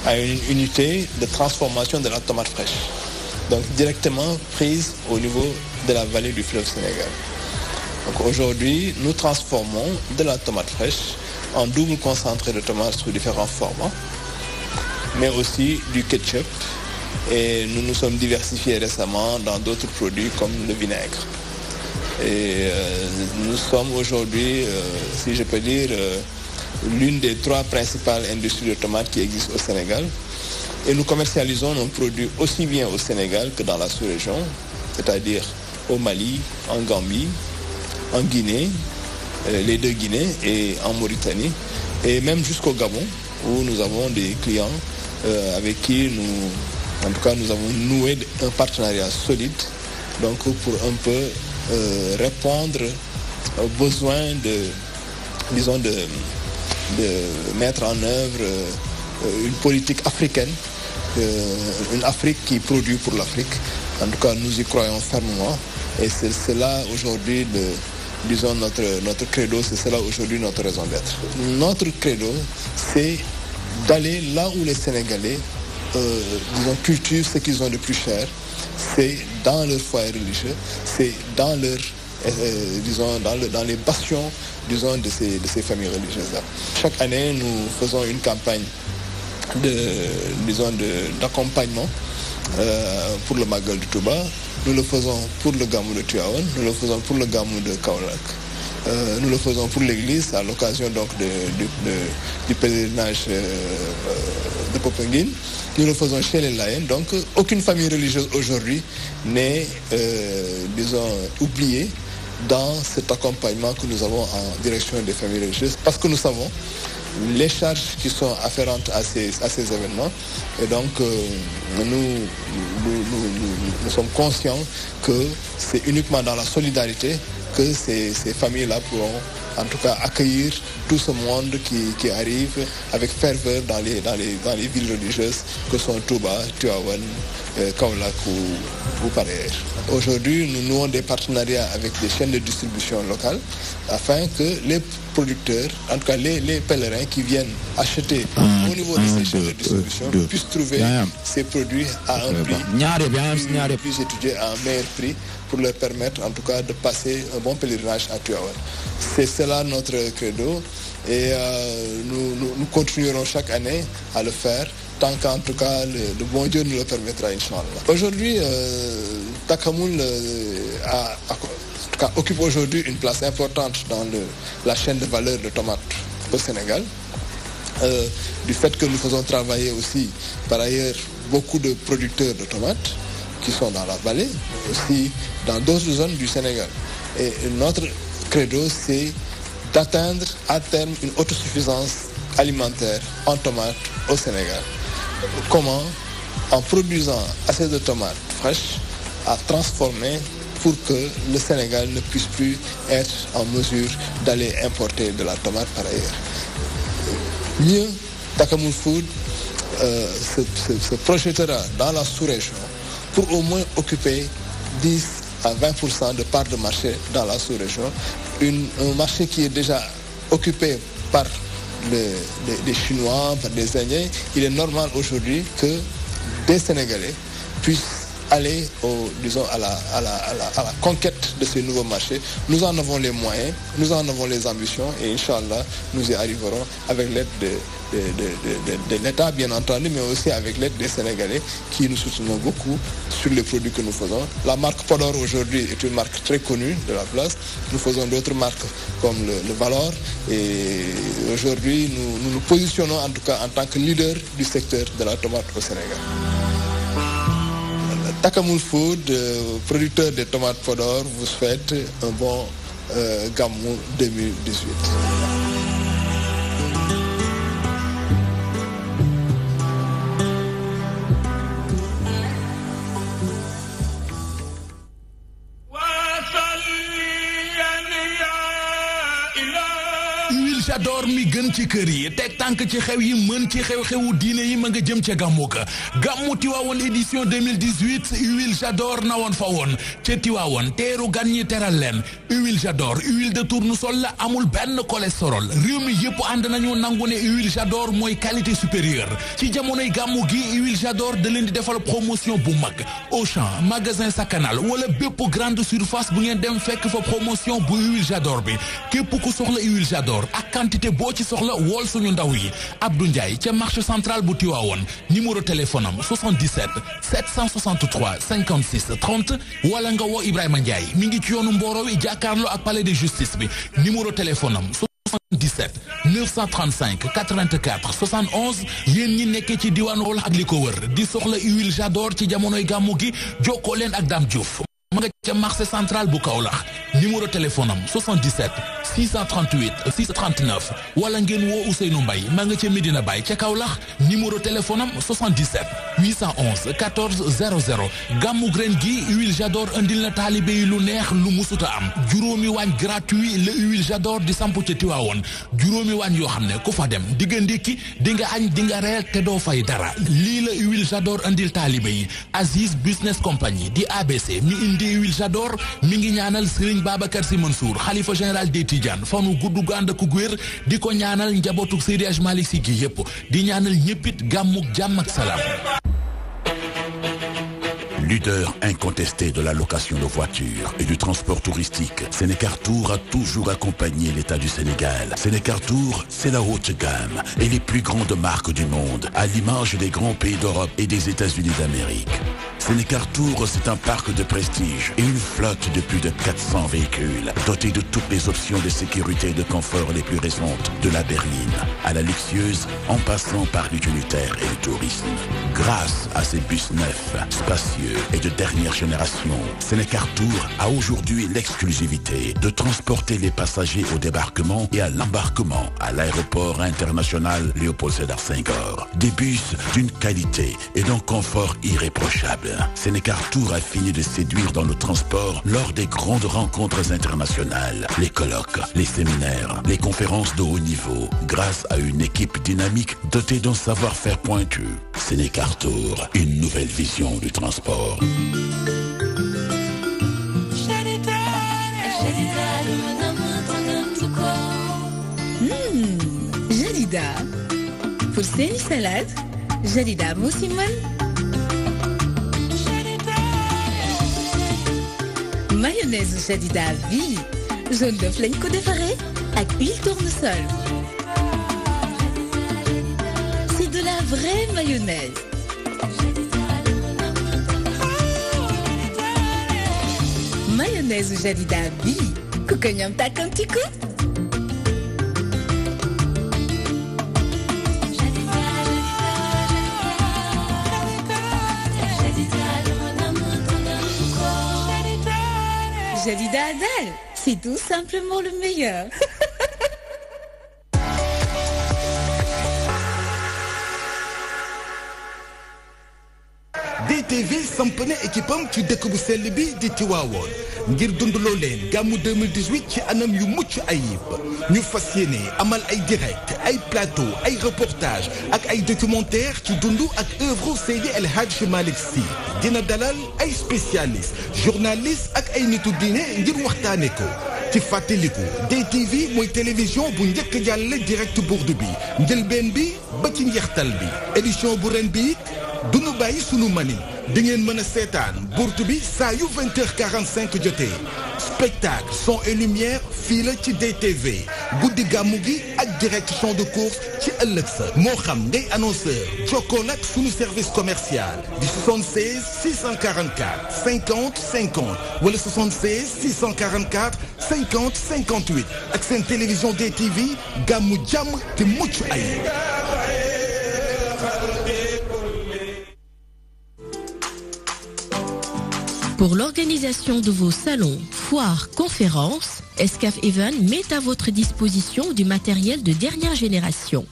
à une unité de transformation de la tomate fraîche. Donc directement prise au niveau de la vallée du fleuve Sénégal. Donc aujourd'hui, nous transformons de la tomate fraîche en double concentré de tomates sous différents formats, mais aussi du ketchup. Et nous nous sommes diversifiés récemment dans d'autres produits comme le vinaigre. Et nous sommes aujourd'hui, si je peux dire, l'une des 3 principales industries de tomates qui existent au Sénégal. Et nous commercialisons nos produits aussi bien au Sénégal que dans la sous-région, c'est-à-dire au Mali, en Gambie, en Guinée, les 2 Guinées et en Mauritanie, et même jusqu'au Gabon, où nous avons des clients avec qui nous avons noué un partenariat solide, donc pour un peu répondre aux besoins de mettre en œuvre une politique africaine, une Afrique qui produit pour l'Afrique. En tout cas, nous y croyons fermement, et c'est cela aujourd'hui notre credo, c'est cela aujourd'hui notre raison d'être. Notre credo, c'est d'aller là où les Sénégalais cultivent ce qu'ils ont de plus cher, c'est dans leur foyer religieux, c'est dans leur dans les bastions de ces familles religieuses-là. Chaque année, nous faisons une campagne d'accompagnement pour le Magal du Touba. Nous le faisons pour le Gamou de Tivaouane, nous le faisons pour le Gamou de Kaolack. Nous le faisons pour l'église à l'occasion donc du pèlerinage de Popenguine. Nous le faisons chez les Layènes. Donc aucune famille religieuse aujourd'hui n'est oubliée dans cet accompagnement que nous avons en direction des familles religieuses, parce que nous savons les charges qui sont afférentes à ces événements. Et donc nous sommes conscients que c'est uniquement dans la solidarité que ces familles-là pourront en tout cas accueillir tout ce monde qui arrive avec ferveur dans les villes religieuses que sont Touba, Tivaouane, Kaolack ou par ailleurs. Aujourd'hui, nous nouons des partenariats avec des chaînes de distribution locales afin que les producteurs, en tout cas les pèlerins qui viennent acheter au niveau de ces chaînes de distribution puissent trouver ces produits à un prix plus étudié, à un meilleur prix, pour leur permettre en tout cas de passer un bon pèlerinage à Tivaouane. C'est cela notre credo et nous continuerons chaque année à le faire tant qu'en tout cas le bon Dieu nous le permettra, Inch'Allah. Aujourd'hui, Takamoul occupe aujourd'hui une place importante dans la chaîne de valeur de tomates au Sénégal. Du fait que nous faisons travailler aussi par ailleurs beaucoup de producteurs de tomates qui sont dans la vallée, mais aussi dans d'autres zones du Sénégal. Et notre credo, c'est d'atteindre à terme une autosuffisance alimentaire en tomates au Sénégal. Comment? En produisant assez de tomates fraîches à transformer pour que le Sénégal ne puisse plus être en mesure d'aller importer de la tomate par ailleurs. Mieux, Takamoul Food se projettera dans la sous-région pour au moins occuper 10 à 20% de part de marché dans la sous-région. Un marché qui est déjà occupé par des Chinois, par des Indiens. Il est normal aujourd'hui que des Sénégalais puissent aller à la conquête de ces nouveaux marchés. Nous en avons les moyens, nous en avons les ambitions et Inch'Allah, nous y arriverons avec l'aide de l'État bien entendu, mais aussi avec l'aide des Sénégalais qui nous soutiennent beaucoup sur les produits que nous faisons. La marque Podor aujourd'hui est une marque très connue de la place. Nous faisons d'autres marques comme le Valor et aujourd'hui nous nous positionnons en tout cas en tant que leader du secteur de la tomate au Sénégal. Takamoul Food, producteur des tomates Podor, vous souhaite un bon Gamou 2018. J'adore mi gën ci kër yi teg tànk ci xew yi mën ci xew-xewu diine yi ma nga jëm ca gàmmu ga gàmmu Tiwaawoon édition 2018 huile J'adore na woon fa woon ca Tiwaawoon teeru gan ñi teral leen huile J'adore huile de tournesol la amul benn cholestérol réew mi yëpp ànd nañu nangu ne huile J'adore mooy qualité supérieure ci jamonoy gàmmu gi huile J'adore da leen di defal promotion bu mag Auchan magasin Sakanal wala bépp grande surface bu ngeen dem fekk fa promotion bu huile J'adore bi képp ku soxla huile J'adore ak quantité boo ci soxla wool suñu ndaw yi Abdou Ndiaye ca marché central bu Tivaouane numéro téléphone am 77 763 56 30 wala nga woo Ibrahima Ndiaye mi ngi ci yoonu Mboro wi jàkkaarloo ak palais de justice bi numéro téléphone am 77 935 84 71 yéen ñi nekkee ci diwaanu wala ak li ko wër di soxla huile J'adore ci jamonoy gàmmu gi jokkoo leen ak Dame Diouf ma nga ca marché central bu Kaolack numéro téléphone am 77 638 639 wala ngeen woo Ousseynou Mbaye ma nga ca Medina Baye ca Kaolack numéro téléphone am 77 811 14 00 gàmmu ren gi huile J'adore andil na taalibe yi lu neex lu musuta am juróomi waañ gratuit la huile J'adore di samp ca Tiwaawoon juróomi waañ yoo xam ne ku fa dem di nga ndékki di nga añ di nga reer te doo fay dara lii la huile J'adore andil taalibe yi Aziz Business Company di ABC mi indi huile J'adore mi ngi ñaanal Serigne Babacar Sy Mansour xalifa général des Tidianes fanu gudd gu ànd ak guér di ko ñaanal njabootuk Seydi Hadji Malick Sy gi yépp di ñaanal ñéppit gàmmuk jàmm ak salaam. Leader incontesté de la location de voitures et du transport touristique, Sénécartour a toujours accompagné l'État du Sénégal. Sénécartour, c'est la haute gamme et les plus grandes marques du monde, à l'image des grands pays d'Europe et des États-Unis d'Amérique. Sénécartour, c'est un parc de prestige et une flotte de plus de 400 véhicules, dotés de toutes les options de sécurité et de confort les plus récentes, de la berline à la luxueuse, en passant par l'utilitaire et le tourisme. Grâce à ces bus neufs, spacieux et de dernière génération. Sénécartour a aujourd'hui l'exclusivité de transporter les passagers au débarquement et à l'embarquement à l'aéroport international Léopold Sédar Senghor. Des bus d'une qualité et d'un confort irréprochable. Sénécartour a fini de séduire dans le transport lors des grandes rencontres internationales, les colloques, les séminaires, les conférences de haut niveau, grâce à une équipe dynamique dotée d'un savoir-faire pointu. Sénécartour, une nouvelle vision du transport. Jadida. Pour ces salades, Jadida Moussiman. Mayonnaise Jadida vie. Jaune d'œuf lañ ko defaree ak huile tournesol. C'est de la vraie mayonnaise. Mayonnaise Jadida vie. Ku ko ñam tàkkamtiku. Jadida Adal, c'est tout simplement le meilleur. DTV samp na équipe am ci dëkk bu sell bi di Tiwaawoon ngir dundaloo leen gàmmu 2018 ci anam yu mucc ayib ñu fas yéene amal ay direct ay plateau ay reportage ak ay documentaire ci dundu ak œuvre Seydi El Hadji Malick Sy dina dalal ay spécialiste journaliste ak ay nitu diine ngir waxtaane ko ci fàttaliku DTV mooy télévision bu njëkk jàlle direct burdu bi njëlbeen bi ba ci njeextal bi édition bu ren bi dunu bàyyi sunu mani di ngeen mën a seetaan burtu bi saa yu 20h45 jotee spectacle son et lumière fii la ci DTV guddi gàmmu gi ak direct champ de course ci ëllëg sa moo xam ngay annonceur jokkool ak sunu service commercial di 76 644 50 50 wala 76 644 50 58 ak seen télévision DTV gàmmu jàmm te mucc ay. Pour l'organisation de vos salons, foires, conférences, Escaf Event met à votre disposition du matériel de dernière génération.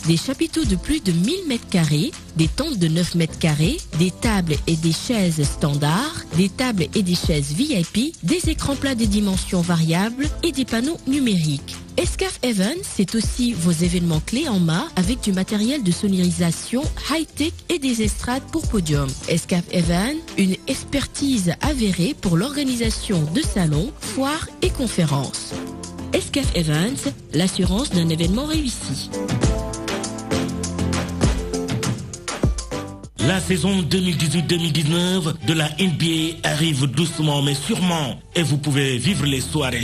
Des chapiteaux de plus de 1000 m², des tentes de 9 m², des tables et des chaises standards, des tables et des chaises VIP, des écrans plats de dimensions variables et des panneaux numériques. Escaf Event, c'est aussi vos événements clés en main avec du matériel de sonorisation high-tech et des estrades pour podium. Escaf Event, une expertise avérée pour l'organisation de salons, foires et conférences. Escaf Events, l'assurance d'un événement réussi. La saison 2018-2019 de la NBA arrive doucement mais sûrement et vous pouvez vivre les soirées